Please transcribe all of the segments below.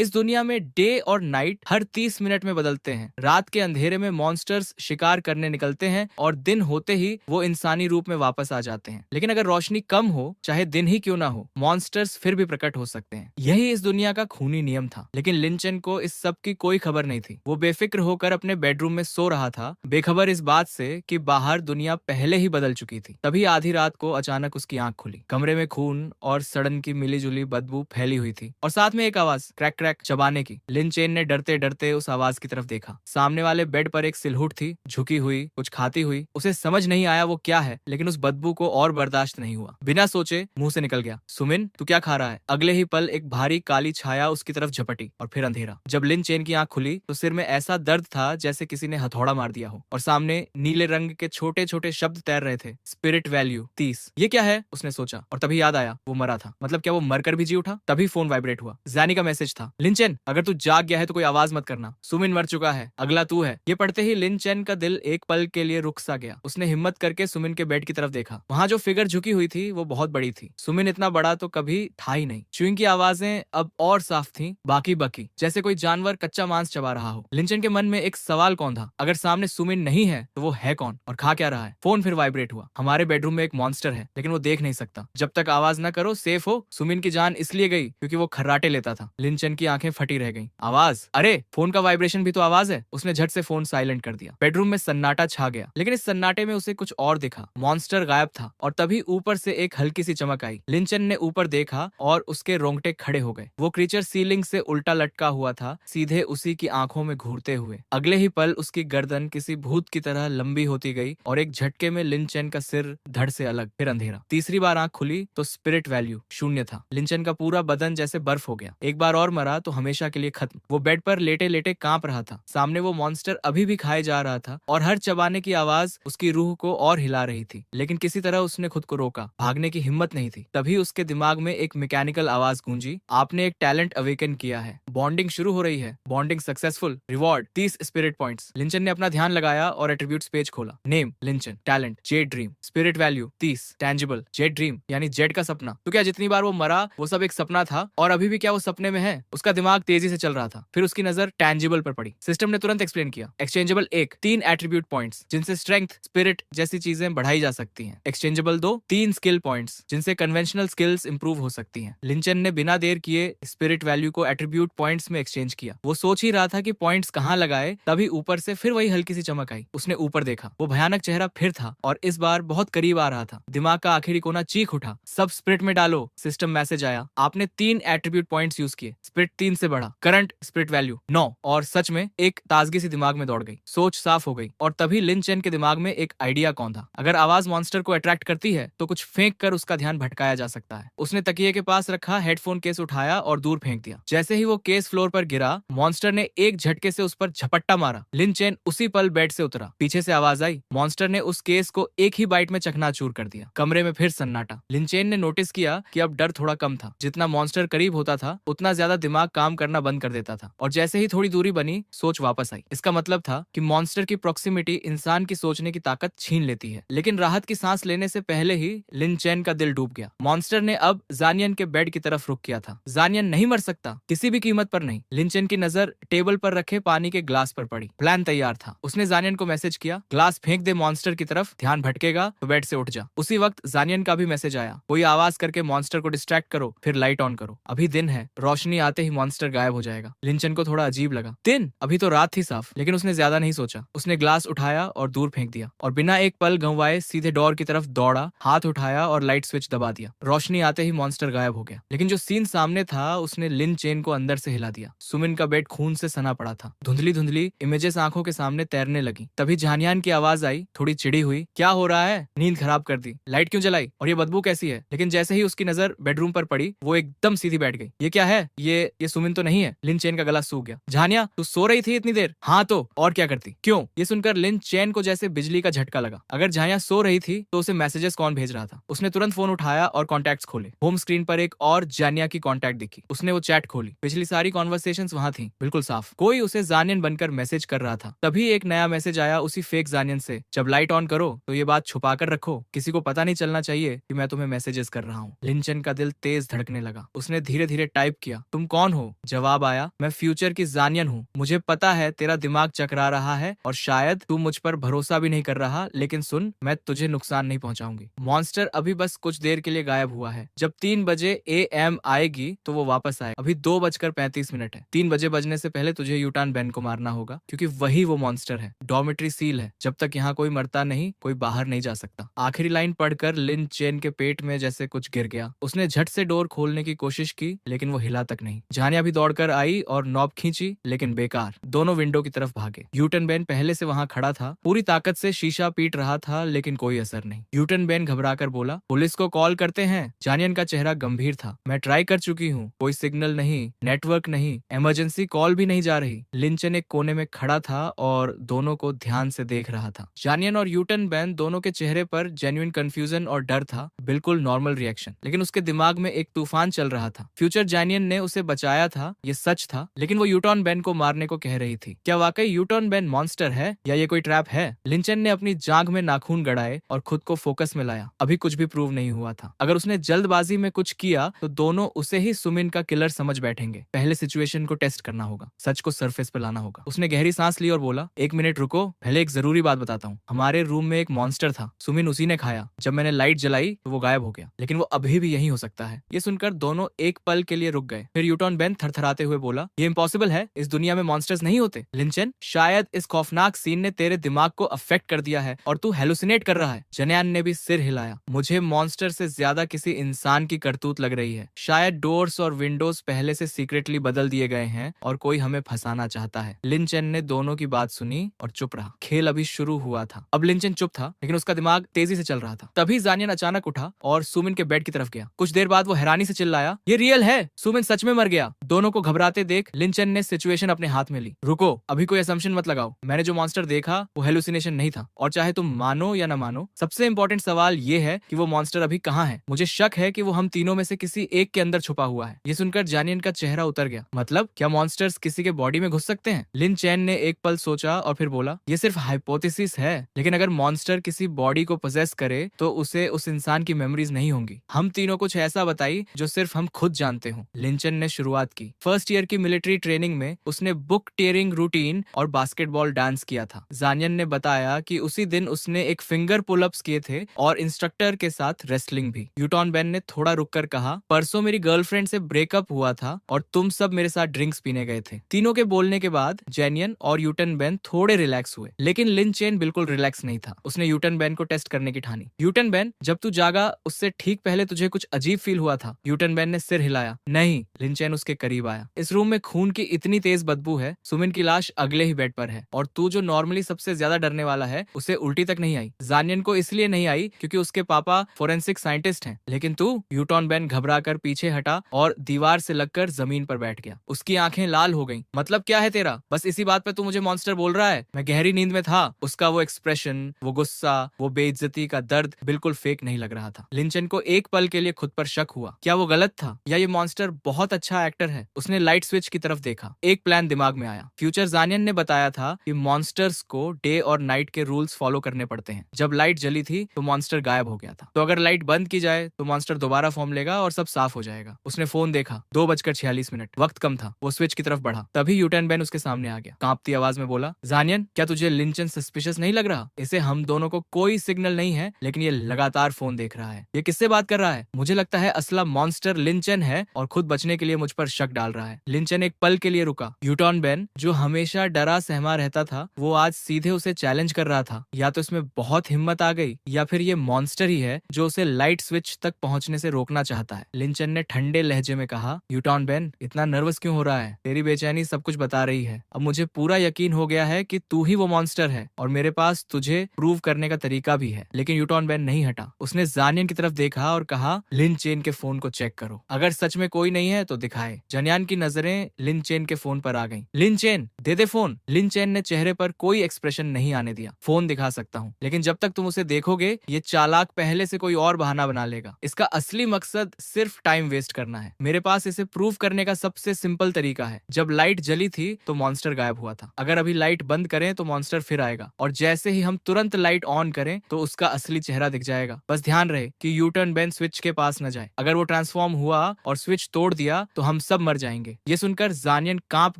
इस दुनिया में डे और नाइट हर 30 मिनट में बदलते हैं। रात के अंधेरे में मॉन्स्टर्स शिकार करने निकलते हैं और दिन होते ही वो इंसानी रूप में वापस आ जाते हैं। लेकिन अगर रोशनी कम हो, चाहे दिन ही क्यों ना हो, मॉन्स्टर्स फिर भी प्रकट हो सकते हैं। यही इस दुनिया का खूनी नियम था। लेकिन लिन चेन को इस सब की कोई खबर नहीं थी। वो बेफिक्र होकर अपने बेडरूम में सो रहा था, बेखबर इस बात से कि बाहर दुनिया पहले ही बदल चुकी थी। तभी आधी रात को अचानक उसकी आंख खुली। कमरे में खून और सड़न की मिलीजुली बदबू फैली हुई थी और साथ में एक आवाज, क्रैक क्रैक चबाने की। लिन चेन ने डरते डरते उस आवाज की तरफ देखा। सामने वाले बेड पर एक सिलहुट थी, झुकी हुई, कुछ खाती हुई। उसे समझ नहीं आया वो क्या है, लेकिन उस बदबू को और बर्दाश्त नहीं हुआ। बिना सोचे मुंह से निकल गया, सुमिन तू क्या खा रहा है? अगले ही पल एक भारी काली छाया उसकी तरफ झपटी और फिर अंधेरा। जब लिन चेन की आंख खुली तो सिर में ऐसा दर्द था जैसे किसी ने हथौड़ा मार दिया हो और सामने नीले रंग के छोटे छोटे शब्द तैर रहे थे, स्पिरिट वैल्यू 30। ये क्या है उसने सोचा और तभी याद आया वो मरा था। मतलब क्या वो मरकर भी जी उठा? तभी फोन वाइब्रेट हुआ। जैनी का मैसेज था, लिन चेन अगर तू जाग गया है तो कोई आवाज मत करना, सुमिन मर चुका है, अगला तू है। ये पढ़ते ही लिन चेन का दिल एक पल के लिए रुक सा गया। उसने हिम्मत करके सुमिन के बेड की तरफ देखा। वहां जो फिगर झुकी हुई थी वो बहुत बड़ी थी। सुमिन इतना बड़ा तो कभी था ही नहीं। च्यूइंग की आवाजें अब और साफ थी, बाकी बकी, जैसे कोई जानवर कच्चा मांस चबा रहा हो। लिंचन के मन में एक सवाल कौन था, अगर सामने सुमिन नहीं है तो वो है कौन और खा क्या रहा है? फोन फिर वाइब्रेट हुआ। हमारे बेडरूम में एक मॉन्स्टर है लेकिन वो देख नहीं सकता। जब तक आवाज न करो सेफ हो। सुमिन की जान इसलिए गई क्योंकि वो खर्राटे लेता था। लिंचन की आंखें फटी रह गईं। आवाज, अरे फोन का वाइब्रेशन भी तो आवाज है। उसने झट से फोन साइलेंट कर दिया। बेडरूम में सन्नाटा छा गया, लेकिन इस सन्नाटे में उसे कुछ और दिखा। मॉन्स्टर गायब था और तभी ऊपर से एक हल्की सी चमक आई। लिंचन ने ऊपर देखा और उसके रोंगटे खड़े हो गए। वो क्रीचर सीलिंग से उल्टा लटका हुआ था, सीधे उसी की आंखों में घूरते हुए। अगले ही पल उसकी गर्दन किसी भूत की तरह लंबी होती गई और एक झटके में लिंचन का सिर धड़ से अलग, फिर अंधेरा। तीसरी बार आंख खुली तो स्पिरिट वैल्यू शून्य था। लिंचन का पूरा बदन जैसे बर्फ हो गया। एक बार और मरा तो हमेशा के लिए खत्म। वो बेड पर लेटे लेटे कांप रहा था। सामने वो मॉन्स्टर अभी भी खाए जा रहा था और हर चबाने की आवाज उसकी रूह को और हिला रही थी। लेकिन किसी तरह उसने खुद को रोका। भागने की हिम्मत नहीं थी। तभी उसके दिमाग में एक मैकेनिकल आवाज गूंजी, आपने एक टैलेंट अवेकन किया है, बॉन्डिंग शुरू हो रही है, bonding successful, reward 30 spirit points. Linchen ने अपना ध्यान लगाया और एट्रीब्यूट्स पेज खोला। Name Linchen, talent jade dream, spirit value 30, tangible jade dream यानी जेड का सपना। तो क्या जितनी बार वो मरा वो सब एक सपना था और अभी भी क्या वो सपने में है? उसका दिमाग तेजी से चल रहा था। फिर उसकी नजर टैंजिबल पर पड़ी। सिस्टम ने तुरंत एक्सप्लेन किया, एक्सचेंजेबल 1, 3 एट्रीब्यूट पॉइंट्स जिनसे स्ट्रेंथ, स्पिरिट जैसी चीजें बढ़ाई जा सकती हैं। एक्सचेंजेबल 2, 3 स्किल पॉइंट्स जिनसे कन्वेंशनल स्किल्स इंप्रूव हो सकती हैं। लिंचन ने बिना देर किए स्पिरिट वैल्यू को एट्रीब्यूट पॉइंट्स में एक्सचेंज किया। वो सोच ही रहा था कि पॉइंट्स कहाँ लगाए, तभी ऊपर से फिर वही हल्की सी चमक आई। उसने ऊपर देखा, वो भयानक चेहरा फिर था और इस बार बहुत करीब आ रहा था। दिमाग का आखिरी कोना चीख उठा, सब स्पिरिट में डालो। सिस्टम मैसेज आया, आपने 3 एट्रीब्यूट पॉइंट्स यूज किए, स्पिरिट 3 से बढ़ा, करंट स्पिरिट वैल्यू 9। और सच में एक ताजगी सी दिमाग में दौड़ गई, सोच साफ हो गई। और तभी लिन चेन के दिमाग में एक आइडिया कौन था, अगर आवाज मॉन्स्टर को अट्रैक्ट करती है तो कुछ फेंक कर उसका ध्यान भटकाया जा सकता है। उसने तकिए के पास रखा हेडफोन केस उठाया और दूर फेंक दिया। जैसे ही वो केस फ्लोर पर गिरा, मॉन्स्टर ने एक झटके से उस पर झपट्टा मारा। लिन चेन उसी पल बेड से उतरा। पीछे से आवाज आई, मॉन्स्टर ने उस केस को एक ही बाइट में चकनाचूर कर दिया। कमरे में फिर सन्नाटा। लिन चेन ने नोटिस किया कि अब डर थोड़ा कम था। जितना मॉन्स्टर करीब होता था उतना ज्यादा दिमाग काम करना बंद कर देता था और जैसे ही थोड़ी दूरी बनी सोच वापस आई। इसका मतलब था कि मॉन्स्टर की प्रॉक्सिमिटी इंसान की सोचने की ताकत छीन लेती है। लेकिन राहत की सांस लेने से पहले ही लिन चेन का दिल डूब गया। मॉन्स्टर ने अब जानियन के बेड की तरफ रुख किया था। जानियन नहीं मर सकता, किसी भी कीमत पर नहीं। लिन चेन की नजर टेबल पर रखे पानी के ग्लास पर पड़ी। प्लान तैयार था। उसने जानियन को मैसेज किया, ग्लास फेंक दे मॉन्स्टर की तरफ, ध्यान भटकेगा तो बेड से उठ जा। उसी वक्त जानियन का भी मैसेज आया, कोई आवाज करके मॉन्स्टर को डिस्ट्रैक्ट करो, फिर लाइट ऑन करो, अभी दिन है, रोशनी आते ही मॉन्स्टर गायब हो जाएगा। लिंचन को थोड़ा अजीब लगा, दिन? अभी तो रात थी साफ। लेकिन उसने ज्यादा नहीं सोचा। उसने ग्लास उठाया और दूर फेंक दिया और बिना एक पल गंवाए सीधे डोर की तरफ दौड़ा, हाथ उठाया और लाइट स्विच दबा दिया। रोशनी आते ही मॉन्स्टर गायब हो गया। लेकिन जो सीन सामने था उसने लिन चेन को अंदर से हिला दिया। सुमिन का बेड खून से सना पड़ा था। धुंधली धुंधली इमेजेस आंखों के सामने तैरने लगी। तभी झानियान की आवाज आई, थोड़ी चिड़ी हुई, क्या हो रहा है? नींद खराब कर दी, लाइट क्यों जलाई और ये बदबू कैसी है? लेकिन जैसे ही उसकी नजर बेडरूम पर पड़ी वो एकदम सीधी बैठ गई। ये क्या है? ये सुमिन तो नहीं है। लिन चेन का गला सूख गया। झानिया तू सो रही थी इतनी देर? हाँ तो और क्या करती? क्यों? ये सुनकर लिन चेन को जैसे बिजली का झटका लगा। अगर झानिया सो रही थी तो उसे मैसेजेस कौन भेज रहा था? उसने तुरंत फोन उठाया और कॉन्टैक्ट्स खोले। होम स्क्रीन पर एक और जानिया की कॉन्टैक्ट दिखी। उसने वो चैट खोली। पिछली सारी कॉन्वर्सेशंस वहां थी, बिल्कुल साफ। कोई उसे जानियन बनकर मैसेज कर रहा था। तभी एक नया मैसेज आया उसी फेक जानियन से, जब लाइट ऑन करो तो ये बात छुपा कर रखो, किसी को पता नहीं चलना चाहिए कि मैं तुम्हें मैसेजेस कर रहा हूँ। लिन चेन का दिल तेज धड़कने लगा। उसने धीरे धीरे टाइप किया, तुम कौन कौन हो? जवाब आया, मैं फ्यूचर की जानियन हूँ। मुझे पता है तेरा दिमाग चकरा रहा है और शायद तू मुझ पर भरोसा भी नहीं कर रहा, लेकिन सुन, मैं तुझे नुकसान नहीं पहुंचाऊंगी। मॉन्स्टर अभी बस कुछ देर के लिए गायब हुआ है। जब 3 बजे AM आएगी तो वो वापस आए। अभी 2:35 है। 3 बजे बजने से पहले तुझे यूटान बेन को मारना होगा, क्योंकि वही वो मॉन्स्टर है। डॉर्मेट्री सील है, जब तक यहाँ कोई मरता नहीं कोई बाहर नहीं जा सकता। आखिरी लाइन पढ़कर लिन चेन के पेट में जैसे कुछ गिर गया। उसने झट से डोर खोलने की कोशिश की, लेकिन वो हिला तक नहीं। जानिया भी दौड़कर आई और नॉब खींची, लेकिन बेकार। दोनों विंडो की तरफ भागे। यूटन बेन पहले से वहां खड़ा था, पूरी ताकत से शीशा पीट रहा था, लेकिन कोई असर नहीं। यूटन बेन घबराकर बोला, पुलिस को कॉल करते हैं। जानियन का चेहरा गंभीर था। मैं ट्राई कर चुकी हूँ, कोई सिग्नल नहीं, नेटवर्क नहीं, इमरजेंसी कॉल भी नहीं जा रही। लिंचन एक कोने में खड़ा था और दोनों को ध्यान से देख रहा था। जानियन और यूटन बेन दोनों के चेहरे पर जेन्युइन कंफ्यूजन और डर था, बिल्कुल नॉर्मल रिएक्शन। लेकिन उसके दिमाग में एक तूफान चल रहा था। फ्यूचर जानियन ने उसे बचाया था, ये सच था, लेकिन वो यूटॉन बेन को मारने को कह रही थी। क्या वाकई यूटॉन बेन मॉन्स्टर है या ये कोई ट्रैप है? लिंचन ने अपनी जांघ में नाखून गड़ाए और खुद को फोकस में लाया। अभी कुछ भी प्रूव नहीं हुआ था। अगर उसने जल्दबाजी में कुछ किया तो दोनों उसे ही सुमिन का किलर समझ बैठेंगे। पहले सिचुएशन को टेस्ट करना होगा, सच को सरफेस पे लाना होगा। उसने गहरी सांस ली और बोला, 1 मिनट रुको, पहले एक जरूरी बात बताता हूँ। हमारे रूम में एक मॉन्स्टर था, सुमिन उसी ने खाया। जब मैंने लाइट जलाई तो वो गायब हो गया, लेकिन वो अभी भी यही हो सकता है। ये सुनकर दोनों एक पल के लिए रुक गए। फिर यूटॉन बेन थरथराते हुए बोला, ये इम्पॉसिबल है, इस दुनिया में मॉन्स्टर्स नहीं होते। लिंचन, शायद इस खौफनाक सीन ने तेरे दिमाग को अफेक्ट कर दिया है और तू हेलुसिनेट कर रहा है। जनियान ने भी सिर हिलाया। मुझे मॉन्स्टर से ज्यादा किसी इंसान की करतूत लग रही है। शायद डोर्स और विंडोज पहले से सीक्रेटली बदल दिए गए हैं और कोई हमें फंसाना चाहता है। लिंचन ने दोनों की बात सुनी और चुप रहा। खेल अभी शुरू हुआ था। अब लिंचन चुप था, लेकिन उसका दिमाग तेजी से चल रहा था। तभी जानियन अचानक उठा और सुमिन के बेड की तरफ गया। कुछ देर बाद वो हैरानी से चिल्लाया, ये रियल है, सुमिन सच में मर गया। दोनों को घबराते देख लिंचन ने सिचुएशन अपने हाथ में ली। रुको, अभी कोई असम्पशन मत लगाओ। मैंने जो मॉन्स्टर देखा वो हेलुसिनेशन नहीं था, और चाहे तुम मानो या न मानो, सबसे इंपॉर्टेंट सवाल ये है कि वो मॉन्स्टर अभी कहाँ है। मुझे शक है कि वो हम तीनों में से किसी एक के अंदर छुपा हुआ है। ये सुनकर जानियन का चेहरा उतर गया। मतलब क्या मॉन्स्टर्स किसी के बॉडी में घुस सकते हैं? लिन चैन ने एक पल सोचा और फिर बोला, ये सिर्फ हाइपोथेसिस है, लेकिन अगर मॉन्स्टर किसी बॉडी को पोजेस करे तो उसे उस इंसान की मेमोरीज नहीं होंगी। हम तीनों कुछ ऐसा बताई जो सिर्फ हम खुद जानते हो। लिंचन ने शुरुआत की। फर्स्ट ईयर की मिलिट्री ट्रेनिंग में उसने बुक टेयरिंग रूटीन और बास्केटबॉल डांस किया था। जानियन ने बताया कि उसी दिन उसने एक फिंगर पुलअप्स किए थे और इंस्ट्रक्टर के साथ रेसलिंग भी। यूटॉन बेन ने थोड़ा रुककर कहा, परसों मेरी गर्लफ्रेंड से ब्रेकअप हुआ था और तुम सब मेरे साथ ड्रिंक्स पीने गए थे। तीनों के बोलने के बाद जेनियन और यूटन बेन थोड़े रिलैक्स हुए, लेकिन लिन चेन बिल्कुल रिलैक्स नहीं था। उसने यूटन बेन को टेस्ट करने की ठानी। यूटन बेन, जब तू जागा उससे ठीक पहले तुझे कुछ अजीब फील हुआ था? यूटन बेन ने सिर हिलाया। नहीं। लिन चेन उसके करीब आया। इस रूम में खून की इतनी तेज बदबू है, सुमिन की लाश अगले ही बेड पर है, और तू जो नॉर्मली सबसे ज्यादा डरने वाला है उसे उल्टी तक नहीं आई। जानियन को इसलिए नहीं आई क्योंकि उसके पापा फोरेंसिक साइंटिस्ट हैं, लेकिन तू? यूटॉन बेन घबराकर पीछे हटा और दीवार से लगकर जमीन पर बैठ गया। उसकी आंखें लाल हो गईं। मतलब क्या है तेरा? बस इसी बात पे तू मुझे मॉन्स्टर बोल रहा है? मैं गहरी नींद में था। उसका वो एक्सप्रेशन, वो गुस्सा, वो बेइज्जती का दर्द बिल्कुल फेक नहीं लग रहा था। लिंचन को एक पल के लिए खुद पर शक हुआ। क्या वो गलत था या ये मॉन्स्टर बहुत अच्छा एक्टर है? उसने लाइट स्विच की तरफ देखा। एक प्लान दिमाग में आया। फ्यूचर जानियन ने बताया था कि मॉन्स्टर्स को डे और नाइट के रूल्स फॉलो करने पड़ते हैं। जब लाइट जली थी तो मॉन्स्टर गायब हो गया था, तो अगर लाइट बंद की जाए तो मॉन्स्टर दोबारा फॉर्म लेगा और सब साफ हो जाएगा। उसने फोन देखा। 2:46। वक्त कम था। वो स्विच की तरफ बढ़ा। तभी यूटन बेन उसके सामने आ गया। कांपती आवाज में बोला, जानियन, क्या तुझे लिंचन सस्पिशियस नहीं लग रहा? इसे हम दोनों को कोई सिग्नल नहीं है, लेकिन ये लगातार फोन देख रहा है। ये किससे बात कर रहा है? मुझे लगता है असला मॉन्स्टर लिंचन है और खुद बचने के लिए मुझ पर शक डाल रहा है। लिंचन एक पल के लिए रुका। यूटॉन बेन, जो हमेशा डरा सहमा रहता था, वो आज सीधे उसे चैलेंज कर रहा था। या तो इसमें बहुत हिम्मत आ गई, या फिर ये मॉन्स्टर ही है जो उसे लाइट स्विच तक पहुंचने से रोकना चाहता है। लिंचन ने ठंडे लहजे में कहा, यूटॉन बेन, इतना नर्वस क्यों हो रहा है? तेरी बेचैनी सब कुछ बता रही है। अब मुझे पूरा यकीन हो गया है कि तू ही वो मॉन्स्टर है, और मेरे पास तुझे प्रूव करने का तरीका भी है। लेकिन यूटॉन बेन नहीं हटा। उसने जानियन की तरफ देखा और कहा, लिन चेन के फोन को चेक करो। अगर सच में कोई नहीं है तो दिखाए। जनियान की नजरें लिन चेन के फोन पर आ गईं। लिन चेन, दे दे फोन। लिन चेन ने चेहरे पर कोई एक्सप्रेशन नहीं आने दिया। फोन दिखा सकता हूँ, लेकिन जब तक तुम उसे देखोगे ये चालाक पहले से कोई और बहाना बना लेगा। इसका असली मकसद सिर्फ टाइम वेस्ट करना है। मेरे पास इसे प्रूव करने का सबसे सिंपल तरीका है। जब लाइट जली थी तो मॉन्स्टर गायब हुआ था। अगर अभी लाइट बंद करें तो मॉन्स्टर फिर आएगा, और जैसे ही हम तुरंत लाइट ऑन करें तो उसका असली चेहरा दिख जाएगा। बस ध्यान रहे कि यू टर्न बेन स्विच के पास न जाए। अगर वो ट्रांसफॉर्म हुआ और स्विच तोड़ दिया तो हम सब मर जाएंगे। ये सुनकर जानियन कांप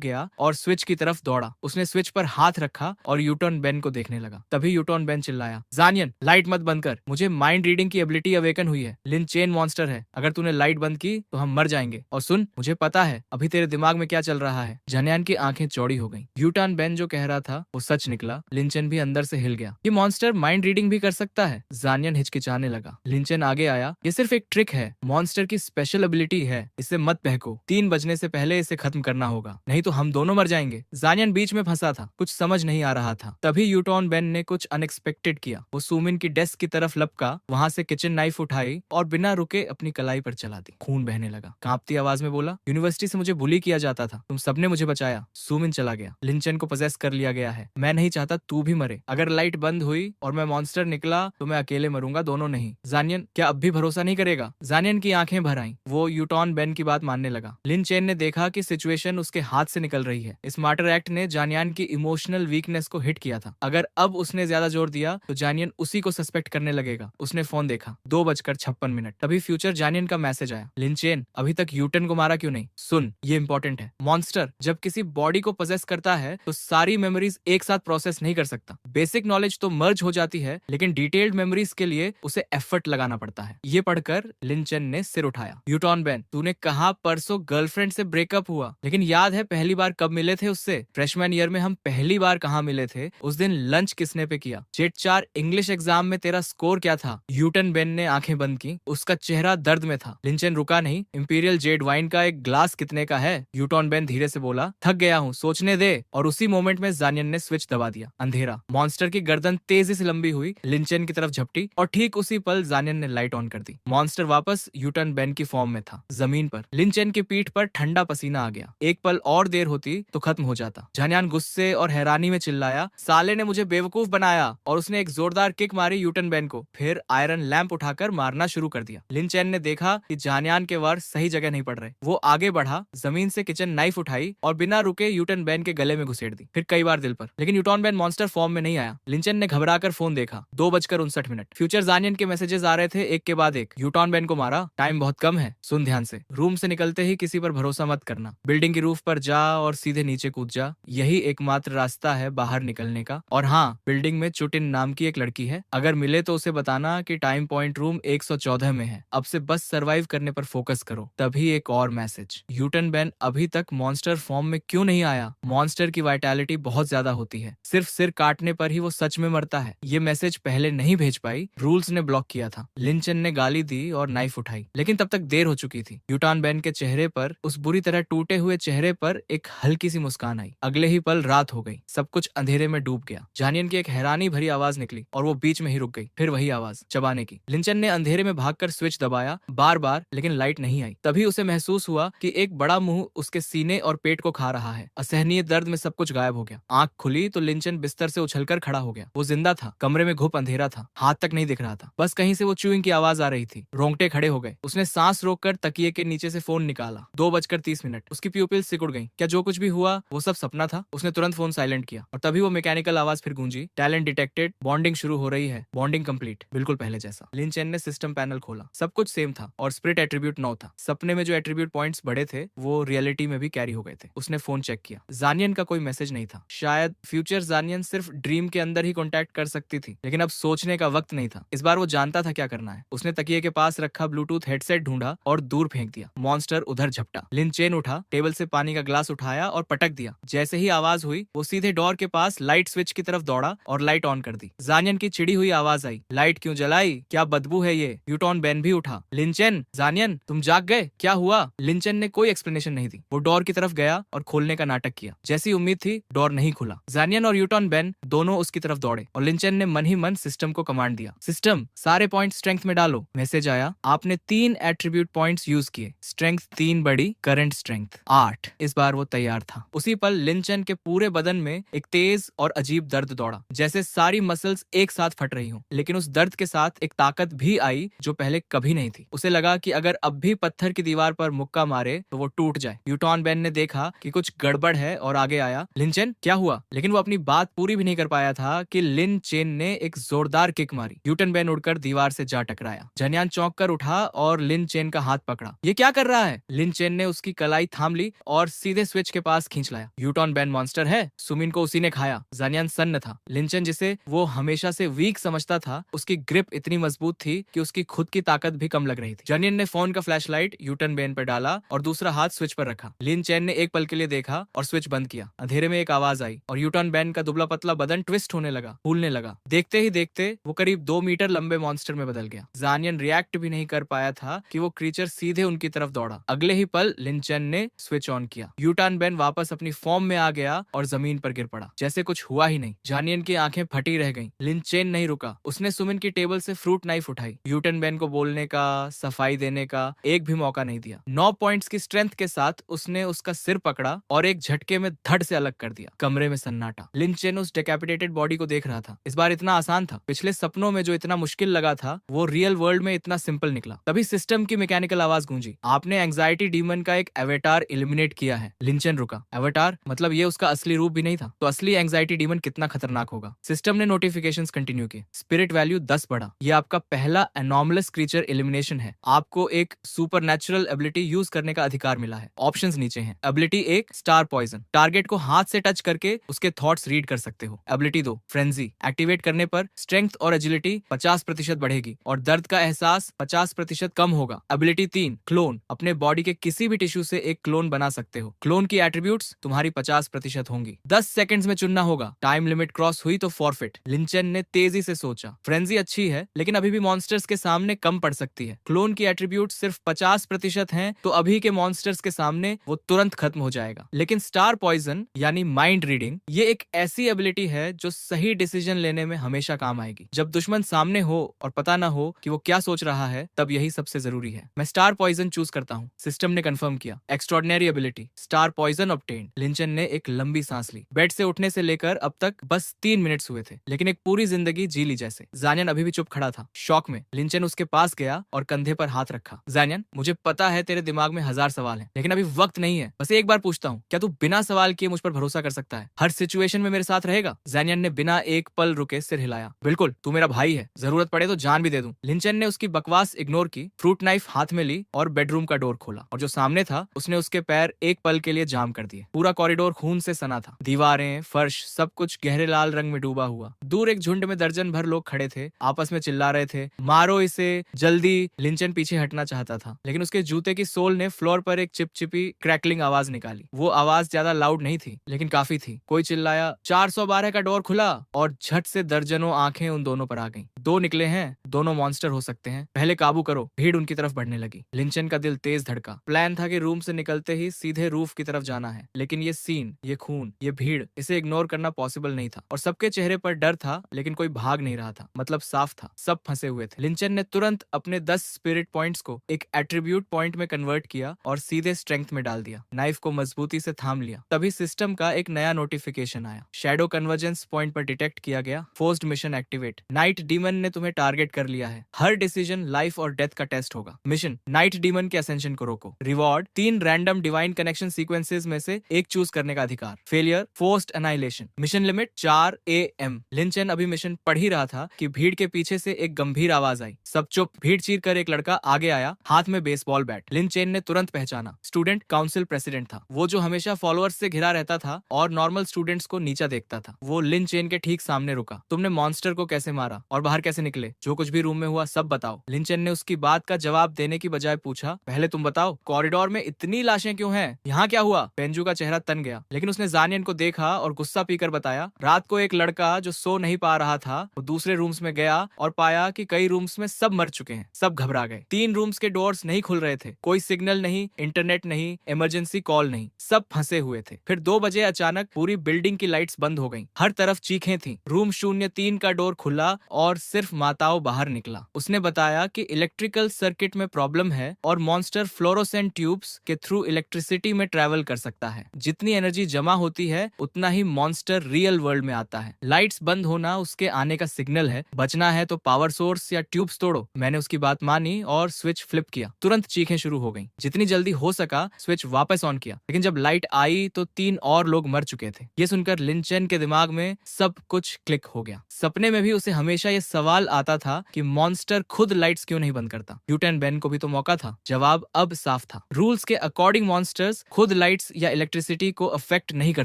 गया और स्विच की तरफ दौड़ा। उसने स्विच पर हाथ रखा और यूटर्न बेन को देखने लगा। तभी यूटर्न बेन चिल्लाया, जानियन लाइट मत बंद कर, मुझे माइंड रीडिंग की एबिलिटी अवेकन हुई है। लिन चेन मॉन्स्टर है, अगर तूने लाइट बंद की तो हम मर जाएंगे। और सुन, मुझे पता है अभी तेरे दिमाग में क्या चल रहा है। जानियन की आंखें चौड़ी हो गईं। यूटर्न बेन जो कह रहा था वो सच निकला। लिंचन भी अंदर से हिल गया। ये मॉन्स्टर माइंड रीडिंग भी कर सकता है। जानियन हिचकिचाने लगा। लिंचन आगे आया, ये सिर्फ एक ट्रिक है, मॉन्स्टर की स्पेशल एबिलिटी है, इसे मत बहको। 3 बजने से पहले इसे खत्म करना होगा, नहीं तो हम दोनों मर जाएंगे। जानियन बीच में फंसा था, कुछ समझ नहीं आ रहा था। तभी यूटॉन बेन ने कुछ अनएक्सपेक्टेड किया। वो सुमिन की डेस्क की तरफ लपका, वहां से किचन नाइफ उठाई और बिना रुके अपनी कलाई पर चला दी। खून बहने लगा। कांपती आवाज में बोला, यूनिवर्सिटी से मुझे बुली किया जाता था, तुम सबने मुझे बचाया। सुमिन चला गया। लिंचन को पोजेस कर लिया गया है। मैं नहीं चाहता तू भी मरे। अगर लाइट बंद हुई और मैं मॉन्स्टर निकला तो मैं अकेले मरूंगा, दोनों नहीं। जानियन क्या अब भी भरोसा नहीं करेगा? जानियन की आंखें भर आईं। वो यूटॉन बेन की बात मानने लगा। लिन चेन ने देखा कि सिचुएशन उसके हाथ से निकल रही है। स्मार्टर एक्ट ने जानियन की इमोशनल वीकनेस को हिट किया था। अगर अब उसने ज्यादा जोर दिया तो जानियन उसी को सस्पेक्ट करने लगेगा। उसने फोन देखा, 2:56। तभी फ्यूचर जानियन का मैसेज आया, लिन चेन अभी तक यूटन को मारा क्यों नहीं? सुन, ये इंपॉर्टेंट है। मॉन्स्टर जब किसी बॉडी को पोजेस करता है तो सारी मेमोरीज एक साथ प्रोसेस नहीं कर सकता। बेसिक नॉलेज तो मर्ज हो जाती है, लेकिन डिटेल्ड मेमोरीज के लिए उसे एफर्ट लगाना पड़ता है। ये पढ़कर लिन चेन ने सिर उठाया। यूटॉन बेन, तूने कहा परसों गर्लफ्रेंड से ब्रेकअप हुआ, लेकिन याद है पहली बार कब मिले थे उससे? फ्रेशमैन ईयर में हम पहली बार कहाँ मिले थे? उस दिन लंच किसने पे किया? जेट 4 इंग्लिश एग्जाम में तेरा स्कोर क्या था? यूटन बेन ने आंखें बंद की। उसका चेहरा दर्द में था। लिंचन रुका नहीं। इंपीरियल जेड वाइन का एक ग्लास कितने का है? यूटॉन बेन धीरे से बोला, थक गया हूँ, सोचने दे। और उसी मोमेंट में जानियन ने स्विच दबा दिया। अंधेरा। मॉन्स्टर की गर्दन तेजी से लंबी हुई, लिंचन की तरफ झपटी और ठीक उसी पल जानियन ने लाइट ऑन कर दी। मॉन्स्टर वापस यूटन बेन की फॉर्म में था, जमीन पर। लिंचन की पीठ पर ठंडा पसीना आ गया। एक पल और देर होती तो खत्म हो जाता। जानियन गुस्से और हैरानी में चिल्लाया, साले ने मुझे बेवकूफ बनाया। और उसने एक जोरदार किक मारी यूटन बेन को, फिर आयरन लैंप उठाकर मारना शुरू कर दिया। लिंचन ने देखा कि जानियन के वार सही जगह नहीं पड़ रहे। वो आगे बढ़ा, जमीन से किचन नाइफ उठाई और बिना रुके यूटन बेन के गले में घुसेड़ दी, फिर कई बार दिल पर। लेकिन यूटॉन बेन मॉन्स्टर फॉर्म में नहीं आया। लिंचन ने घबराकर फोन देखा, 2:59। फ्यूचर जानियन के मैसेजेस आ रहे थे एक के बाद एक। यूटॉन बेन को मारा, टाइम बहुत कम है, सुन ध्यान से। रूम से निकलते ही किसी पर भरोसा मत करना। बिल्डिंग की रूफ पर जा और सीधे नीचे कूद जा, यही एकमात्र रास्ता है बाहर निकलने का। और हाँ, बिल्डिंग में चुटिन नाम की एक लड़की है, अगर मिले तो उसे बताना कि टाइम पॉइंट रूम 114 में है। अब से बस सरवाइव करने पर फोकस करो। तभी एक और मैसेज, यूटन बेन अभी तक मॉन्स्टर फॉर्म में क्यों नहीं आया? मॉन्स्टर की वाइटैलिटी बहुत ज्यादा होती है, सिर्फ सिर काटने पर ही वो सच में मरता है। ये मैसेज पहले नहीं भेज पाई, रूल्स ने ब्लॉक किया था। लिंचन ने गाली दी और नाइफ उठाई, लेकिन तब तक देर हो चुकी थी। यूटॉन बेन के चेहरे पर, उस बुरी तरह टूटे हुए चेहरे पर एक हल्की सी मुस्कान आई। अगले ही पल रात हो गई, सब कुछ अंधेरे में डूब गया। जानियन की एक हैरानी भरी आवाज निकली और वो बीच में ही रुक गई। फिर वही आवाज, चबाने की। लिंचन ने अंधेरे में भागकर स्विच दबाया बार बार, लेकिन लाइट नहीं आई। तभी उसे महसूस हुआ कि एक बड़ा मुंह उसके सीने और पेट को खा रहा है। असहनीय दर्द में सब कुछ गायब हो गया। आंख खुली तो लिंचन बिस्तर से उछलकर खड़ा हो गया। वो जिंदा था। कमरे में घुप अंधेरा था, हाथ तक नहीं दिख रहा था, बस कहीं से वो च्यूइंग की आवाज आ रही थी। रोंगटे खड़े हो गए। उसने सांस रोककर तकिए के नीचे से फोन निकाला। 2:30। उसकी प्यूपिल्स सिकुड़ गईं। क्या जो कुछ भी हुआ वो सब सपना था? उसने तुरंत फोन साइलेंट किया और तभी वो मैकेनिकल आवाज फिर गूंजी, टैलेंट डिटेक्टेड, बॉन्डिंग शुरू हो रही है, बॉन्डिंग कंप्लीट। बिल्कुल पहले जैसा। लिंचन ने सिस्टम पैनल खोला, सब कुछ सेम था और स्प्रिट एट्रीब्यूट 9 था। सपने में जो एट्रीब्यूट पॉइंट्स बड़े थे वो रियलिटी में भी कैरी हो गए थे। उसने फोन चेक किया, जानियन का कोई मैसेज नहीं था। शायद फ्यूचर जानियन सिर्फ ड्रीम के अंदर ही कॉन्टैक्ट कर सकती थी, लेकिन अब सोचने का वक्त नहीं था। इस बार वो जानता था क्या करना है। उसने तकिए के पास रखा ब्लूटूथ हेडसेट ढूंढा और दूर फेंक दिया। मॉन्स्टर उधर झपटा। लिंचेन उठा, टेबल से पानी का ग्लास उठाया और पटक दिया। जैसे ही आवाज हुई वो सीधे डोर के पास लाइट स्विच की तरफ दौड़ा और लाइट ऑन कर दी। जानियन की चिड़ी हुई आवाज आई, लाइट क्यों जलाई? क्या बदबू है ये? यूटॉन बेन भी उठा। लिंचन, जानियन तुम जाग गए? क्या हुआ? लिंचन ने कोई एक्सप्लेनेशन नहीं दी। वो डोर की तरफ गया और खोलने का नाटक किया। जैसी उम्मीद थी, डोर नहीं खुला। जानियन और यूटॉन बेन दोनों उसकी तरफ दौड़े और लिंचन ने मन ही मन सिस्टम को कमांड दिया, सिस्टम सारे पॉइंट स्ट्रेंथ में डालो। मैसेज आया, आपने 3 एट्रीब्यूट पॉइंट्स यूज किए, स्ट्रेंथ 3 बढ़ी, करंट स्ट्रेंथ 8। इस बार वो तैयार था। उसी पल पल लिन चेन के पूरे बदन में एक तेज और अजीब दर्द दौड़ा, जैसे सारी मसल्स एक साथ फट रही हो। लेकिन उस दर्द के साथ एक ताकत भी आई जो पहले कभी नहीं थी। उसे लगा कि अगर अब भी पत्थर की दीवार पर मुक्का मारे तो वो टूट जाए। यूटॉन बेन ने देखा कि कुछ गड़बड़ है और आगे आया। लिन चेन, क्या हुआ? लेकिन वो अपनी बात पूरी भी नहीं कर पाया था कि लिन चेन ने एक जोरदार किक मारी। यूटन बेन उड़कर दीवार से जा टकराया। जनियान चौंक कर उठा और लिन चेन का हाथ पकड़ा। ये क्या कर रहा है? लिन चेन ने उसकी कलाई थाम ली और सीधे स्विच के पास खींच लाया। यूटॉन बेन मॉन्स्टर है, सुमिन को उसी ने खाया। जानियान सन्न था। लिन चेन, जिसे वो हमेशा से वीक समझता था, उसकी ग्रिप इतनी मजबूत थी कि उसकी खुद की ताकत भी कम लग रही थी। जनियन ने फोन का फ्लैशलाइट यूटन बेन पर डाला और दूसरा हाथ स्विच पर रखा। लिन चेन ने एक पल के लिए देखा और स्विच बंद किया। अंधेरे में एक आवाज आई और यूटन बेन का दुबला पतला बदन ट्विस्ट होने लगा, फूलने लगा। देखते ही देखते वो करीब 2 मीटर लंबे मॉन्स्टर में बदल गया। जानियन रिएक्ट भी नहीं कर पाया था कि वो क्रीचर सीधे उनकी तरफ दौड़ा। अगले ही पल लिन चेन ने स्विच ऑन किया। यूटन बेन वापस अपनी फॉर्म में आ गया और जमीन पर गिर पड़ा, जैसे कुछ हुआ ही नहीं। जानियन की आंखें फटी रह गईं। लिन चेन नहीं रुका। उसने सुमिन की टेबल से फ्रूट नाइफ उठाई। यूटन बेन को बोलने का, सफाई देने का एक भी मौका नहीं दिया। 9 पॉइंट्स की स्ट्रेंथ के साथ उसने उसका सिर पकड़ा और एक झटके में धड़ से अलग कर दिया। कमरे में सन्नाटा। लिन चेन उस डेकैपिटेटेड बॉडी को देख रहा था। इस बार इतना आसान था। पिछले सपनों में जो इतना मुश्किल लगा था वो रियल वर्ल्ड में इतना सिंपल निकला। तभी सिस्टम की मैकेनिकल आवाज गूंजी। आपने एंग्जाइटी डीमन का एक एवेटार एलिमिनेट किया है। लिन चेन रुका। एवेटार? मतलब ये उसका असली रूप भी नहीं था? तो असली एंग्जाइटी डीमन कितना खतरनाक होगा? सिस्टम ने नोटिफिकेशंस कंटिन्यू किए। स्पिरिट वैल्यू 10 बढ़ा। ये आपका पहला एनॉमलस क्रीचर एलिमिनेशन है। आपको एक सुपरनैचुरल एबिलिटी यूज करने का अधिकार मिला है। ऑप्शंस नीचे हैं। Ability 1, star poison. टारगेट को हाथ से टच करके उसके थॉट्स रीड कर सकते हो। Ability 2, frenzy. एक्टिवेट करने पर स्ट्रेंथ और एजिलिटी 50% बढ़ेगी और दर्द का एहसास 50% कम होगा। Ability 3, clone. अपने बॉडी के किसी भी टिश्यू से एक क्लोन बना सकते हो। क्लोन की एट्रीब्यूट्स तुम्हारी 50% होंगी। 10 सेकंड्स में चुनना होगा। टाइम लिमिट क्रॉस हुई तो फॉरफिट। लिंचन ने तेजी से सोचा। फ्रेंजी अच्छी है लेकिन अभी भी मॉन्स्टर्स के सामने कम पड़ सकती है। क्लोन की एट्रीब्यूट सिर्फ 50% हैं तो अभी के मॉन्स्टर्स के सामने वो तुरंत खत्म हो जाएगा। लेकिन स्टार पॉइजन यानी माइंड रीडिंग, ये एक ऐसी एबिलिटी है जो सही डिसीजन लेने में हमेशा काम आएगी। जब दुश्मन सामने हो और पता ना हो कि वो क्या सोच रहा है, तब यही सबसे जरूरी है। मैं स्टार पॉइजन चूज करता हूँ। सिस्टम ने कंफर्म किया। Extraordinary ability, star poison obtained. Linchen ने एक लंबी सांस ली। बेड से उठने से लेकर अब तक बस 3 मिनट्स हुए थे, लेकिन एक पूरी जिंदगी जी ली जैसे। जानियन अभी भी चुप खड़ा था, शॉक में। लिंचन उसके पास गया और कंधे पर हाथ रखा। जानियन, मुझे पता है तेरे दिमाग में 1000 सवाल हैं, लेकिन अभी वक्त नहीं है। बस एक बार पूछता हूँ, क्या तू बिना सवाल किए मुझ पर भरोसा कर सकता है? हर सिचुएशन में मेरे साथ रहेगा? जानियन ने बिना एक पल रुके सिर हिलाया। बिल्कुल, तू मेरा भाई है, जरूरत पड़े तो जान भी दे दूं। लिंचन ने उसकी बकवास इग्नोर की, फ्रूट नाइफ हाथ में ली और बेडरूम का डोर खोला। और जो सामने था उसने उसके पैर एक पल के लिए जाम कर दिए। पूरा कॉरिडोर खून से सना था। दीवारें, फर्श, सब कुछ गहरे लाल रंग में डूबा हुआ। दूर एक झुंड में दर्जन भर लोग खड़े थे, आपस में चिल्ला रहे थे, मारो इसे जल्दी। लिंचन पीछे हटना चाहता था, लेकिन उसके जूते की सोल ने फ्लोर पर एक चिपचिपी क्रैकलिंग आवाज निकाली। वो आवाज ज्यादा लाउड नहीं थी, लेकिन काफी थी। कोई चिल्लाया, 412 का डोर खुला, और झट से दर्जनों आंखें उन दोनों पर आ गईं। 2 निकले हैं, दोनों मॉन्स्टर हो सकते हैं, पहले काबू करो। भीड़ उनकी तरफ बढ़ने लगी। लिंचन का दिल तेज धड़का। प्लान था कि रूम से निकलते ही सीधे रूफ की तरफ जाना है, लेकिन ये सीन, ये खून, ये भीड़, इसे इग्नोर करना पॉसिबल नहीं था। और सबके चेहरे पर डर था, लेकिन कोई भाग नहीं रहा था। मतलब साफ था, सब फंसे हुए थे। लिंचन ने तुरंत अपने 10 स्पिरिट पॉइंट्स को एक एट्रीब्यूट पॉइंट में कन्वर्ट किया और सीधे स्ट्रेंथ में डाल दिया। नाइफ को मजबूती से थाम लिया। तभी सिस्टम का एक नया नोटिफिकेशन आया। शैडो कन्वर्जेंस पॉइंट पर डिटेक्ट किया गया। Forced mission activate. Night demon ने तुम्हें टारगेट कर लिया है। हर डिसीजन लाइफ और डेथ का टेस्ट होगा। मिशन, नाइट डीमन के असेंशन को रोको। Reward, 3 random divine connection sequences में से एक चूज करने का अधिकार। Failure, forced annihilation. Mission limit 4 AM। लिंचन अभी मिशन पढ़ ही रहा था कि भीड़ के पीछे से एक गंभीर आवाज आई। सब चुप। भीड़ चीर कर एक लड़का आगे आया, हाथ में बेसबॉल बैट। लिंचेन ने तुरंत पहचाना। स्टूडेंट काउंसिल प्रेसिडेंट था, वो जो हमेशा फॉलोअर्स से घिरा रहता था और नॉर्मल स्टूडेंट्स को नीचा देखता था। वो लिंचेन के ठीक सामने रुका। तुमने मॉन्स्टर को कैसे मारा और बाहर कैसे निकले? जो कुछ भी रूम में हुआ सब बताओ। लिंचेन ने उसकी बात का जवाब देने की बजाय पूछा, पहले तुम बताओ, कॉरिडोर में इतनी लाशें क्यों हैं? यहाँ क्या हुआ? पेंजू का चेहरा तन गया, लेकिन उसने जानियन को देखा और गुस्सा पीकर बताया, रात को एक लड़का जो सो नहीं पा रहा था, वो दूसरे रूम्स में गया और पाया कि कई रूम्स में सब मर चुके हैं। सब घबरा गए। 3 रूम्स के डोर्स नहीं खुल रहे थे। कोई सिग्नल नहीं, इंटरनेट नहीं, इमरजेंसी कॉल नहीं, सब फंसे हुए थे। फिर 2 बजे अचानक पूरी बिल्डिंग की लाइट्स बंद हो गईं। हर तरफ चीखें थीं। रूम 03 का डोर खुला और सिर्फ माताओं बाहर बाहर निकला। उसने बताया कि इलेक्ट्रिकल सर्किट में प्रॉब्लम है और मॉन्स्टर फ्लोरोसेंट ट्यूब्स के थ्रू इलेक्ट्रिसिटी में ट्रेवल कर सकता है। जितनी एनर्जी जमा होती है उतना ही मॉन्स्टर रियल वर्ल्ड में आता है। लाइट्स बंद होना उसके आने का सिग्नल है। बचना है तो पावर सोर्स या ट्यूब्स तोड़ो। मैंने उसकी बात मानी और स्विच फ्लिप किया। तुरंत चीखें शुरू हो गईं। जितनी जल्दी हो सका स्विच वापस ऑन किया, लेकिन जब लाइट आई तो 3 और लोग मर चुके थे। ये सुनकर लिन चेन के दिमाग में सब कुछ क्लिक हो गया। सपने में भी उसे हमेशा ये सवाल आता था कि मॉन्स्टर खुद लाइट्स क्यों नहीं बंद करता। यूटेन बेन को भी तो मौका था। जवाब अब साफ था। रूल्स के अकॉर्डिंग मॉन्स्टर्स खुद लाइट्स या इलेक्ट्रिसिटी को अफेक्ट नहीं कर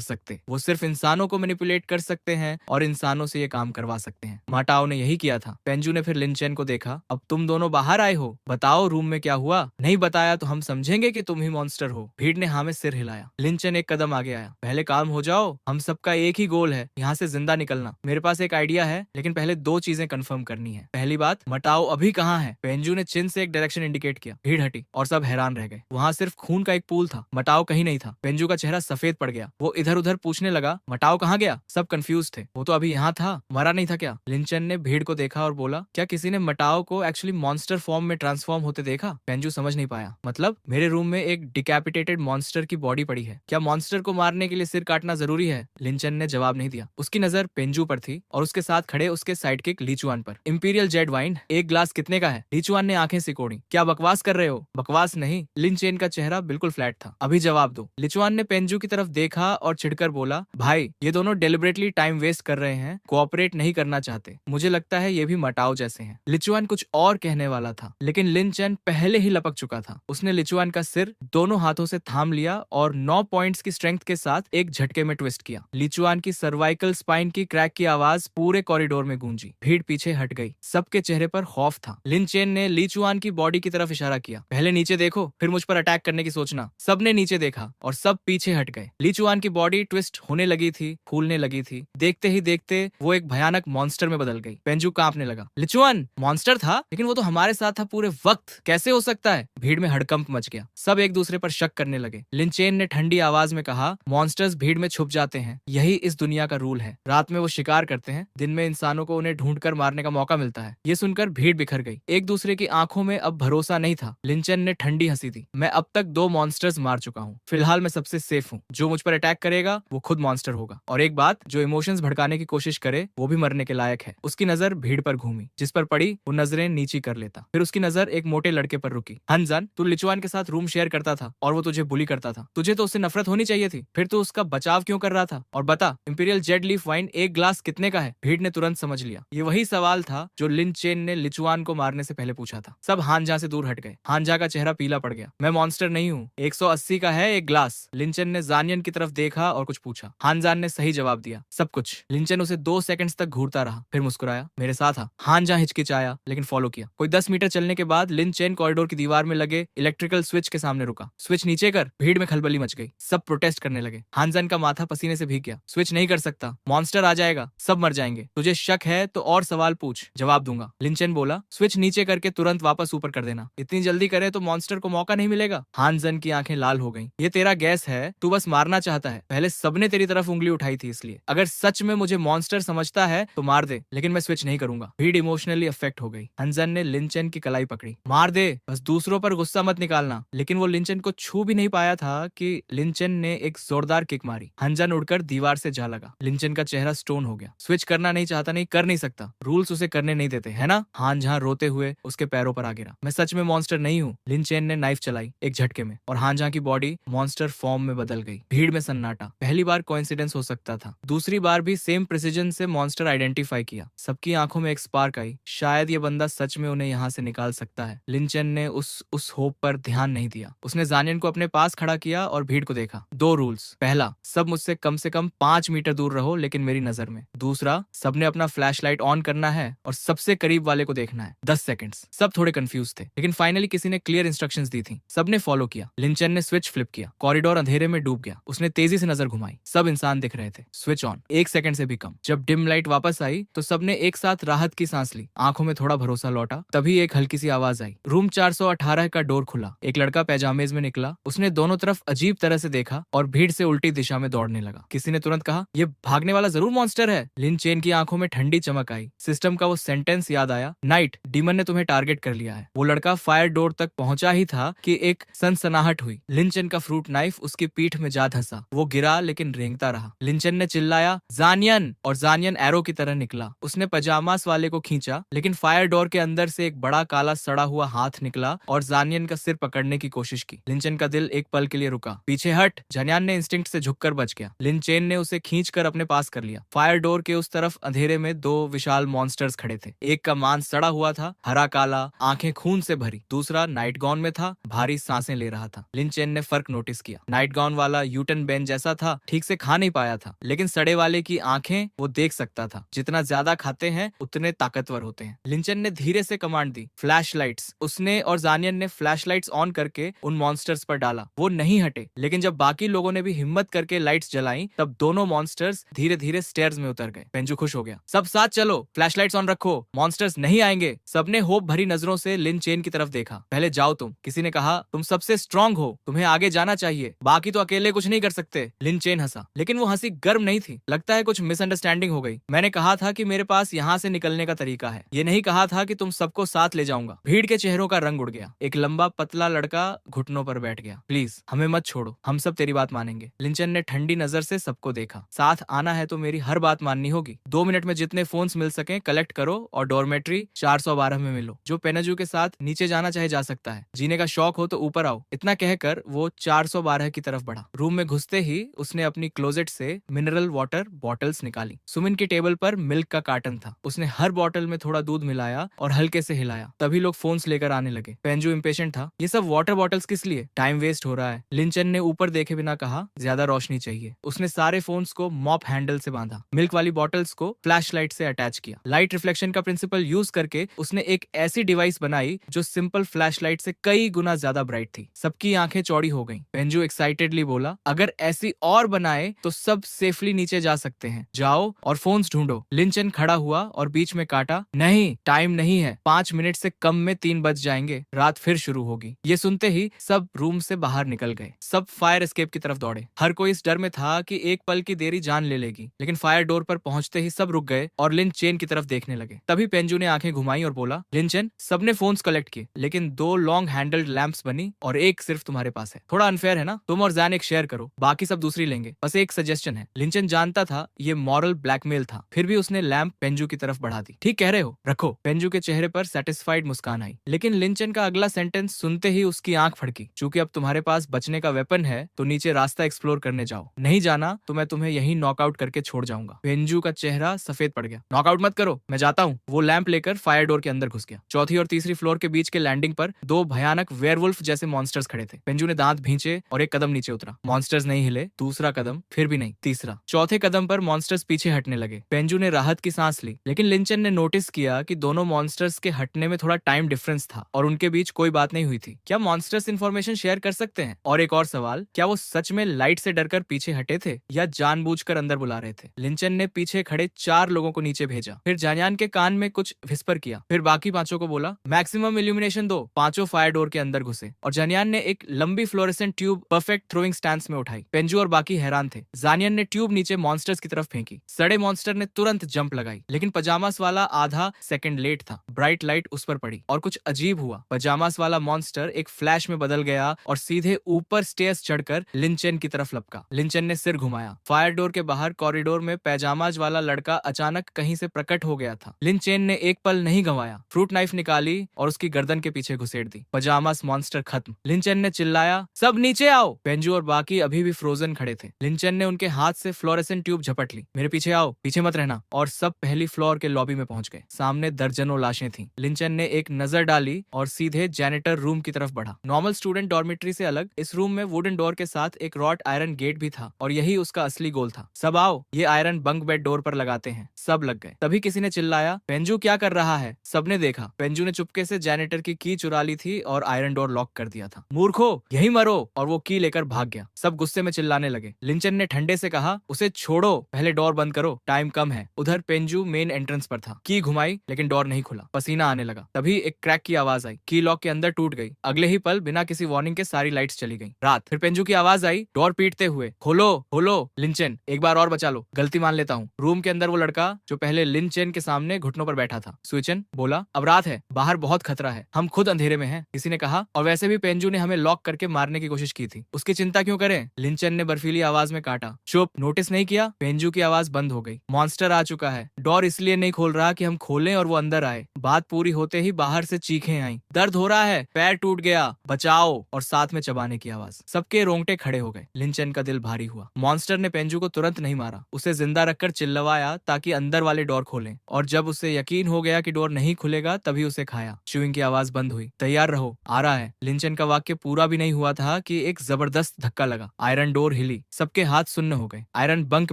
सकते। वो सिर्फ इंसानों को मैनिपुलेट कर सकते हैं और इंसानों से ये काम करवा सकते हैं। माटाओ ने यही किया था। पेंजू ने फिर लिन चेन को देखा। अब तुम दोनों बाहर आए हो, बताओ रूम में क्या हुआ। नहीं बताया तो हम समझेंगे कि तुम ही मॉन्स्टर हो। भीड़ ने हाँ में सिर हिलाया। लिन चेन एक कदम आगे आया। पहले काम हो जाओ, हम सबका एक ही गोल है, यहाँ से जिंदा निकलना। मेरे पास एक आइडिया है, लेकिन पहले 2 चीजें कंफर्म करनी है। पहली बात, मटाओ अभी कहाँ है? पेंजू ने चिन से एक डायरेक्शन इंडिकेट किया। भीड़ हटी और सब हैरान रह गए। वहाँ सिर्फ खून का एक पूल था, मटाओ कहीं नहीं था। पेंजू का चेहरा सफेद पड़ गया। वो इधर उधर पूछने लगा, मटाओ कहाँ गया? सब कंफ्यूज थे। वो तो अभी यहाँ था, मरा नहीं था क्या? लिंचन ने भीड़ को देखा और बोला, क्या किसी ने मटाओ को एक्चुअली मॉन्स्टर फॉर्म में ट्रांसफॉर्म होते देखा? पेंजू समझ नहीं पाया। मतलब? मेरे रूम में एक डिकैपिटेटेड मॉन्स्टर की बॉडी पड़ी है, क्या मॉन्स्टर को मारने के लिए सिर काटना जरूरी है? लिंचन ने जवाब नहीं दिया। उसकी नजर पेंजू पर थी और उसके साथ खड़े उसके साइडकिक लीचुआन पर। इंपीरियल जेड वाइन एक ग्लास कितने का है? लीचुआन ने आंखें सिकोड़ी। क्या बकवास कर रहे हो? बकवास नहीं। लिंचेन का चेहरा बिल्कुल फ्लैट था। अभी जवाब दो। लिचुआन ने पेंजू की तरफ देखा और चिढ़कर बोला, भाई ये दोनों डेलिबरेटली टाइम वेस्ट कर रहे हैं, कोऑपरेट नहीं करना चाहते। मुझे लगता है ये भी मटाओ जैसे हैं। लिचुआन कुछ और कहने वाला था, लेकिन लिंचन पहले ही लपक चुका था। उसने लिचुआन का सिर दोनों हाथों से थाम लिया और 9 पॉइंट्स की स्ट्रेंथ के साथ एक झटके में ट्विस्ट किया। लिचुआन की सर्वाइकल स्पाइन की क्रैक की आवाज पूरे कॉरिडोर में गूंजी। भीड़ पीछे हट गई। सबके चेहरे पर खौफ था। लिंचेन ने लिचुआन की बॉडी की तरफ इशारा किया। पहले नीचे देखो, फिर मुझ पर अटैक करने की सोचना। सबने नीचे देखा और सब पीछे हट गए। लिचुआन की बॉडी ट्विस्ट होने लगी थी, फूलने लगी थी। देखते ही देखते वो एक भयानक मॉन्स्टर में बदल गई। पेंजू कांपने लगा। लिचुआन मॉन्स्टर था, लेकिन वो तो हमारे साथ था पूरे वक्त, कैसे हो सकता है? भीड़ में हड़कंप मच गया। सब एक दूसरे पर शक करने लगे। लिंचेन ने ठंडी आवाज में कहा, मॉन्स्टर्स भीड़ में छुप जाते हैं, यही इस दुनिया का रूल है। रात में वो शिकार करते हैं, दिन में इंसानों को उन्हें ढूंढकर मारने का मौका मिलता है। ये सुनकर भीड़ बिखर गई। एक दूसरे की आंखों में अब भरोसा नहीं था। लिंचन ने ठंडी हंसी दी। मैं अब तक 2 मॉन्स्टर्स मार चुका हूँ, फिलहाल मैं सबसे सेफ हूँ। जो मुझ पर अटैक करेगा वो खुद मॉन्स्टर होगा। और एक बात, जो इमोशंस भड़काने की कोशिश करे वो भी मरने के लायक है। उसकी नजर भीड़ पर घूमी। जिस पर पड़ी वो नजरें नीची कर लेता। फिर उसकी नजर एक मोटे लड़के पर रुकी। हनजान, तू लिचुआन के साथ रूम शेयर करता था और वो तुझे बुली करता था। तुझे तो उससे नफरत होनी चाहिए थी, फिर तू उसका बचाव क्यों कर रहा था? और बता, इंपीरियल जेड लीफ वाइन एक ग्लास कितने का है? भीड़ ने तुरंत समझ लिया। ये वही सवाल था जो लिन चेन ने लिचुआन को मारने से पहले पूछा था। सब हानजा से दूर हट गए। हानजा का चेहरा पीला पड़ गया। मैं मॉन्स्टर नहीं हूँ, 180 का है एक ग्लास। लिंचन ने जानियन की तरफ देखा और कुछ पूछा। हानजान ने सही जवाब दिया, सब कुछ। लिंचन उसे 2 सेकंड्स तक घूरता रहा, फिर मुस्कुराया। मेरे साथ आ। हानजा हिचकिचाया, लेकिन फॉलो किया। कोई 10 मीटर चलने के बाद लिन चेन कॉरिडोर की दीवार में लगे इलेक्ट्रिकल स्विच के सामने रुका। स्विच नीचे कर। भीड़ में खलबली मच गई। सब प्रोटेस्ट करने लगे। हानजान का माथा पसीने से भीग गया। स्विच नहीं कर सकता, मॉन्स्टर आ जाएगा, सब मर जाएंगे। तुझे शक है तो और सवाल पूछ, जवाब दूंगा। लिंचन बोला, स्विच नीचे करके तुरंत वापस ऊपर कर देना। इतनी जल्दी करे तो मॉन्स्टर को मौका नहीं मिलेगा। हानजन की आंखें लाल हो गईं। ये तेरा गैस है, तू बस मारना चाहता है। पहले सबने तेरी तरफ उंगली उठाई थी, इसलिए अगर सच में मुझे मॉन्स्टर समझता है तो मार दे, लेकिन मैं स्विच नहीं करूंगा। भीड़ इमोशनली अफेक्ट हो गई। हनजन ने लिंचन की कलाई पकड़ी। मार दे, बस दूसरों पर गुस्सा मत निकालना। लेकिन वो लिंचन को छू भी नहीं पाया था कि लिंचन ने एक जोरदार किक मारी। हनजन उड़कर दीवार से जा लगा। लिंचन का चेहरा स्टोन हो गया। स्विच करना नहीं चाहता, नहीं कर नहीं सकता, रूल्स उसे करने नहीं देते, है ना? हान जहां रोते हुए उसके पैरों पर आ गिरा। मैं सच में मॉन्स्टर नहीं हूँ। लिंचेन ने नाइफ चलाई एक झटके में और हान जहां की बॉडी मॉन्स्टर फॉर्म में बदल गई। भीड़ में सन्नाटा। पहली बार कोइंसिडेंस हो सकता था, दूसरी बार भी सेम प्रिसीजन से मॉन्स्टर आइडेंटिफाई किया। सबकी आंखों में एक स्पार्क आई, शायद ये बंदा सच में उन्हें यहाँ से निकाल सकता है। लिंचन ने उस होप पर ध्यान नहीं दिया। उसने जानियन को अपने पास खड़ा किया और भीड़ को देखा। 2 रूल्स। पहला, सब मुझसे कम से कम 5 मीटर दूर रहो, लेकिन मेरी नजर में। दूसरा, सबने अपना फ्लैशलाइट ऑन करना है और सबसे करीब वाले को देखना है। 10 सेकंड्स। सब थोड़े कंफ्यूज थे, लेकिन फाइनली किसी ने क्लियर इंस्ट्रक्शंस दी थी। सबने फॉलो किया। लिंचन ने स्विच फ्लिप किया। कॉरिडोर अंधेरे में डूब गया। उसने तेजी से नजर घुमाई। सब इंसान दिख रहे थे। Switch on. 1 सेकंड से भी कम। जब डिम लाइट वापस आई तो सबने एक साथ राहत की सांस ली। आंखों में थोड़ा भरोसा लौटा। तभी एक हल्की सी आवाज आई। रूम 418 का डोर खुला। एक लड़का पैजामेज में निकला। उसने दोनों तरफ अजीब तरह से देखा और भीड़ से उल्टी दिशा में दौड़ने लगा। किसी ने तुरंत कहा, ये भागने वाला जरूर मॉन्स्टर है। लिन चेन की आंखों में ठंडी चमक आई। सिस्टम का वो सेंटेंस पास याद आया, नाइट, डीमन ने तुम्हें टारगेट कर लिया है। वो लड़का फायर डोर तक पहुंचा ही था कि एक सनसनाहट हुई। लिंचन का फ्रूट नाइफ उसकी पीठ में जा धंसा। वो गिरा लेकिन रेंगता रहा। लिंचन ने चिल्लाया, जानियन, और जानियन एरो की तरह निकला। उसने पजामास वाले को खींचा, लेकिन फायर डोर के अंदर से एक बड़ा काला सड़ा हुआ हाथ निकला और जानियन का सिर पकड़ने की कोशिश की। लिंचन का दिल एक पल के लिए रुका। पीछे हट, जानियन ने इंस्टिंक्ट से झुककर बच गया। लिंचेन ने उसे खींचकर अपने पास कर लिया। फायर डोर के उस तरफ अंधेरे में दो विशाल मॉन्स्टर्स खड़े थे। एक का मांस सड़ा हुआ था, हरा काला, आंखें खून से भरी। दूसरा नाइट गाउन में था, भारी सांसें ले रहा था। लिंचेन ने फर्क नोटिस किया। नाइट गाउन वाला यूटन बेन जैसा था, ठीक से खा नहीं पाया था, लेकिन सड़े वाले की आंखें वो देख सकता था। जितना ज्यादा खाते हैं उतने ताकतवर होते हैं। लिंचन ने धीरे से कमांड दी, फ्लैश लाइट्स। उसने और जानियन ने फ्लैश लाइट्स ऑन करके उन मॉन्स्टर्स पर डाला। वो नहीं हटे, लेकिन जब बाकी लोगों ने भी हिम्मत करके लाइट्स जलाई, तब दोनों मॉन्स्टर्स धीरे धीरे स्टेयर्स में उतर गए। पेंजू खुश हो गया। सब साथ चलो, फ्लैश लाइट्स ऑन रखो, मॉन्स्टर्स नहीं आएंगे। सबने होप भरी नजरों से लिन चेन की तरफ देखा। पहले जाओ तुम, किसी ने कहा, तुम सबसे स्ट्रांग हो, तुम्हें आगे जाना चाहिए, बाकी तो अकेले कुछ नहीं कर सकते। लिन चेन हंसा, लेकिन वो हंसी गर्म नहीं थी। लगता है कुछ मिसअंडरस्टैंडिंग हो गई। मैंने कहा था कि मेरे पास यहाँ से निकलने का तरीका है, ये नहीं कहा था कि तुम सबको साथ ले जाऊंगा। भीड़ के चेहरों का रंग उड़ गया। एक लंबा पतला लड़का घुटनों पर बैठ गया। प्लीज हमें मत छोड़ो, हम सब तेरी बात मानेंगे। लिंचन ने ठंडी नजर से सबको देखा। साथ आना है तो मेरी हर बात माननी होगी। 2 मिनट में जितने फोन्स मिल सके कलेक्ट करो और डॉर्मेट्री 412 में मिलो। जो पेनाजू के साथ नीचे जाना चाहे जा सकता है। जीने का शौक हो तो ऊपर आओ। इतना कहकर वो 412 की तरफ बढ़ा। रूम में घुसते ही उसने अपनी क्लोजेट से मिनरल वाटर बॉटल्स निकाली। सुमिन की टेबल पर मिल्क का कार्टन था। उसने हर बॉटल में थोड़ा दूध मिलाया और हल्के से हिलाया। तभी लोग फोन्स लेकर आने लगे। पेंजू इम्पेशेंट था। ये सब वाटर बॉटल्स किस लिए? टाइम वेस्ट हो रहा है। लिंचन ने ऊपर देखे बिना कहा, ज्यादा रोशनी चाहिए। उसने सारे फोन्स को मॉप हैंडल से बांधा। मिल्क वाली बॉटल्स को फ्लैश लाइट से अटैच किया। लाइट रिफ्लेक्शन का प्रिंसिपल यूज करके उसने एक ऐसी डिवाइस बनाई जो सिंपल फ्लैश लाइट से कई गुना ज्यादा ब्राइट थी। सबकी आंखें चौड़ी हो गईं। पेंजू एक्साइटेडली बोला, अगर ऐसी और बनाए तो सब सेफली नीचे जा सकते हैं। जाओ और फोन्स ढूंढो। लिंचन खड़ा हुआ और बीच में काटा, नहीं, टाइम नहीं है, 5 मिनट से कम में 3 बज जाएंगे, रात फिर शुरू होगी। ये सुनते ही सब रूम से बाहर निकल गए। सब फायर एस्केप की तरफ दौड़े। हर कोई इस डर में था कि एक पल की देरी जान ले लेगी। लेकिन फायर डोर पर पहुंचते ही सब रुक गए और लिन चेन की तरफ देखने लगे। तभी पेंजू ने आंखें घुमाई और बोला, लिंचन, सबने फोन्स कलेक्ट किए, लेकिन 2 लॉन्ग हैंडल्ड लैंप्स बनी और एक सिर्फ तुम्हारे पास है। थोड़ा अनफेयर है ना? तुम और जैन एक शेयर करो, बाकी सब दूसरी लेंगे। बस एक सजेशन है। लिंचन जानता था ये मॉरल ब्लैकमेल था, फिर भी उसने लैंप पेंजू की तरफ बढ़ा दी। ठीक कह रहे हो, रखो। पेंजू के चेहरे पर सेटिस्फाइड मुस्कान आई। लेकिन लिंचन का अगला सेंटेंस सुनते ही उसकी आंख फड़की। चूंकि अब तुम्हारे पास बचने का वेपन है तो नीचे रास्ता एक्सप्लोर करने जाओ। नहीं जाना तो मैं तुम्हें यहीं नॉकआउट करके छोड़ जाऊंगा। पेंजू का चेहरा सफेद पड़ गया। नॉकआउट मत करो, मैं जाता हूँ। वो लैंप लेकर फायर डोर के अंदर घुस गया। चौथी और तीसरी फ्लोर के बीच के लैंडिंग पर 2 भयानक वेयरवुल्फ जैसे मॉन्स्टर्स खड़े थे। पेंजू ने दांत भींचे और एक कदम नीचे उतरा। मॉन्स्टर्स नहीं हिले। दूसरा कदम, फिर भी नहीं। तीसरा। चौथे कदम पर मॉन्स्टर्स पीछे हटने लगे। पेंजू ने राहत की सांस ली। लेकिन लिंचन ने नोटिस किया कि दोनों मॉन्स्टर्स के हटने में थोड़ा टाइम डिफरेंस था और उनके बीच कोई बात नहीं हुई थी। क्या मॉन्स्टर्स इन्फॉर्मेशन शेयर कर सकते हैं? और एक और सवाल, क्या वो सच में लाइट से डरकर पीछे हटे थे या जानबूझकर अंदर बुला रहे थे? लिंचन ने पीछे खड़े 4 लोगों को नीचे भेजा। फिर जानियान के कान में कुछ विस्पर किया। फिर बाकी 5 को बोला, मैक्सिमम इल्यूमिनेशन दो। 5 फायर डोर के अंदर घुसे और जानियान ने एक लंबी fluorescent tube perfect throwing stance में उठाई। पेंजू और बाकी हैरान थे। जानियन ने ट्यूब नीचे मॉन्स्टर्स की तरफ फेंकी। सड़े मॉन्स्टर ने तुरंत जंप लगाई, लेकिन पजामास वाला आधा सेकंड लेट था। ब्राइट लाइट उस पर पड़ी और कुछ अजीब हुआ। पजामास वाला मॉन्स्टर एक फ्लैश में बदल गया और सीधे ऊपर स्टेयर्स चढ़कर लिंचन की तरफ लपका। लिंचन ने सिर घुमाया। फायर डोर के बाहर कॉरिडोर में पैजामाज वाला लड़का अचानक कहीं से प्रकट हो गया था। लिंचन ने एक पल नहीं गंवाया। फ्रूट नाइफ निकाली और उसकी गर्दन के पीछे घुसेड़ दी। पजामास मॉन्स्टर खत्म। लिंचन ने चिल्लाया, सब नीचे आओ। पेंजू और बाकी अभी भी फ्रोजन खड़े थे। लिंचन ने उनके हाथ से फ्लोरेसेंट ट्यूब झपट ली। मेरे पीछे आओ, पीछे मत रहना। और सब पहली फ्लोर के लॉबी में पहुंच गए। सामने दर्जनों लाशें थीं। लिंचन ने एक नजर डाली और सीधे जैनिटर रूम की तरफ बढ़ा। नॉर्मल स्टूडेंट डॉर्मेट्री से अलग इस रूम में वुडन डोर के साथ एक रॉट आयरन गेट भी था और यही उसका असली गोल था। सब आओ, ये आयरन बंक बेड डोर पर लगाते हैं। सब लग गए। तभी किसी ने चिल्लाया, पेंजू क्या कर रहा है? सबने देखा। पेंजू ने चुपके से जैनिटर की की चुरा ली थी और आयरन डोर लॉक कर दिया था। मूर्खो, यही मरो। और वो की लेकर भाग गया। सब गुस्से में चिल्लाने लगे। लिंचन ने ठंडे से कहा, उसे छोड़ो, पहले डोर बंद करो, टाइम कम है। उधर पेंजू मेन एंट्रेंस पर था। की घुमाई लेकिन डोर नहीं खुला। पसीना आने लगा। तभी एक क्रैक की आवाज आई। की लॉक के अंदर टूट गई। अगले ही पल बिना किसी वार्निंग के सारी लाइट्स चली गई। रात। फिर पेंजू की आवाज आई, डोर पीटते हुए, खोलो खोलो। लिंचन, एक बार और बचा लो, गलती मान लेता हूँ। रूम के अंदर वो लड़का जो पहले लिन चेन के सामने घुटनों पर बैठा था। सुइचन बोला, अब रात है, बाहर बहुत खतरा है, हम खुद अंधेरे में हैं। किसी ने कहा, और वैसे भी पेंजू ने हमें लॉक करके मारने की कोशिश की थी, उसकी चिंता क्यों करें? लिन चेन ने बर्फीली आवाज में काटा। चुप, नोटिस नहीं किया? पेंजू की आवाज बंद हो गई। मॉन्स्टर आ चुका है, डोर इसलिए नहीं खोल रहा कि हम खोलें और वो अंदर आए। बात पूरी होते ही बाहर से चीखें आई, दर्द हो रहा है, पैर टूट गया, बचाओ, और साथ में चबाने की आवाज। सबके रोंगटे खड़े हो गए। लिन चेन का दिल भारी हुआ। मॉन्स्टर ने पेंजू को तुरंत नहीं मारा, उसे जिंदा रखकर चिल्लवाया ताकि अंदर वाले डोर खोलें, और जब उसे यकीन हो गया कि डोर नहीं खुलेगा तभी उसे खाया। च्यूइंग की आवाज बंद हुई। तैयार रहो, आ रहा है। लिन चेन का वाक्य पूरा भी नहीं हुआ था कि एक जबरदस्त धक्का लगा। आयरन डोर हिली, सबके हाथ सुन्न हो गए। आयरन बंक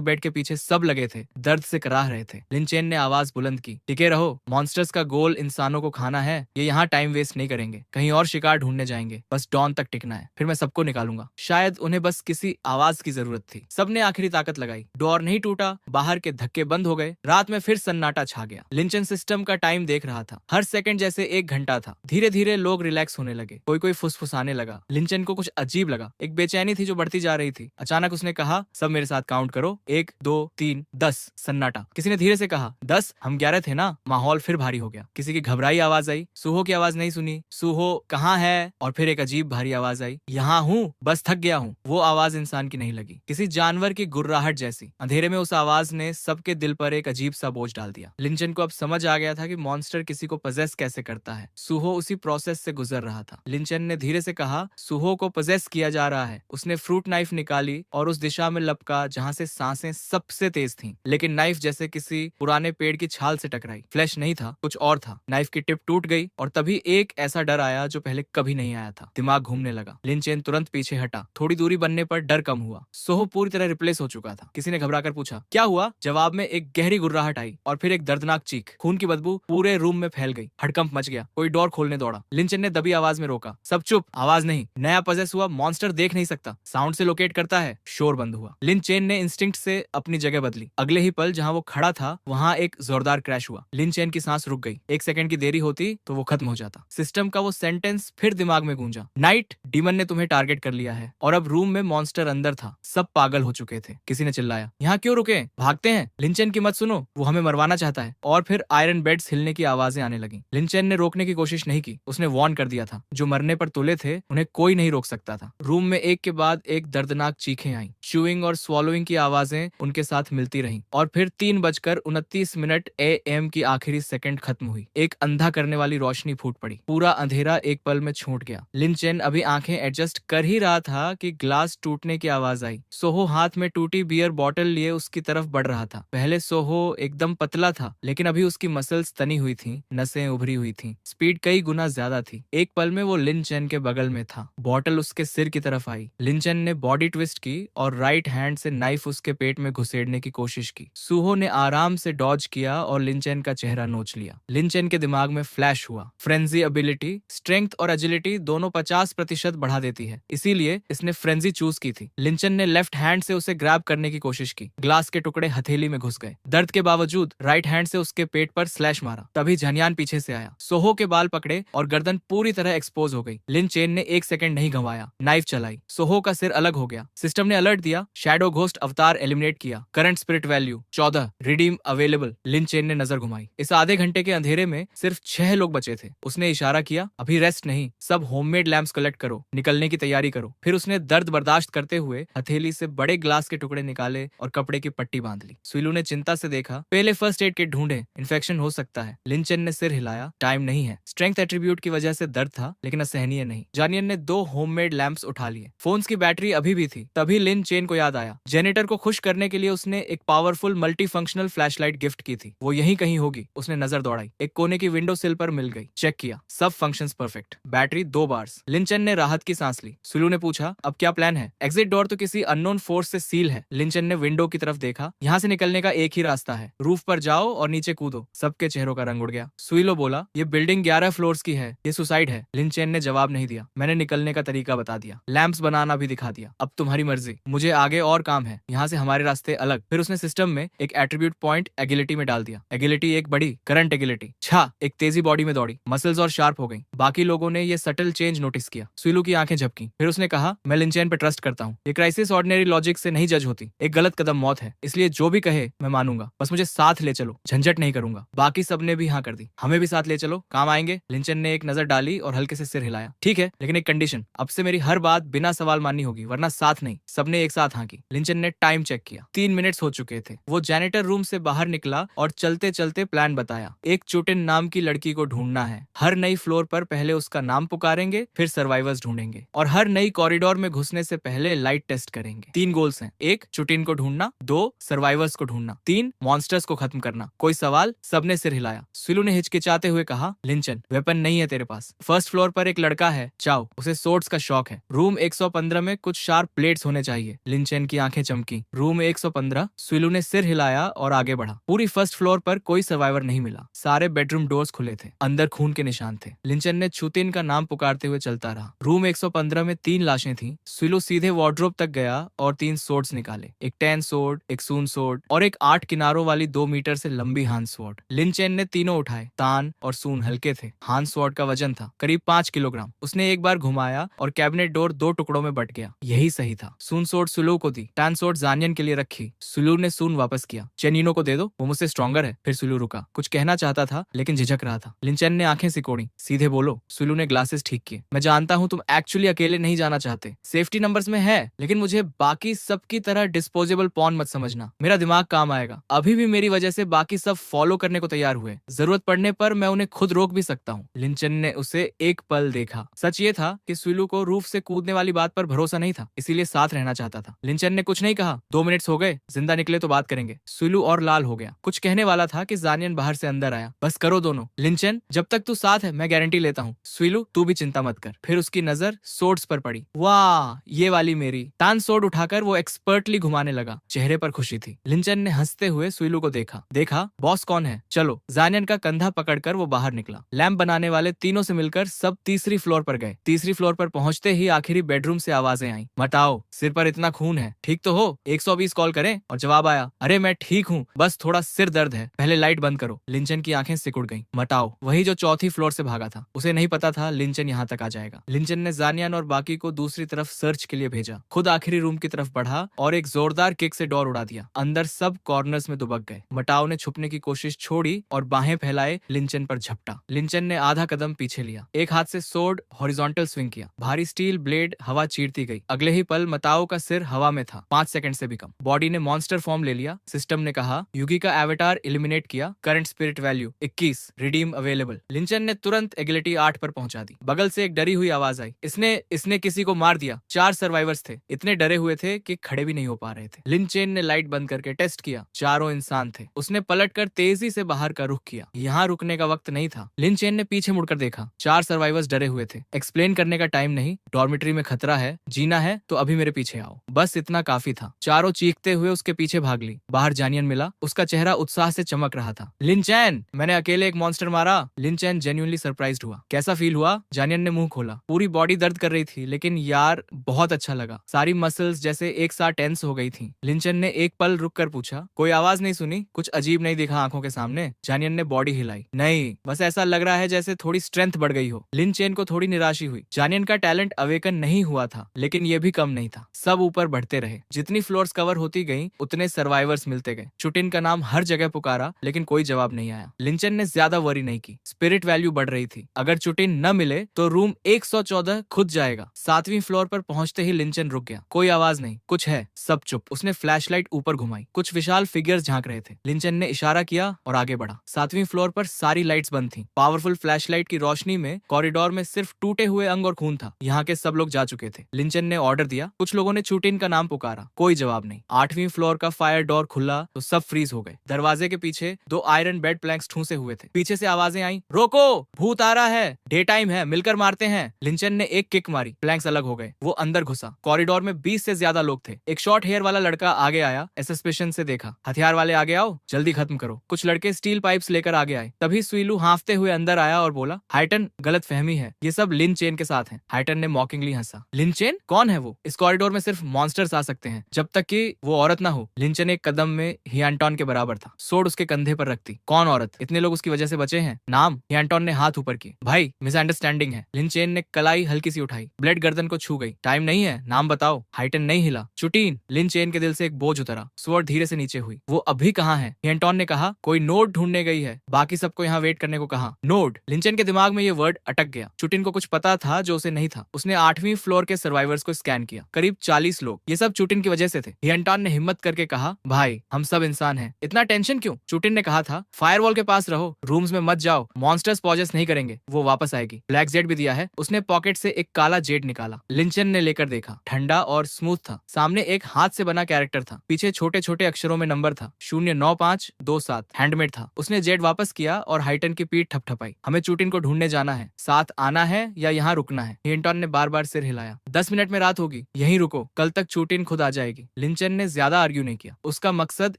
बेड के पीछे सब लगे थे, दर्द से कराह रहे थे। लिन चेन ने आवाज बुलंद की, टिके रहो, मॉन्स्टर्स का गोल इंसानों को खाना है, ये यहाँ टाइम वेस्ट नहीं करेंगे, कहीं और शिकार ढूंढने जाएंगे, बस डॉन तक टिकना है, फिर मैं सबको निकालूंगा। शायद उन्हें बस किसी आवाज की जरूरत थी। सबने आखिरी ताकत लगाई, डोर नहीं टूटा, बाहर के धक्के बंद हो गए। रात में फिर सन्नाटा छा गया। लिन चेन सिस्टम का टाइम देख रहा था, हर सेकंड जैसे 1 घंटा था। धीरे धीरे लोग रिलैक्स होने लगे, कोई कोई फुसफुसाने लगा। लिन चेन को कुछ अजीब लगा, एक बेचैनी थी जो बढ़ती जा रही थी। अचानक उसने कहा, सब मेरे साथ काउंट करो, 1 2 3 10। सन्नाटा। किसी ने धीरे से कहा, 10? हम 11 थे ना। माहौल फिर भारी हो गया। किसी की घबराई आवाज आई। सूहो की आवाज नहीं सुनी। सूहो कहाँ है? और फिर एक अजीब भारी आवाज आई, यहाँ हूँ, बस थक गया हूँ। वो आवाज इंसान की नहीं लगी, किसी जानवर की गुर्राहट जैसी। अंधेरे में उस आवाज ने सबके दिल पर एक अजीब सा बोझ डाल दिया। लिन चेन को अब समझ आ गया था कि मॉन्स्टर किसी को पजेस कैसे करता है। सूहो उसी प्रोसेस से गुजर रहा था। लिन चेन ने धीरे से कहा, सूहो को पजेस किया जा रहा है। उसने फ्रूट नाइफ निकाली और उस दिशा में लपका जहाँ से सांसें सबसे तेज थीं। लेकिन नाइफ जैसे किसी पुराने पेड़ की छाल से टकराई। फ्लैश नहीं था, कुछ और था। नाइफ की टिप टूट गई और तभी एक ऐसा डर आया जो पहले कभी नहीं आया था। दिमाग घूमने लगा। लिन चेन तुरंत पीछे हटा। थोड़ी दूरी बनने पर डर कम हुआ। सोहो पूरी तरह रिप्लेस हो चुका था। किसी ने घबराकर पूछा, क्या हुआ? जवाब में एक गहरी गुर्राहट आई और फिर एक दर्दनाक चीख। खून की बदबू पूरे रूम में फैल गई। हड़कंप मच गया। कोई डोर खोलने दौड़ा। लिन चेन ने दबी आवाज में रोका, सब चुप, आवाज नहीं। नया पजेस हुआ मॉन्स्टर देख नहीं सकता, साउंड से लोकेट करता है। शोर बंद हुआ। लिन चेन ने इंस्टिंक्ट से अपनी जगह बदली। अगले ही पल जहां वो खड़ा था वहां एक जोरदार क्रैश हुआ। लिन चेन की सांस रुक गई। 1 सेकंड की देरी होती तो वो खत्म हो जाता। सिस्टम का वो सेंटेंस फिर दिमाग में गूंजा, नाइट, डीमन ने तुम्हें टारगेट कर लिया है। और अब रूम में मॉन्स्टर अंदर था। सब पागल हो चुके थे। किसी ने चिल्लाया, यहाँ क्यों रुके? भागते हैं। लिन चेन की मत सुनो, वो हमें मरवाना चाहता है। और फिर आयरन बेड्स हिलने की आवाजें आने लगी। लिन चेन ने रोकने की कोशिश नहीं की। उसने वार्न कर दिया था, जो मरने पर तुले थे उन्हें कोई नहीं रोक सकता था। रूम में एक के बाद एक दर्दनाक चीखें आईं। च्यूइंग और स्वॉलोइंग की आवाजें उनके साथ मिलती रहीं। और फिर 3:29 AM की आखिरी सेकंड खत्म हुई। एक अंधा करने वाली रोशनी फूट पड़ी। पूरा अंधेरा एक पल में छूट गया। लिन चेन अभी आंखें एडजस्ट कर ही रहा था कि ग्लास टूटने की आवाज आई। सोहो हाथ में टूटी बियर बॉटल लिए उसकी तरफ बढ़ रहा था। पहले सोहो एकदम पतला था, लेकिन अभी उसकी मसल्स तनी हुई थी, नसें उभरी हुई थी, स्पीड कई गुना ज्यादा थी। एक पल में वो लिन चेन के बगल में था। बॉटल उसके सिर की तरफ आई। लिन चेन ने बॉडी ट्विस्ट की और राइट हैंड से नाइफ उसके पेट में घुसेड़ने की कोशिश की। सूहो ने आराम से डॉज किया और लिन चेन का चेहरा नोच लिया। लिन चेन के दिमाग में फ्लैश हुआ, फ्रेंजी एबिलिटी स्ट्रेंथ और एजिलिटी दोनों 50% बढ़ा देती है, इसीलिए इसने फ्रेंजी चूज की थी। लिन चेन ने लेफ्ट हैंड से उसे ग्रैब करने की कोशिश की। ग्लास के टुकड़े हथेली में घुस गए। दर्द के बावजूद राइट हैंड से उसके पेट पर स्लैश मारा। तभी झनियान पीछे से आया, सोहो के बाल पकड़े और गर्दन पूरी तरह एक्सपोज हो गई। लिन चेन ने 1 सेकंड नहीं गंवाया, नाइफ चलाई। सोहो का सिर अलग हो गया। सिस्टम ने अलर्ट दिया, शैडो घोस्ट अवतार एलिमिनेट किया, current spirit value 14, redeem available. Lin Chen ने नजर घुमाई। इस आधे घंटे के अंधेरे में सिर्फ 6 लोग बचे थे। उसने इशारा किया, अभी रेस्ट नहीं, सब होममेड लैंप्स कलेक्ट करो, निकलने की तैयारी करो। फिर उसने दर्द बर्दाश्त करते हुए हथेली से बड़े ग्लास के टुकड़े निकाले और कपड़े की पट्टी बांध ली। सुइलू ने चिंता से देखा, पहले फर्स्ट एड किट ढूंढे, इन्फेक्शन हो सकता है। लिन चेन ने सिर हिलाया, टाइम नहीं है। स्ट्रेंथ एट्रीब्यूट की वजह से दर्द था, लेकिन असहनीय नहीं। जानियन ने 2 होममेड लैंप्स उठा लिए। फोन्स की बैटरी अभी भी थी। तभी लिन चेन को याद आया, जेनेटर को खुश करने के लिए उसने एक powerful multi functional flashlight gift की थी। वो यहीं कहीं होगी। उसने नजर दौड़ाई, एक कोने की विंडो सिल पर मिल गई। चेक किया, सब functions perfect. Battery 2 bars. Lin Chen ने राहत की सांस ली। सुलू ने पूछा, अब क्या प्लान है? एग्जिट डोर तो किसी अननोन फोर्स से सील है। लिन चेन ने विंडो की तरफ देखा, यहाँ से निकलने का एक ही रास्ता है, रूफ पर जाओ और नीचे कूदो। सबके चेहरों का रंग उड़ गया। सुइलो बोला, ये बिल्डिंग 11 फ्लोर्स की है, ये सुसाइड है। लिन चेन ने जवाब नहीं दिया। मैंने निकलने का तरीका बता दिया, लैंप्स बनाना भी दिखा दिया, अब तुम्हारी मर्जी, मुझे आगे और काम है, यहाँ से हमारे रास्ते अलग। फिर उसने सिस्टम में एक एट्रीब्यूट पॉइंट एगिलिटी में डाल दिया। एगिलिटी एक बड़ी करंट एगिलिटी कटी। छा एक तेजी बॉडी में दौड़ी, मसल्स और शार्प हो गई। बाकी लोगों ने ये सटल चेंज नोटिस किया। सुलू की आंखें झपकी, फिर उसने कहा, मैं लिनचेन पे ट्रस्ट करता हूँ। ये क्राइसिस ऑर्डिनरी लॉजिक से नहीं जज होती। एक गलत कदम मौत है, इसलिए जो भी कहे मैं मानूंगा। बस मुझे साथ ले चलो, झंझट नहीं करूंगा। बाकी सबने भी हाँ कर दी। हमें भी साथ ले चलो, काम आएंगे। लिंचन ने एक नजर डाली और हल्के से सिर हिलाया। ठीक है, लेकिन एक कंडीशन, अब से मेरी हर बात बिना सवाल माननी होगी, वरना साथ नहीं। सबने एक साथ हाँ की। लिंचन ने टाइम चेक किया, 3 मिनट्स हो चुके थे। वो जैनिटर रूम से बाहर निकला और चलते चलते प्लान बताया। एक चुटिन नाम की लड़की को ढूंढना है। हर नई फ्लोर पर पहले उसका नाम पुकारेंगे, फिर सर्वाइवर्स ढूंढेंगे, और हर नई कॉरिडोर में घुसने से पहले लाइट टेस्ट करेंगे। 3 गोल्स हैं, 1 चुटिन को ढूंढना, 2 सर्वाइवर्स को ढूंढना, 3 मॉन्स्टर्स को खत्म करना। कोई सवाल? सबने सिर हिलाया। सिलू ने हिचकिचाते हुए कहा, लिंचन, वेपन नहीं है तेरे पास। फर्स्ट फ्लोर पर एक लड़का है, चाओ, उसे सोर्ड्स का शौक है। रूम 115 में कुछ शार्प ब्लेड्स होने चाहिए। लिंचन की आंखें चमकी। रूम 115? सिलू ने सिर हिलाया और आगे बढ़ा। पूरी फर्स्ट फ्लोर पर कोई सर्वाइवर नहीं मिला। सारे बेडरूम डोर्स खुले थे, अंदर खून के निशान थे। लिंचन ने चुतिन का नाम पुकारते हुए चलता रहा। रूम 115 में 3 लाशें थीं। सिलू सीधे वार्डरोब तक गया और 3 सोर्ड्स निकाले। एक 10 सोर्ड, एक सून सोर्ड और एक 8 किनारों वाली 2 मीटर से लंबी हान स्वॉर्ड। लिंचन ने तीनों उठाए। तान और सून हल्के थे। हान स्वॉर्ड का वजन था करीब 5 किलोग्राम। उसने एक बार घुमाया और कैबिनेट डोर 2 टुकड़ों में बट गया। यही सही था। सून सोर्ड सुलू को दी, टैन सोर्ड जानियन के लिए रखी। सुलू ने सून वापस किया। चेनिनो को दे दो, वो मुझसे स्ट्रॉन्गर है। फिर सुलू रुका, कुछ कहना चाहता था लेकिन झिझक रहा था। लिंचन ने आंखें सिकोड़ी। सीधे बोलो। सुलू ने ग्लासेस ठीक किए। मैं जानता हूँ तुम एक्चुअली अकेले नहीं जाना चाहते, सेफ्टी नंबर्स में है, लेकिन मुझे बाकी सबकी तरह डिस्पोजेबल पॉन मत समझना। मेरा दिमाग काम आएगा। अभी भी मेरी वजह से बाकी सब फॉलो करने को तैयार हुए। जरूरत पड़ने पर मैं उन्हें खुद रोक भी सकता हूँ। लिंचन ने उसे एक पल देखा। सच ये था कि सुलू को रूफ से कूदने वाली बात पर भरोसा नहीं था, इसीलिए साथ रहना चाहता था। लिंचन ने कुछ नहीं कहा। 2 मिनट्स हो गए, जिंदा निकले तो बात करेंगे। सुलू और लाल हो गया। कुछ कहने वाला था कि जानियन बाहर से अंदर आया। बस करो दोनों। लिंचन, जब तक तू साथ है मैं गारंटी लेता हूँ। सुलू, तू भी चिंता मत कर। फिर उसकी नजर सोर्ड्स पर पड़ी। वाह, ये वाली मेरी। तान सोर्ड उठाकर वो एक्सपर्टली घुमाने लगा। चेहरे पर खुशी थी। लिंचन ने हंसते हुए सुलू को देखा बॉस कौन है, चलो। जानियन का कंधा पकड़कर वो बाहर निकला। लैंप बनाने वाले तीनों से मिलकर सब तीसरी फ्लोर पर गए। तीसरी फ्लोर पर पहुंचते ही आखिरी बेडरूम से आवाजें आई। मटाओ, सिर पर इतना खून है, ठीक तो हो? 120 कॉल करें? और जवाब आया, अरे मैं ठीक हूँ, बस थोड़ा सिर दर्द है, पहले लाइट बंद करो। लिंचन की आंखें सिकुड़ गईं। मटाओ, वही जो चौथी फ्लोर से भागा था। उसे नहीं पता था लिंचन यहाँ तक आ जाएगा। लिंचन ने जानियन और बाकी को दूसरी तरफ सर्च के लिए भेजा। खुद आखिरी रूम की तरफ बढ़ा और एक जोरदार किक से डोर उड़ा दिया। अंदर सब कॉर्नर्स में दुबक गए। मटाओ ने छुपने की कोशिश छोड़ी और बाहें फैलाए लिंचन पर झपटा। लिंचन ने आधा कदम पीछे लिया। एक हाथ से सोर्ड हॉरिजॉन्टल स्विंग किया। भारी स्टील ब्लेड हवा चीरती गई। अगले ही पल मटाओ का सिर हवा में था, 5 सेकंड से भी कम। बॉडी ने मॉन्स्टर फॉर्म ले लिया। सिस्टम ने कहा, युगी का एवेटार एलिमिनेट किया, current spirit value 21, redeem available. Linchen ने तुरंत एगिलिटी 8 पर पहुंचा दी। बगल से एक डरी हुई आवाज आई, इसने किसी को मार दिया। 4 सर्वाइवर्स थे, इतने डरे हुए थे कि खड़े भी नहीं हो पा रहे थे। लिंचेन ने लाइट बंद करके टेस्ट किया। चारों इंसान थे। उसने पलटकर तेजी से बाहर का रुख किया। यहाँ रुकने का वक्त नहीं था। लिंचेन ने पीछे मुड़कर देखा। 4 सर्वाइवर्स डरे हुए थे। एक्सप्लेन करने का टाइम नहीं, डॉर्मिटरी में खतरा है, जीना है तो अभी मेरे पीछे आओ। बस इतना काफी था। चारों चीखते हुए उसके पीछे भाग ली। बाहर जानियन मिला। उसका चेहरा उत्साह से चमक रहा था। लिंचैन, मैंने अकेले एक मॉन्स्टर मारा। लिंचैन जेन्युइनली सरप्राइज्ड हुआ। कैसा फील हुआ? जानियन ने मुंह खोला। पूरी बॉडी दर्द कर रही थी, लेकिन यार बहुत अच्छा लगा। सारी मसल्स जैसे एक साथ टेंस हो गई थी। लिंचन ने एक पल रुककर पूछा, कोई आवाज नहीं सुनी? कुछ अजीब नहीं दिखा आंखों के सामने? जानियन ने बॉडी हिलाई। नहीं, बस ऐसा लग रहा है जैसे थोड़ी स्ट्रेंथ बढ़ गई हो। लिंचेन को थोड़ी निराशा हुई। जानियन का टैलेंट अवेकन नहीं हुआ था, लेकिन ये भी कम नहीं था। सब ऊपर बढ़ते रहे। जितनी फ्लोर्स कवर होती गई उतने सर्वाइवर्स मिलते गए। चुटिन का नाम हर जगह पुकारा, लेकिन कोई जवाब नहीं आया। लिंचन ने ज्यादा वरी नहीं की। स्पिरिट वैल्यू बढ़ रही थी। अगर चुटिन न मिले तो रूम 114 खुद जाएगा। 7वीं फ्लोर पर पहुंचते ही लिंचन रुक गया। कोई आवाज नहीं, कुछ है, सब चुप। उसने फ्लैशलाइट ऊपर घुमाई। कुछ विशाल फिगर्स झांक रहे थे। लिंचन ने इशारा किया और आगे बढ़ा। 7वीं फ्लोर पर सारी लाइट्स बंद थीं। पावरफुल फ्लैशलाइट की रोशनी में कॉरिडोर में सिर्फ टूटे हुए अंग और खून था। यहाँ के सब लोग जा चुके थे। लिंचन ने ऑर्डर दिया। कुछ लोगों ने चुटिन का नाम पुकारा। कोई जवाब नहीं। 8वीं फ्लोर का फायर डोर खुला तो सब फ्रीज हो गए। दरवाजे के पीछे 2 आयरन बेड प्लैंक्स ठूंसे हुए थे। पीछे से आवाजें आई, रोको, भूत आ रहा है, डे टाइम है, मिलकर मारते हैं। लिंचन ने एक किक मारी। प्लैंक्स अलग हो गए। वो अंदर घुसा। कॉरिडोर में 20 से ज्यादा लोग थे। एक शॉर्ट हेयर वाला लड़का आगे आया। सस्पिशन से देखा। हथियार वाले आगे आओ, जल्दी खत्म करो। कुछ लड़के स्टील पाइप्स लेकर आगे आए। तभी सुइलू हांफते हुए अंदर आया और बोला, हाइटन, गलत फहमी है, ये सब लिंचेन के साथ हैं। हाइटन ने मॉकिंगली हंसा। लिंचेन? कौन है वो? इस कॉरिडोर में सिर्फ मॉन्स्टर्स आ सकते हैं, जब तक कि वो औरत ना हो। लिंचन एक कदम में हियांटॉन के बराबर था। सोड उसके कंधे पर रखती। कौन औरत? इतने कितने लोग उसकी वजह से बचे हैं? नाम? हियंटन ने हाथ ऊपर की। भाई मिसअंडरस्टैंडिंग है। लिन चेन ने कलाई हल्की सी उठाई। ब्लेड गर्दन को छू गई। टाइम नहीं है, नाम बताओ। हाइटन नहीं हिला। चुटीन। लिन चेन के दिल से एक बोझ उतरा। स्वॉर्ड धीरे से नीचे हुई। वो अभी कहाँ है? हियंटन ने कहा। कोई नोट ढूंढने गई है, बाकी सबको यहाँ वेट करने को कहा। नोट? लिंचन के दिमाग में ये वर्ड अटक गया। चुटिन को कुछ पता था जो उसे नहीं था। उसने 8वीं फ्लोर के सर्वाइवर्स को स्कैन किया। करीब 40 लोग। ये सब चुटिन की वजह से थे। हियंटन ने हिम्मत करके कहा, भाई हम सब इंसान हैं, इतना टेंशन क्यों? चुटिन ने कहा था, फायरवॉल के पास रहो, रूम्स में मत जाओ, मॉन्स्टर्स पॉजेस नहीं करेंगे, वो वापस आएगी। ब्लैक जेड भी दिया है। उसने पॉकेट से एक काला जेड निकाला। लिंचन ने लेकर देखा। ठंडा और स्मूथ था। सामने एक हाथ से बना कैरेक्टर था। पीछे छोटे छोटे अक्षरों में नंबर था। 09527। हैंडमेड था। उसने जेड वापस किया और हाइटन की पीठ ठपठपाई। हमें चुटिन को ढूंढने जाना है। साथ आना है या यहाँ रुकना है? हियंटन ने बार बार सिर हिलाया। 10 मिनट में रात होगी, यहीं रुको, कल तक चुटिन खुद आ जाएगी। लिंचन ने ज्यादा आर्ग्यू नहीं किया। उसका मकसद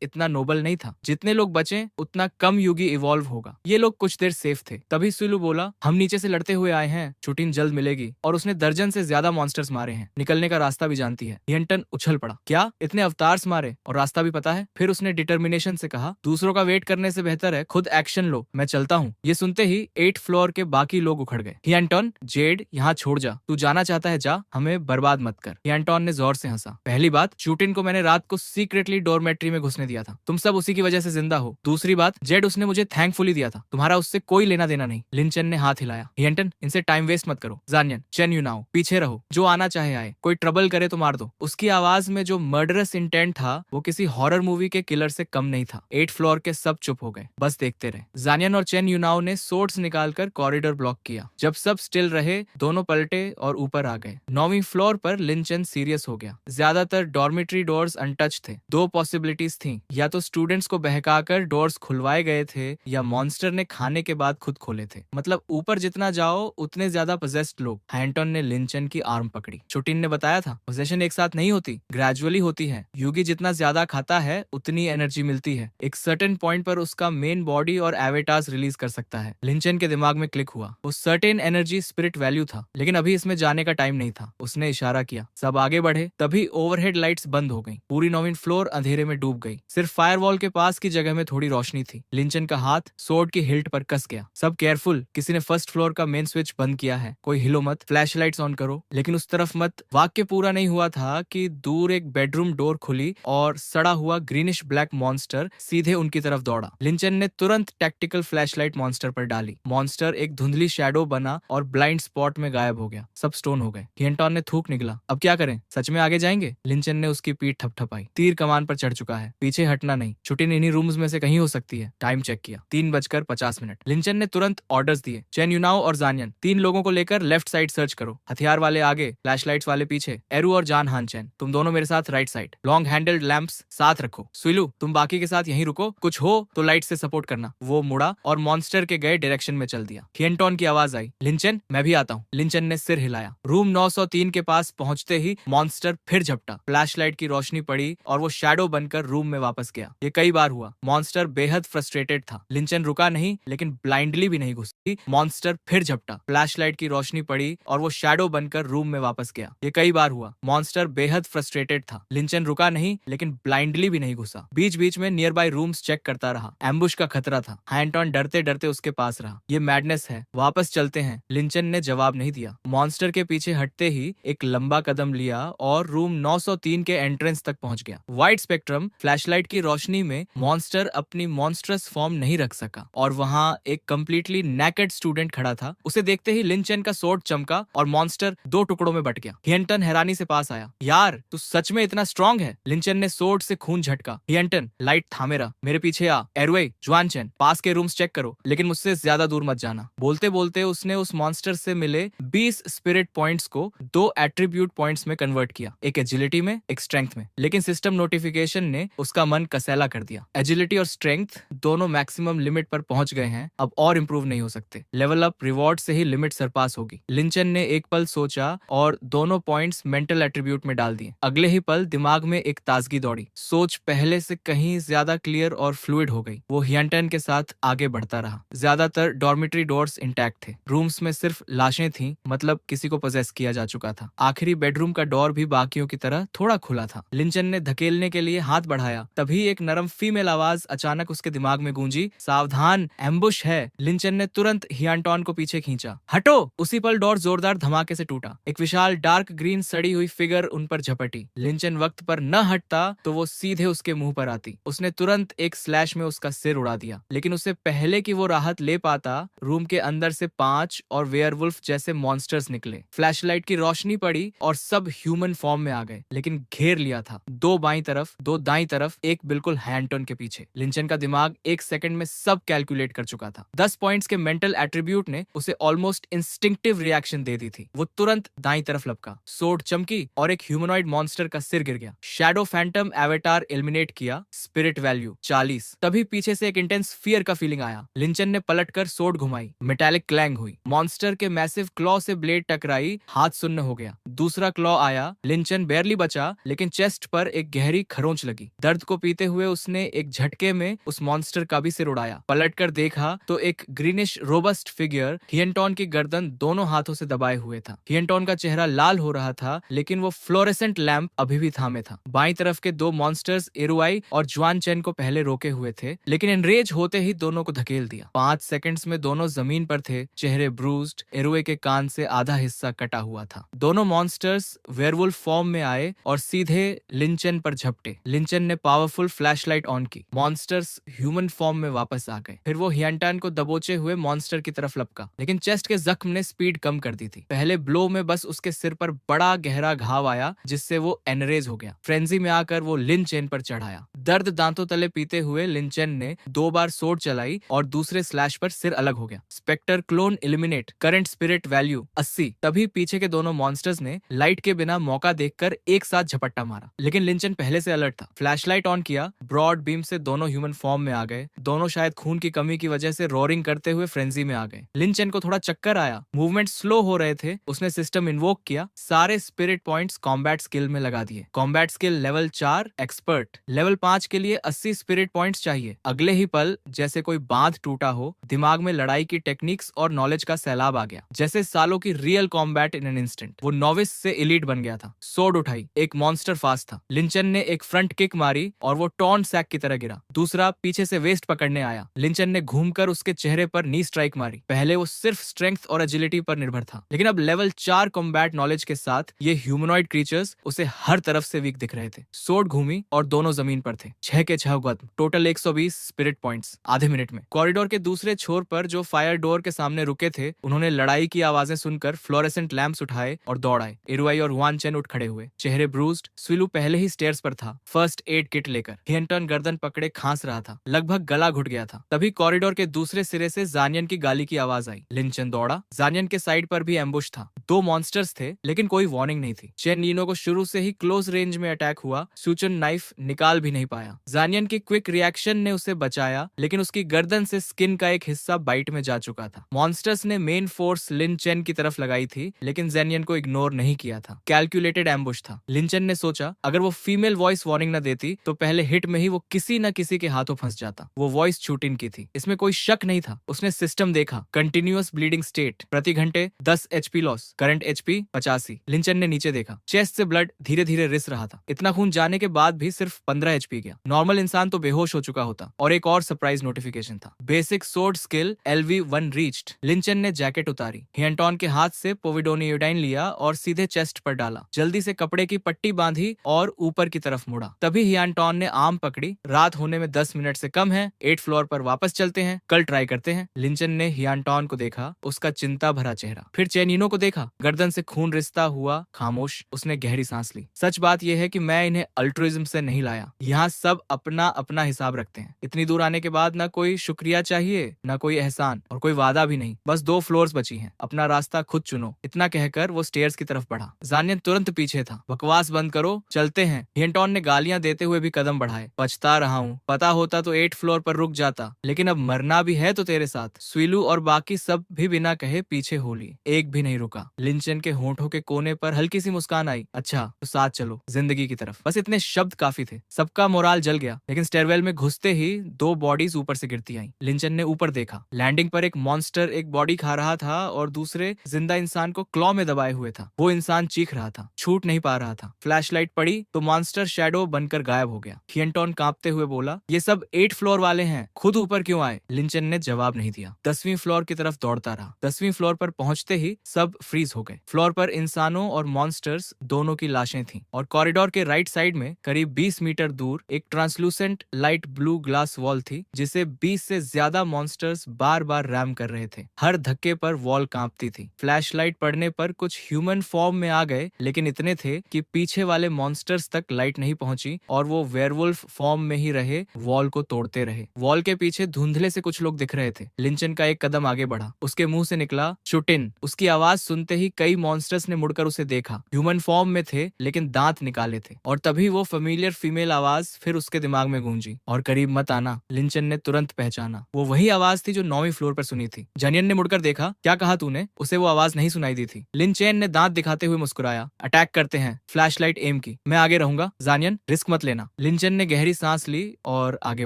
इतना नोबल नहीं था। जितने लोग बचे उतना कम युगी इवॉल्व होगा। ये लोग कुछ देर सेफ थे। तभी सुलू बोला, हम नीचे से लड़ते हुए आए हैं, चुटिन जल्द मिलेगी और उसने दर्जन से ज्यादा मॉन्स्टर्स मारे हैं। निकलने का रास्ता भी जानती है। हियंटन उछल पड़ा। क्या इतने अवतार्स मारे और रास्ता भी पता है? फिर उसने डिटर्मिनेशन से कहा, दूसरों का वेट करने से बेहतर है खुद एक्शन लो, मैं चलता हूँ। ये सुनते ही 8th फ्लोर के बाकी लोग उखड़ गए। हियंटन, जेड यहाँ छोड़ जा, तू जाना चाहता है जा, हमें बर्बाद मत कर। हियंटन ने जोर से हंसा। पहली बात, चुटिन को मैंने रात को सीक्रेटली डोरमेट्री में घुसने दिया था, तुम सब उसी की वजह से जिंदा हो। दूसरी बात, जेड उसने मुझे थैंकफुली दिया था, तुम्हारा उससे कोई लेना देना नहीं। लिंचन ने हाथ हिलाया। हियंटन, इनसे टाइम वेस्ट मत करो। जानियन, चेन यू नाउ, पीछे रहो, जो आना चाहे आए, कोई ट्रबल करे तो मार दो। उसकी आवाज में जो मर्डरस इंटेंट था वो किसी हॉरर मूवी के किलर से कम नहीं था। 8th फ्लोर के सब चुप हो गए, बस देखते रहे। जानियन और चेन यूनाओ ने सोर्ड्स निकालकर कॉरिडोर ब्लॉक किया। जब सब स्टिल रहे, दोनों पलटे और ऊपर आ गए। 9वीं फ्लोर पर लिंचन सीरियस हो गया। ज्यादातर डॉर्मिटरी डोर्स अनटच थे। दो पॉसिबिलिटीज थी, या तो स्टूडेंट्स को बहकाकर डोर्स खुलवाए गए थे या मॉन्स्टर ने खाने के बाद खुद खोले थे। मतलब ऊपर जितना जाओ उतने ज्यादा पोजेस्ड लोग। हैंटन ने लिंचन की आर्म पकड़ी। चुटिन ने बताया था, पोजेशन एक साथ नहीं होती, ग्रेजुअली होती है। युगी जितना ज्यादा खाता है उतनी एनर्जी मिलती है। एक सर्टेन पॉइंट पर उसका मेन बॉडी और एवेटार्स रिलीज कर सकता है। लिंचन के दिमाग में क्लिक हुआ। उस सर्टेन एनर्जी स्पिरिट वैल्यू था, लेकिन अभी इसमें जाने का टाइम नहीं था। उसने इशारा किया। सब आगे बढ़े। तभी ओवरहेड लाइट्स बंद हो गई। पूरी 9वीं फ्लोर अंधेरे में डूब गई। सिर्फ फायरवॉल के पास की जगह में थोड़ी रोशनी थी। लिंचन का हाथ सोर्ड की हिल्ट पर कस गया। सब केयरफुल, किसी ने 1st फ्लोर का मेन स्विच बंद किया है, कोई हिलो मत, फ्लैशलाइट्स ऑन करो, लेकिन उस तरफ मत। वाक्य पूरा नहीं हुआ था कि दूर एक बेडरूम डोर खुली और सड़ा हुआ ग्रीनिश ब्लैक मॉन्स्टर सीधे उनकी तरफ दौड़ा। लिंचन ने तुरंत टैक्टिकल फ्लैशलाइट मॉन्स्टर पर डाली। मॉन्स्टर एक धुंधली शैडो बना और ब्लाइंड स्पॉट में गायब हो गया। सब स्टोन हो गए। हियंटन ने थूक निकला। अब क्या करें, सच में आगे जाएंगे? लिंचन ने उसकी पीठ थपथपाई। तीर कमान पर चढ़ चुका है, पीछे हटना नहीं। चुटिन इन्हीं रूम्स में से कहीं हो सकती है। टाइम चेक किया, 3:50। लिंचन ने तुरंत ऑर्डर्स दिए। चेन यूनाओ और जानियन, 3 लोगों को लेकर लेफ्ट साइड सर्च करो। हथियार वाले आगे, फ्लैशलाइट्स वाले पीछे। एरू और जान हान चैन, तुम दोनों मेरे साथ right side. Long handled lamps साथ रखो। सुइलू, तुम बाकी के साथ यहीं रुको, कुछ हो तो लाइट से सपोर्ट करना। वो मुड़ा और मॉन्स्टर के गए डायरेक्शन में चल दिया। हियंटन की आवाज आई, लिंचन मैं भी आता हूँ। लिंचन ने सिर हिलाया। रूम 903 के पास पहुंचते ही मॉन्स्टर फिर झपटा। फ्लैशलाइट की रोशनी पड़ी और वो शैडो बनकर रूम में वापस गया। ये कई बार हुआ। मॉन्स्टर बेहद फ्रस्ट्रेटेड था। लिंचन रुका नहीं, लेकिन ब्लाइंडली भी नहीं घुसी। मॉन्स्टर फिर झपटा। फ्लैशलाइट की रोशनी पड़ी और वो शैडो बनकर रूम में वापस गया। ये कई बार हुआ। मॉन्स्टर बेहद फ्रस्ट्रेटेड था। लिंचन रुका नहीं, लेकिन ब्लाइंडली भी नहीं घुसा। बीच बीच में नियर बाय रूम्स चेक करता रहा। एम्बुश का खतरा था। हैंटन डरते डरते उसके पास रहा। ये मैडनेस है, वापस चलते हैं। लिंचन ने जवाब नहीं दिया। मॉन्स्टर के पीछे हटते ही एक लंबा कदम लिया और रूम 903 के एंट्रेंस तक पहुंच गया। वाइड स्पेक्ट्रम फ्लैशलाइट की रोशनी में मॉन्स्टर अपनी मॉन्स्ट्रस फॉर्म नहीं रख सका और वहां एक कंप्लीटली नेकेड स्टूडेंट खड़ा था। उसे देखते ही लिंचन का सोर्ड चमका और मॉन्स्टर 2 टुकड़ों में बट गया। हियंटन हैरानी से पास आया। यार तू सच में इतना स्ट्रांग है? लिंचन ने सोर्ड से खून झटका। हियंटन, लाइट थामे रहा, मेरे पीछे आ। एरवे, जुआनचेन, पास के रूम्स चेक करो, लेकिन मुझसे ज्यादा दूर मत जाना। बोलते बोलते उसने उस मॉन्स्टर से मिले 20 स्पिरिट पॉइंट्स को 2 एट्रीब्यूट पॉइंट्स में कन्वर्ट किया, एक एजिलिटी में, एक स्ट्रेंथ में। लेकिन सिस्टम नोटिफिकेशन ने उसका मन कसैला कर दिया। एजिलिटी और स्ट्रेंथ दोनों मैक्सिमम लिमिट पर पहुंच गए हैं, अब और इंप्रूव नहीं हो सकते। लेवल अप रिवॉर्ड से ही लिमिट सरपास होगी। लिंचन ने एक पल सोचा और दोनों पॉइंट्स मेंटल एट्रीब्यूट में डाल दिए। अगले ही पल दिमाग में एक ताजगी दौड़ी। सोच पहले से कहीं ज्यादा क्लियर और फ्लूइड हो गई। वो हियंटन के साथ आगे बढ़ता रहा। ज्यादातर डॉर्मिटरी डोर्स इंटैक्ट थे। रूम्स में सिर्फ लाशें थीं, मतलब किसी को पोजेस किया जा चुका था। आखिरी बेडरूम का डोर भी बाकियों की तरह थोड़ा खुला था। लिंचन ने धकेलने के लिए हाथ बढ़ाया, तभी एक नरम फीमेल आवाज अचानक उसके दिमाग में गूंजी, सावधान, एम्बुश है। लिंचन ने तुरंत हियांटॉन को पीछे खींचा। हटो! उसी पल डोर जोरदार धमाके से टूटा। एक विशाल डार्क ग्रीन सड़ी हुई फिगर उन पर झपटी। लिंचन वक्त पर न हटता तो वो सीधे उसके मुंह पर आती। उसने तुरंत एक स्लैश में उसका सिर उड़ा दिया, लेकिन उससे पहले कि वो राहत ले पाता, रूम के अंदर से 5 और वेयरवुल्फ जैसे मॉन्स्टर्स निकले। फ्लैशलाइट की रोशनी पड़ी और सब ह्यूमन फॉर्म में आ गए, लेकिन घेर लिया था। 2 बाईं तरफ, 2 दाईं तरफ, एक बिल्कुल हैंटन के पीछे। लिंचन का दिमाग 1 सेकंड में सब कैलकुलेट कर चुका था। 10 पॉइंट्स के मेंटल एट्रीब्यूट ने उसे ऑलमोस्ट इंस्टिंक्टिव रिएक्शन दे दी थी। वो तुरंत दाईं तरफ लपका, सोर्ड चमकी और एक ह्यूमनॉइड मॉन्स्टर का सिर गिर गया। शैडो फैंटम एवेटार एलिमिनेट किया। Spirit value 40। तभी पीछे से एक इंटेंस फियर का फीलिंग आया। लिंचन ने पलटकर सोर्ड घुमाई। मेटालिक क्लैंग हुई। मॉन्स्टर के मैसिव क्लॉ से ब्लेड टकराई। हाथ सुन्न हो गया। दूसरा क्लॉ आया। लिंचन बेयरली बचा, लेकिन चेस्ट पर एक गहरी खरोंच लगी। दर्द को पीते हुए उसने एक झटके में उस मॉन्स्टर का भी सिर उड़ाया। पलटकर देखा तो एक ग्रीनिश रोबस्ट फिगर हियंटॉन की गर्दन दोनों हाथों से दबाए हुए था। हियंटॉन का चेहरा लाल हो रहा था, लेकिन वो फ्लोरेसेंट लैंप अभी भी थामे था। बाईं तरफ के 2 मॉन्स्टर्स एरुआई और जुआन चेन को पहले रोके हुए थे, लेकिन एनरेज होते ही दोनों को धकेल दिया। 5 सेकंड्स में दोनों जमीन पर थे, चेहरे ब्रूज्ड, एरुए के कान से आधा हिस्सा कटा हुआ था। दोनों मॉन्स्टर्स वेयरवुल्फ फॉर्म में आए और सीधे लिंचन पर झपटे। लिंचन ने पावरफुल फ्लैशलाइट ऑन की। मॉन्स्टर्स ह्यूमन फॉर्म में वापस आ गए। फिर वो हियंटॉन को दबोचे हुए मॉन्स्टर की तरफ लपका, लेकिन चेस्ट के जख्म ने स्पीड कम कर दी थी। पहले ब्लो में बस उसके सिर पर बड़ा गहरा घाव आया, जिससे वो एनरेज हो गया। फ्रेंजी में आकर वो लिंचन पर चढ़ाया। दर्द दांतों तले पीते हुए लिंचन ने 2 बार सोर्ड चलाई और दूसरे स्लैश पर सिर अलग हो गया। Spectre clone eliminate, current spirit value 80। तभी पीछे के दोनों मॉन्स्टर्स ने लाइट के बिना मौका देखकर एक साथ झपट्टा मारा, लेकिन लिंचन पहले से अलर्ट था। फ्लैशलाइट ऑन किया। ब्रॉड बीम से दोनों ह्यूमन फॉर्म में आ गए। दोनों शायद खून की कमी की वजह से रोरिंग करते हुए फ्रेंजी में आ गए। लिंचन को थोड़ा चक्कर आया। मूवमेंट स्लो हो रहे थे। उसने सिस्टम इन्वोक किया। सारे स्पिरिट पॉइंट्स कॉम्बैट स्किल में लगा दिए। Combat skill level 4 expert. Level 5 के लिए 80 स्पिरिट पॉइंट्स चाहिए। अगले ही पल जैसे कोई बांध टूटा हो, दिमाग में लड़ाई की टेक्निक्स और नॉलेज का सैलाब आ गया। जैसे सालों की real combat in an instant. वो नॉविस से एलीट बन गया था। सोर्ड उठाई। एक मॉन्स्टर फास्ट था। लिंचन ने एक फ्रंट किक मारी और वो टॉन्ट सैक की तरह गिरा। दूसरा पीछे से वेस्ट पकड़ने आया। लिंचन ने घूमकर उसके चेहरे पर नी स्ट्राइक मारी। पहले वो सिर्फ स्ट्रेंथ और एजिलिटी पर निर्भर था, लेकिन अब लेवल 4 कॉम्बैट नॉलेज के साथ ये ह्यूमनॉइड क्रीचर्स उसे हर तरफ से वीक दिख रहे थे। सोर्ड घूमी और दोनों जमीन पर थे। 6 के 6 गद्म। टोटल 120 स्पिरिट पॉइंट्स आधे मिनट में। कॉरिडोर के दूसरे छोर पर जो फायर डोर के सामने रुके थे, उन्होंने लड़ाई की आवाजें सुनकर फ्लोरेसेंट लैंप्स उठाए और दौड़ आए। एरुआई और हुआन चेन उठ खड़े हुए, चेहरे ब्रूज्ड। स्विलू पहले ही स्टेयर्स पर था, फर्स्ट एड किट लेकर। हियंटन गर्दन पकड़े खांस रहा था, लगभग गला घुट गया था। तभी कॉरिडोर के दूसरे सिरे से जानियन की गाली की आवाज आई। लिंचन दौड़ा। जानियन के साइड पर भी एम्बुश था। 2 मॉन्स्टर्स थे, लेकिन कोई वार्निंग नहीं थी। चेन नीनो को शुरू से ही क्लोज रेंज में अटैक हुआ। सूचन नाइफ निकाल भी नहीं पाया। जानियन की क्विक रिएक्शन ने उसे बचाया, लेकिन उसकी गर्दन से स्किन का एक हिस्सा बाइट में जा चुका था। मॉन्स्टर्स ने मेन फोर्स लिन चेन की तरफ लगाई थी, लेकिन जेनियन को इग्नोर नहीं किया था। कैलकुलेटेड एम्बुश था। लिंचन ने सोचा, अगर वो फीमेल वॉइस वार्निंग न देती तो पहले हिट में ही वो किसी न किसी के हाथों फंस जाता। वो वॉइस छूटिन की थी, इसमें कोई शक नहीं था। उसने सिस्टम देखा। कंटिन्यूअस ब्लीडिंग स्टेट, प्रति घंटे 10 HP लॉस, करंट HP 85। लिंचन ने नीचे देखा। चेस्ट से ब्लड धीरे धीरे रिस रहा था। इतना खून जाने के बाद भी सिर्फ 15 HP गया। नॉर्मल इंसान तो बेहोश हो चुका होता। और एक और सरप्राइज नोटिफिकेशन था। Basic sword skill LV1 reached. Linchen ने जैकेट उतारी। हियंटॉन के हाथ से पोविडोनियोडाइन लिया और सीधे चेस्ट पर डाला। जल्दी से कपड़े की पट्टी बांधी और ऊपर की तरफ मुड़ा। तभी हियंटॉन ने आर्म पकड़ी। रात होने में 10 मिनट से कम है। 8th फ्लोर पर वापस चलते हैं, कल ट्राई करते हैं। लिंचन ने हियंटॉन को देखा, उसका चिंता भरा चेहरा। फिर चेनिनो को देखा, गर्दन से खून रिसता हुआ, खामोश। उसने गहरी सांस ली। सच बात यह है कि मैं इन्हें अल्ट्रुइज्म से नहीं लाया। यहाँ सब अपना अपना हिसाब रखते हैं। इतनी दूर आने के बाद ना कोई शुक्रिया चाहिए, ना कोई एहसान और कोई वादा भी नहीं। बस 2 फ्लोर्स बची हैं, अपना रास्ता खुद चुनो। इतना कहकर वो स्टेयर्स की तरफ बढ़ा। जानियन तुरंत पीछे था। बकवास बंद करो, चलते हैं। हियंटॉन ने गालियां देते हुए भी कदम बढ़ाए। पछता रहा हूँ, पता होता तो 8th फ्लोर पर रुक जाता, लेकिन अब मरना भी है तो तेरे साथ। स्विलू और बाकी सब भी बिना कहे पीछे हो लिए। एक भी नहीं रुका। लिंचन के होंठों के कोने पर हल्की सी मुस्कान आई। अच्छा तो साथ चलो, जिंदगी की तरफ। बस इतने शब्द काफी थे। सबका मोराल जल गया, लेकिन स्टेयरवेल में घुसते ही 2 बॉडीज ऊपर से गिरती आई। लिंचन ने ऊपर देखा। लैंडिंग पर एक मॉन्स्टर एक बॉडी खा रहा था और दूसरे जिंदा इंसान को क्लॉ में दबाए हुए था। वो इंसान चीख रहा था, छूट नहीं पा रहा था। फ्लैशलाइट पड़ी तो मॉन्स्टर शैडो बनकर गायब हो गया। हियंटॉन कांपते हुए बोला, ये सब 8th फ्लोर वाले हैं, खुद ऊपर क्यों आए? लिंचन ने जवाब नहीं दिया। 10वीं फ्लोर की तरफ दौड़ता रहा। 10वीं फ्लोर पर पहुंचते ही सब फ्रीज हो गए। फ्लोर पर इंसानों और मॉन्स्टर्स दोनों की लाशें थीं और कॉरिडोर के राइट साइड में करीब 20 मीटर दूर एक translucent light blue glass wall थी जिसे 20 से ज्यादा मॉन्स्टर्स बार बार रैम कर रहे थे। हर धक्के पर वॉल कांपती थी। फ्लैशलाइट पड़ने पर कुछ ह्यूमन फॉर्म में आ गए, लेकिन इतने थे कि पीछे वाले मॉन्स्टर्स तक लाइट नहीं पहुंची और वो वेयरवुल्फ फॉर्म में ही रहे, वॉल को तोड़ते रहे। वॉल के पीछे धुंधले से कुछ लोग दिख रहे थे। लिंचन का एक कदम आगे बढ़ा। उसके मुंह से निकला चुटिन। उसकी आवाज सुनते ही कई मॉन्स्टर्स ने मुड़कर उसे देखा। ह्यूमन फॉर्म में थे लेकिन दांत निकाले थे। और तभी वो फेमिलियर फीमेल आवाज फिर उसके दिमाग में गूंजी। और करीब मत आना, लिंचन ने तुरंत पहचाना। वो वही आवाज थी जो 9वीं फ्लोर पर सुनी थी। जनियन ने मुड़कर देखा। क्या कहा तूने? उसे वो आवाज नहीं सुनाई दी थी। लिंचेन ने दांत दिखाते हुए मुस्कुराया। अटैक करते हैं। फ्लैशलाइट एम की। मैं आगे रहूंगा। जानियन, रिस्क मत लेना। लिंचन ने गहरी सांस ली और आगे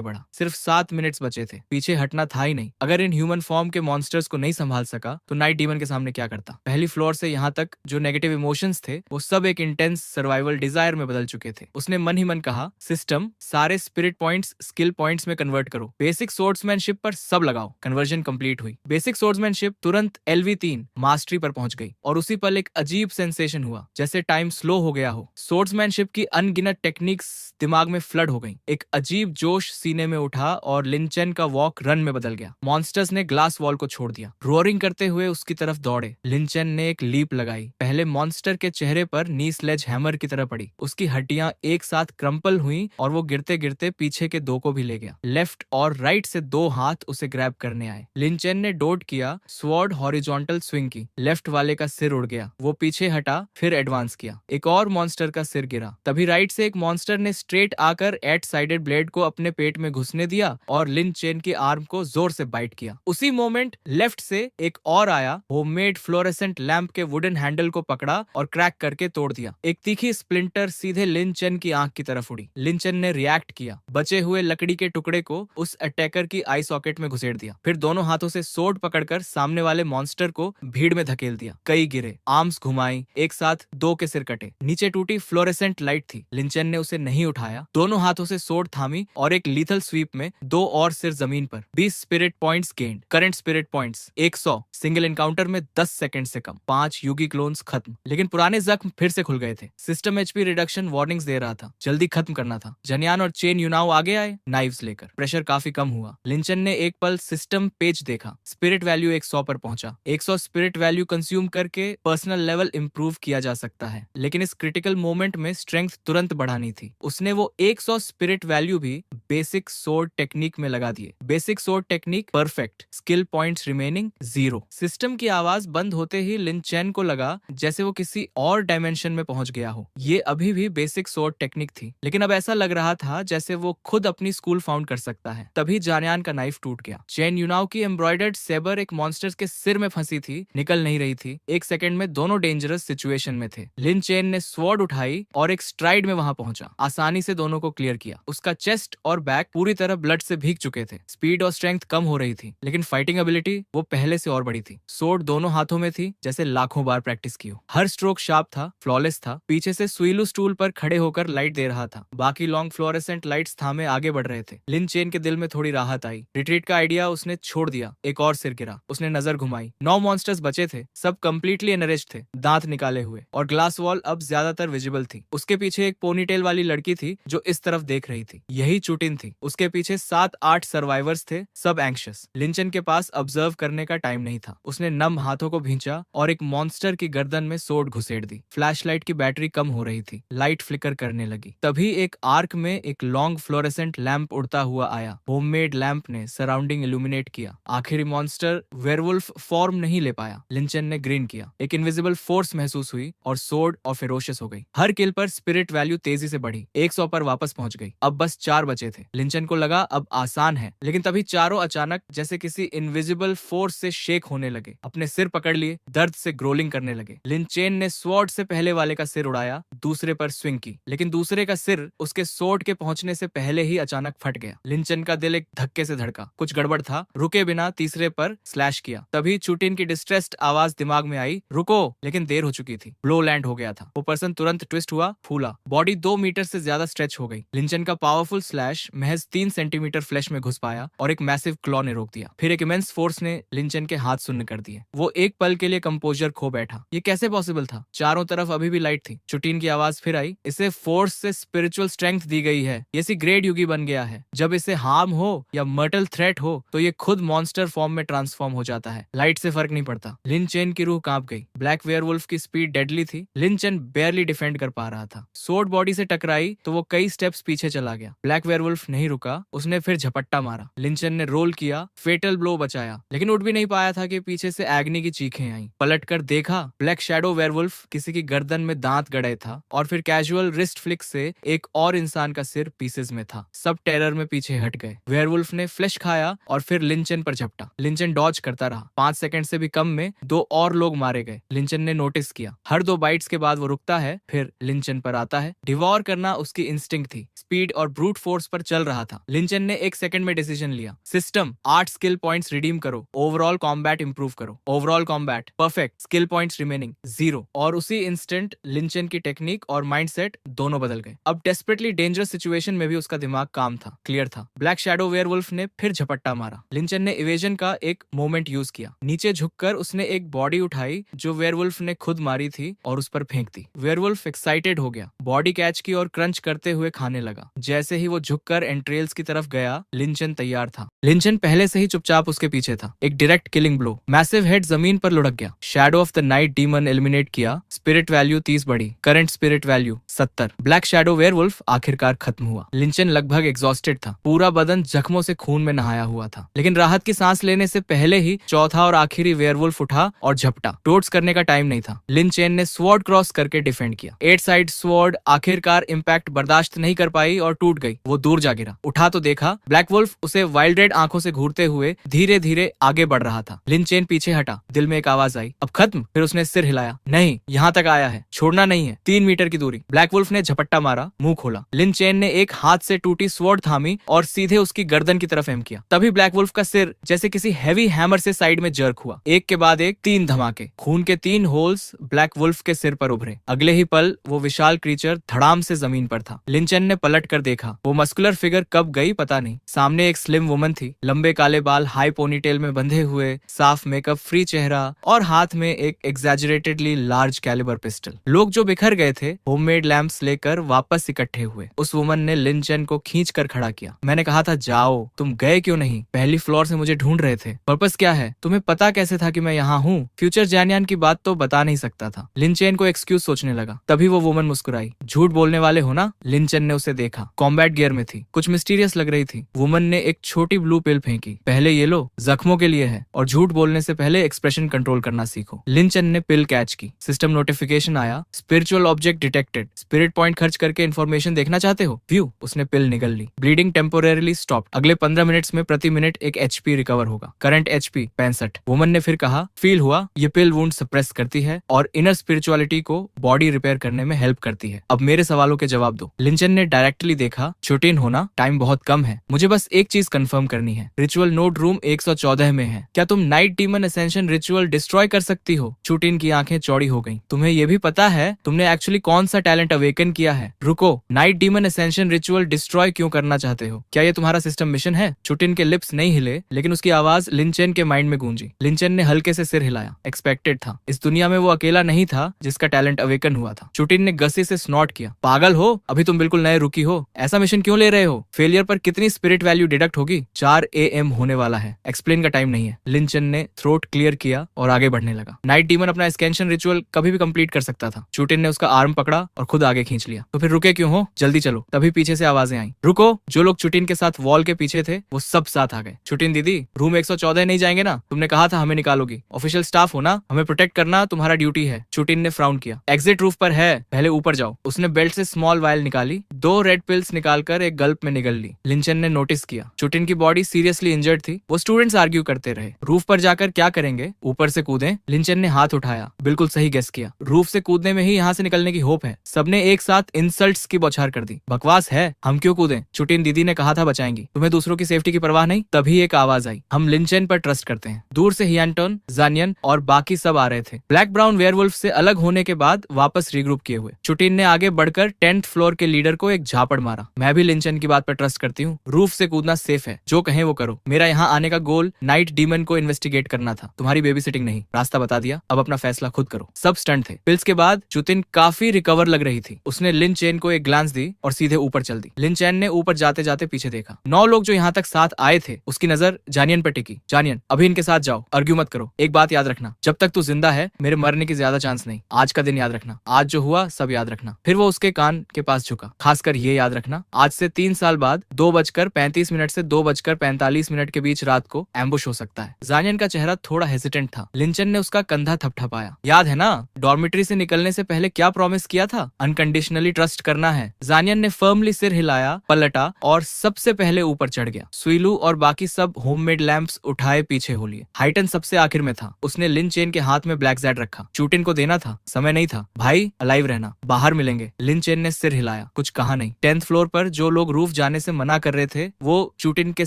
बढ़ा। सिर्फ 7 मिनट्स बचे थे। पीछे हटना था ही नहीं। अगर इन ह्यूमन फॉर्म के मॉन्स्टर्स को नहीं संभाल सका तो नाइट डीमन के सामने क्या करता? पहली फ्लोर से यहाँ तक जो नेगेटिव इमोशंस थे वो सब एक इंटेंस सर्वाइवल डिजायर में बदल चुके थे। उसने मन ही मन कहा, सिस्टम, सारे स्पिरिट पॉइंट्स स्किल पॉइंट्स में कन्वर्ट करो। बेसिक सोर्ड्समैनशिप पर सब लगाओ। कन्वर्जन कंप्लीट हुई। बेसिक सोर्ड्समैनशिप तुरंत LV3 मास्टरी पर पहुंच गई और उसी पल एक अजीब सेंसेशन हुआ, जैसे टाइम स्लो हो गया हो। सोर्ड्समैनशिप की अनगिनत टेक्निक्स दिमाग में फ्लड हो गई। एक अजीब जोश सीने में उठा और लिंचन का वॉक रन में बदल गया। मॉन्स्टर्स ने ग्लास वॉल को छोड़ दिया। रोअरिंग करते हुए उसकी तरफ दौड़े। लिंचन ने एक लीप लगाई। पहले मॉन्स्टर के चेहरे पर नी स्लेज हैमर की तरह पड़ी। उसकी हड्डियां एक साथ क्रम्पल हुई और वो गिरते गिरते पीछे के 2 को भी ले गया। लेफ्ट और राइट से 2 हाथ उसे ग्रैब करने आए। लिंचन ने डोड किया, स्वॉर्ड हॉरिजॉन्टल स्विंग की। लेफ्ट वाले का सिर उड़ गया। वो पीछे हटा, फिर एडवांस किया। एक और मॉन्स्टर का सिर गिरा। तभी राइट से एक मॉन्स्टर ने स्ट्रेट आकर एट साइडेड ब्लेड को अपने पेट में घुसने दिया और लिंचेन की आर्म को जोर से बाइट किया। उसी मोमेंट लेफ्ट से एक और आया, होममेड फ्लोरेसेंट लैंप के वुडन हैंडल को पकड़ा और क्रैक करके तोड़ दिया। एक तीखी स्प्लिंटर सीधे लिंचन की आंख की तरफ उड़ी। लिंचन ने रिएक्ट किया। बचे हुए लकड़ी के टुकड़े को उस अटैकर की आई सॉकेट में घुसेड़ दिया। फिर दोनों हाथों से सोड पकड़कर सामने वाले मॉन्स्टर को भीड़ में धकेल दिया। कई गिरे, आर्म्स घुमाई, एक साथ 2 के सिर कटे। नीचे टूटी फ्लोरेसेंट लाइट थी। लिंचन ने उसे नहीं उठाया। दोनों हाथों से सोड थामी और एक लीथल स्वीप में 2 और सिर जमीन पर। 20 spirit points gained. Current spirit points 100। Single encounter में 10 सेकंड से कम। 5 यूगी क्लोन्स खत्म। लेकिन पुराने जख्म फिर से खुल गए थे। सिस्टम HP रिडक्शन वार्निंग्स दे रहा था। जल्दी खत्म करना था। जनियान और चेन यूनाओ आगे आए, नाइव्स लेकर। प्रेशर काफी कम हुआ। लिंचन ने एक पल सिस्टम पेज देखा। स्पिरिट वैल्यू 100 पर पहुंचा। 100 स्पिरिट वैल्यू कंज्यूम करके पर्सनल लेवल इंप्रूव किया जा सकता है, लेकिन इस क्रिटिकल मोमेंट में स्ट्रेंथ तुरंत बढ़ानी थी। उसने वो 100 स्पिरिट वैल्यू भी बेसिक सोर्ड टेक्निक में लगा दिए। Basic sword technique perfect. Skill points remaining 0। System की आवाज बंद होते ही लिंचेन को लगा जैसे वो किसी और डायमेंशन में पहुंच गया हो। ये अभी भी बेसिक सोर्ड टेक्निक थी, लेकिन अब ऐसा लग रहा था जैसे वो खुद अपनी स्कूल फाउंड कर सकता है। तभी जानियान का नाइफ टूट गया। चेन यूनाओ की एम्ब्रॉयडर्ड सेबर एक मॉन्स्टर के सिर में फंसी थी, निकल नहीं रही थी। एक सेकंड में दोनों डेंजरस सिचुएशन में थे। लिन चेन ने स्वॉर्ड उठाई और एक स्ट्राइड में वहां पहुंचा। आसानी से दोनों को क्लियर किया। उसका चेस्ट और बैक पूरी तरह ब्लड से भीग चुके थे। स्पीड और स्ट्रेंथ कम हो रही थी, लेकिन फाइटिंग एबिलिटी वो पहले से और बड़ी थी। सोर्ड दोनों हाथों में थी, जैसे लाखों बार प्रैक्टिस की हो। हर स्ट्रोक शार्प था, फ्लॉलेस था। पीछे से सुइलू स्टूल पर खड़े होकर लाइट दे रहा था। बाकी लॉन्ग फ्लोरेसेंट लाइट्स थामे आगे बढ़ रहे थे। लिन चेन के दिल में थोड़ी राहत आई। रिट्रीट का आइडिया उसने छोड़ दिया। एक और सिर गिरा। उसने नजर घुमाई। 9 मॉन्स्टर्स बचे थे, सब कंप्लीटली एनरिच्ड थे, दांत निकाले हुए, और ग्लास वॉल अब ज्यादातर विजिबल थी। उसके पीछे एक पोनीटेल वाली लड़की थी जो इस तरफ देख रही थी। यही चुटिन थी। उसके पीछे 7-8 सर्वाइवर्स थे, सब एंग्शियस। लिंचन के पास ऑब्जर्व करने का टाइम नहीं था। उसने नम हाथों को भींचा और एक मॉन्स्टर की गर्दन में सोड घुसेड़ दी। फ्लैशलाइट की बैटरी कम हो रही थी। लाइट फ्लिकर करने लगी। तभी एक आर्क में एक लॉन्ग फ्लोरेसेंट लैंप उड़ता हुआ आया। होममेड लैंप ने सराउंडिंग इल्यूमिनेट किया। आखिरी मॉन्स्टर वेयरवुल्फ फॉर्म नहीं ले पाया। लिंचन ने ग्रीन किया। एक इनविजिबल फोर्स महसूस हुई और सोड और फेरोशियस हो गई। हर किल पर स्पिरिट वैल्यू तेजी से बढ़ी। 100 पर वापस पहुंच गई। अब बस 4 बचे थे। लिंचन को लगा अब आसान है, लेकिन तभी चारों अचानक जैसे किसी इनविजिबल फोर्स से शेक होने लगे। अपने सिर पकड़ लिए, दर्द से ग्रोलिंग करने लगे। लिंचेन ने स्वॉर्ड से पहले वाले का सिर उड़ाया, दूसरे पर स्विंग की, लेकिन दूसरे का सिर उसके स्वॉर्ड के पहुंचने से पहले ही अचानक फट गया। लिंचन का दिल एक धक्के से धड़का। कुछ गड़बड़ था। रुके बिना तीसरे पर स्लैश किया। तभी चुटिन की डिस्ट्रेस्ड आवाज दिमाग में आई, रुको, लेकिन देर हो चुकी थी। ब्लो लैंड हो गया था। वो पर्सन तुरंत ट्विस्ट हुआ, फूला। बॉडी 2 मीटर से ज्यादा स्ट्रेच हो गई। लिंचन का पावरफुल स्लैश महज 3 सेंटीमीटर फ्लैश फ्लैश में घुस पाया और एक मैसिव क्लॉ ने रोक दिया। फिर एक इमेंस फोर्स ने लिंचन के हाथ सुन्न कर दिए। वो एक पल के लिए कंपोजर खो बैठा। ये कैसे पॉसिबल था? चारों तरफ अभी भी लाइट थी। चुटीन की आवाज फिर आई, इसे फोर्स से स्पिरिचुअल स्ट्रेंथ दी गई है। ये सी ग्रेट युगी बन गया है। जब इसे हार्म हो या मर्टल थ्रेट हो तो ये खुद मॉन्स्टर फॉर्म में ट्रांसफॉर्म हो जाता है। लाइट से फर्क नहीं पड़ता। लिन चेन की रूह कांप गई। ब्लैक वेयरवुल्फ की स्पीड डेडली थी। लिन चेन बेयरली डिफेंड कर पा रहा था। सोर्ड बॉडी से टकराई तो वो कई स्टेप्स पीछे चला गया। ब्लैक वेयरवुल्फ नहीं रुका, उसने फिर झपट्टा मारा। लिन चेन ने रोल किया, फेटल ब्लो बचाया, लेकिन उठ भी नहीं पाया था कि पीछे से एग्नी की चीखें आई। पलट कर देखा, ब्लैक शैडो वेयरवुल्फ किसी की गर्दन में दांत गड़े था और फिर कैजुअल रिस्ट फ्लिक से एक और इंसान का सिर पीसेस में था। सब टेरर में पीछे हट गए। वेयरवुल्फ ने फ्लैश खाया और फिर लिंचन पर झपटा। लिंचन डॉज करता रहा। 5 सेकंड से भी कम में 2 और लोग मारे गए। लिंचन ने नोटिस किया, हर 2 बाइट्स के बाद वो रुकता है, फिर लिंचन पर आता है। डिवॉर करना उसकी इंस्टिंक्ट थी। स्पीड और ब्रूट फोर्स पर चल रहा था। लिंचन ने 1 सेकंड में डिसीजन लिया, सिस्टम 8 स्किल पॉइंट्स रिडीम करो, ओवरऑल कॉम्बैट इंप्रूव करो। Overall combat perfect, skill points remaining 0। और उसी इंस्टेंट लिंचन की टेक्निक और माइंडसेट दोनों बदल गए। अब डेस्परेटली डेंजरस सिचुएशन में भी उसका दिमाग काम था, क्लियर था। ब्लैक शैडो वेयरवुल्फ ने फिर झपट्टा मारा। लिंचन ने इवेजन का एक मोमेंट यूज किया। नीचे झुककर उसने एक बॉडी उठाई जो वेयरवुल्फ ने खुद मारी थी और उस पर फेंक दी। वेयरवुल्फ एक्साइटेड हो गया, बॉडी कैच की और क्रंच करते हुए खाने लगा। जैसे ही वो झुककर एंट्रेल्स की तरफ गया, लिंचन तैयार था। लिंचन पहले से ही चुपचाप उसके पीछे था। एक direct killing blow, massive head जमीन पर लुढ़क गया। Shadow of the night demon eliminate किया। स्पिरिट वैल्यू 30 बढ़ी, current spirit value 70। Black shadow werewolf आखिरकार खत्म हुआ। लिंचन लगभग एग्जॉस्टेड था, पूरा बदन जख्मों से खून में नहाया हुआ था। लेकिन राहत की सांस लेने से पहले ही चौथा और आखिरी वेयरवुल्फ उठा और झपटा। टोट्स करने का टाइम नहीं था। लिन चेन ने स्वॉर्ड क्रॉस करके डिफेंड किया। 8 साइड स्वॉर्ड आखिरकार इंपैक्ट बर्दाश्त नहीं कर पाई और टूट गई। वो दूर जा गिरा। उठा तो देखा, ब्लैक वुल्फ उसे वाइल्ड रेड आंखों से घूरते हुए धीरे धीरे आगे बढ़ रहा था। लिन चेन पीछे हटा। दिल में एक आवाज आई, अब खत्म। फिर उसने सिर हिलाया, नहीं, यहाँ तक आया है, छोड़ना नहीं है। 3 मीटर की दूरी। ब्लैक वुल्फ ने झपट्टा मारा, मुंह खोला। लिन चेन ने एक हाथ से टूटी स्वॉर्ड थामी और सीधे उसकी गर्दन की तरफ एम किया। तभी ब्लैक वुल्फ का सिर जैसे किसी हैवी हैमर से साइड में जर्क हुआ। एक के बाद एक 3 धमाके। खून के 3 होल्स ब्लैक वुल्फ के सिर पर उभरे। अगले ही पल वो विशाल क्रीचर धड़ाम से जमीन पर था। लिंचन ने पलट कर देखा। वो मस्कुलर फिगर कब गई पता नहीं। सामने एक स्लिम वुमन थी, लंबे काले बाल हाई पोनीटेल में बंधे हुए, साफ मेकअप फ्री चेहरा और हाथ में एक एग्जैजरेटेडली लार्ज कैलिबर पिस्टल। लोग जो बिखर गए थे होममेड लैंप्स लेकर वापस इकट्ठे हुए। उस वुमन ने लिंचन को खींच कर खड़ा किया। मैंने कहा था जाओ, तुम गए क्यों नहीं? पहली फ्लोर से मुझे ढूंढ रहे थे। पर्पस क्या है? तुम्हें पता कैसे था कि मैं यहाँ हूँ? फ्यूचर जैनियन की बात तो बता नहीं सकता था। लिंचन को एक्सक्यूज सोचने लगा। तभी वो वुमन मुस्कुराई। झूठ बोलने वाले हो ना? लिंचन ने उसे देखा। कॉम्बैट गियर में थी, कुछ मिस्टीरियस लग रही थी। वुमन ने एक छोटी ब्लू पिल फेंकी। पहले ये लो, जख्मों के लिए है और झूठ बोलने से पहले एक्सप्रेशन कंट्रोल करना सीखो। लिंचन ने पिल कैच की। सिस्टम नोटिफिकेशन आया, spiritual object detected. Spirit point खर्च करके इन्फॉर्मेशन देखना चाहते हो? व्यू। उसने पिल निगल ली। Bleeding टेम्पोरेरीली stop. अगले 15 मिनट्स में प्रति मिनट एक HP रिकवर होगा। Current HP 65। वुमन ने फिर कहा, फील हुआ? ये पिल वुंड सप्रेस करती है और इनर स्पिरिचुअलिटी को बॉडी रिपेयर करने में हेल्प करती है। अब मेरे सवालों के जवाब दो। लिंचन ने डायरेक्टली देखा, छुटीन होना, टाइम बहुत कम है, मुझे बस एक चीज कंफर्म करनी है। रिचुअल नोड रूम 114 में है। क्या तुम night demon ascension ritual destroy कर सकती हो? छुटीन की आंखें चौड़ी हो गईं। तुम्हें यह भी पता है तुमने एक्चुअली कौन सा टैलेंट अवेकन किया है? रुको, night demon ascension ritual destroy क्यों करना चाहते हो? क्या ये तुम्हारा सिस्टम मिशन है? छुटीन के लिप्स नहीं हिले, लेकिन उसकी आवाज लिंचन के माइंड में गूंजी। लिंचन ने हल्के से सिर हिलाया। एक्सपेक्टेड था। इस दुनिया में वो अकेला नहीं था जिसका टैलेंट अवेकन हुआ था। छुटीन ने गस्से से स्नॉट किया। पागल हो? अभी तुम बिल्कुल नए रुकी हो। ऐसा मिशन क्यों ले रहे हो? फेलियर पर कितनी स्पिरिट वैल्यू डिडक्ट होगी? 4 AM होने वाला है। एक्सप्लेन का टाइम नहीं है। लिंचन ने थ्रोट क्लियर किया और आगे बढ़ने लगा। नाइट डीमन अपना स्कैंशन रिचुअल कभी भी कंप्लीट कर सकता था। छुटीन ने उसका आर्म पकड़ा और खुद आगे खींच लिया। तो फिर रुके क्यों हो? जल्दी चलो। तभी पीछे से आवाजें आई। रुको। जो लोग छुटीन के साथ वॉल के पीछे थे वो सब साथ आ गए। छुटीन दीदी, रूम 114 नहीं जाएंगे ना? तुमने कहा था हमें निकालोगी। ऑफिशियल स्टाफ हो ना, हमें प्रोटेक्ट करना तुम्हारा ड्यूटी है। छुटीन ने फ्राउन किया। एग्जिट रूफ पर है, पहले ऊपर जाओ। उसने बेल्ट से स्मॉल वायल निकाली। 2 रेड पिल्स निकालकर एक गल्प में निगल ली। लिंचन ने नोटिस किया छुटीन की बॉडी सीरियसली इंजर्ड थी। वो स्टूडेंट्स आर्ग्यू करते रहे, रूफ पर जाकर क्या करेंगे? ऊपर से कूदें? लिंचन ने हाथ उठाया। बिल्कुल सही गेस किया। रूफ से कूदने में ही यहाँ से निकलने की होप है। सबने एक साथ इंसल्ट्स की बौछार कर दी। बकवास है, हम क्यों कूदें? छुटीन दीदी ने कहा था बचाएंगी। तुम्हें दूसरों की सेफ्टी की परवाह नहीं? तभी एक आवाज आई, हम लिंचन पर ट्रस्ट करते हैं। दूर से हियांटन, जानियन और बाकी सब आ रहे थे। ब्लैक ब्राउन वेयरवुल्फ से अलग होने के बाद वापस रीग्रुप किए हुए। छुटीन ने आगे बढ़कर 10th फ्लोर के लीडर को एक झापड़ मारा। मैं भी लिंचन की बात पर ट्रस्ट करती हूँ। रूफ रूफ से कूदना सेफ है, जो कहें वो करो। मेरा यहाँ आने का गोल नाइट डीमन को इन्वेस्टिगेट करना था, तुम्हारी बेबी सिटिंग नहीं। रास्ता बता दिया, अब अपना फैसला खुद करो। सब स्टंट थे। पिल्स के बाद चुतिन काफी रिकवर लग रही थी। उसने लिन चेन को एक ग्लांस दी और सीधे ऊपर चल दी। लिन चेन ने ऊपर जाते जाते पीछे देखा। 9 लोग जो यहाँ तक साथ आए थे, उसकी नजर जानियन पर टिकी। जानियन, अभी इनके साथ जाओ, आर्ग्यू मत करो। एक बात याद रखना, जब तक तू जिंदा है मेरे मरने की ज्यादा चांस नहीं। आज का दिन याद रखना, आज जो हुआ सब याद रखना। फिर वो उसके कान के पास झुका। खासकर ये याद रखना, आज से 3 साल बाद 2:35 से 2:45 के बीच रात को एम्बुश हो सकता है। जानियन का चेहरा थोड़ा हेजिटेंट था। लिंचन ने उसका कंधा थपथपाया। याद है ना, डॉर्मिटरी से निकलने से पहले क्या प्रॉमिस किया था? अनकंडीशनली ट्रस्ट करना है। जानियन ने फर्मली सिर हिलाया, पलटा और सबसे पहले ऊपर चढ़ गया। सुइलू और बाकी सब होममेड लैंप्स उठाए पीछे हो लिए। हाइटन सबसे आखिर में था। उसने लिन चेन के हाथ में ब्लैक जैड रखा। चूटिन को देना था, समय नहीं था। भाई, अलाइव रहना, बाहर मिलेंगे। लिन चेन ने सिर हिलाया, कुछ कहा नहीं। 10th फ्लोर पर जो लोग रूफ जाने से मना कर रहे थे, वो चूटिन के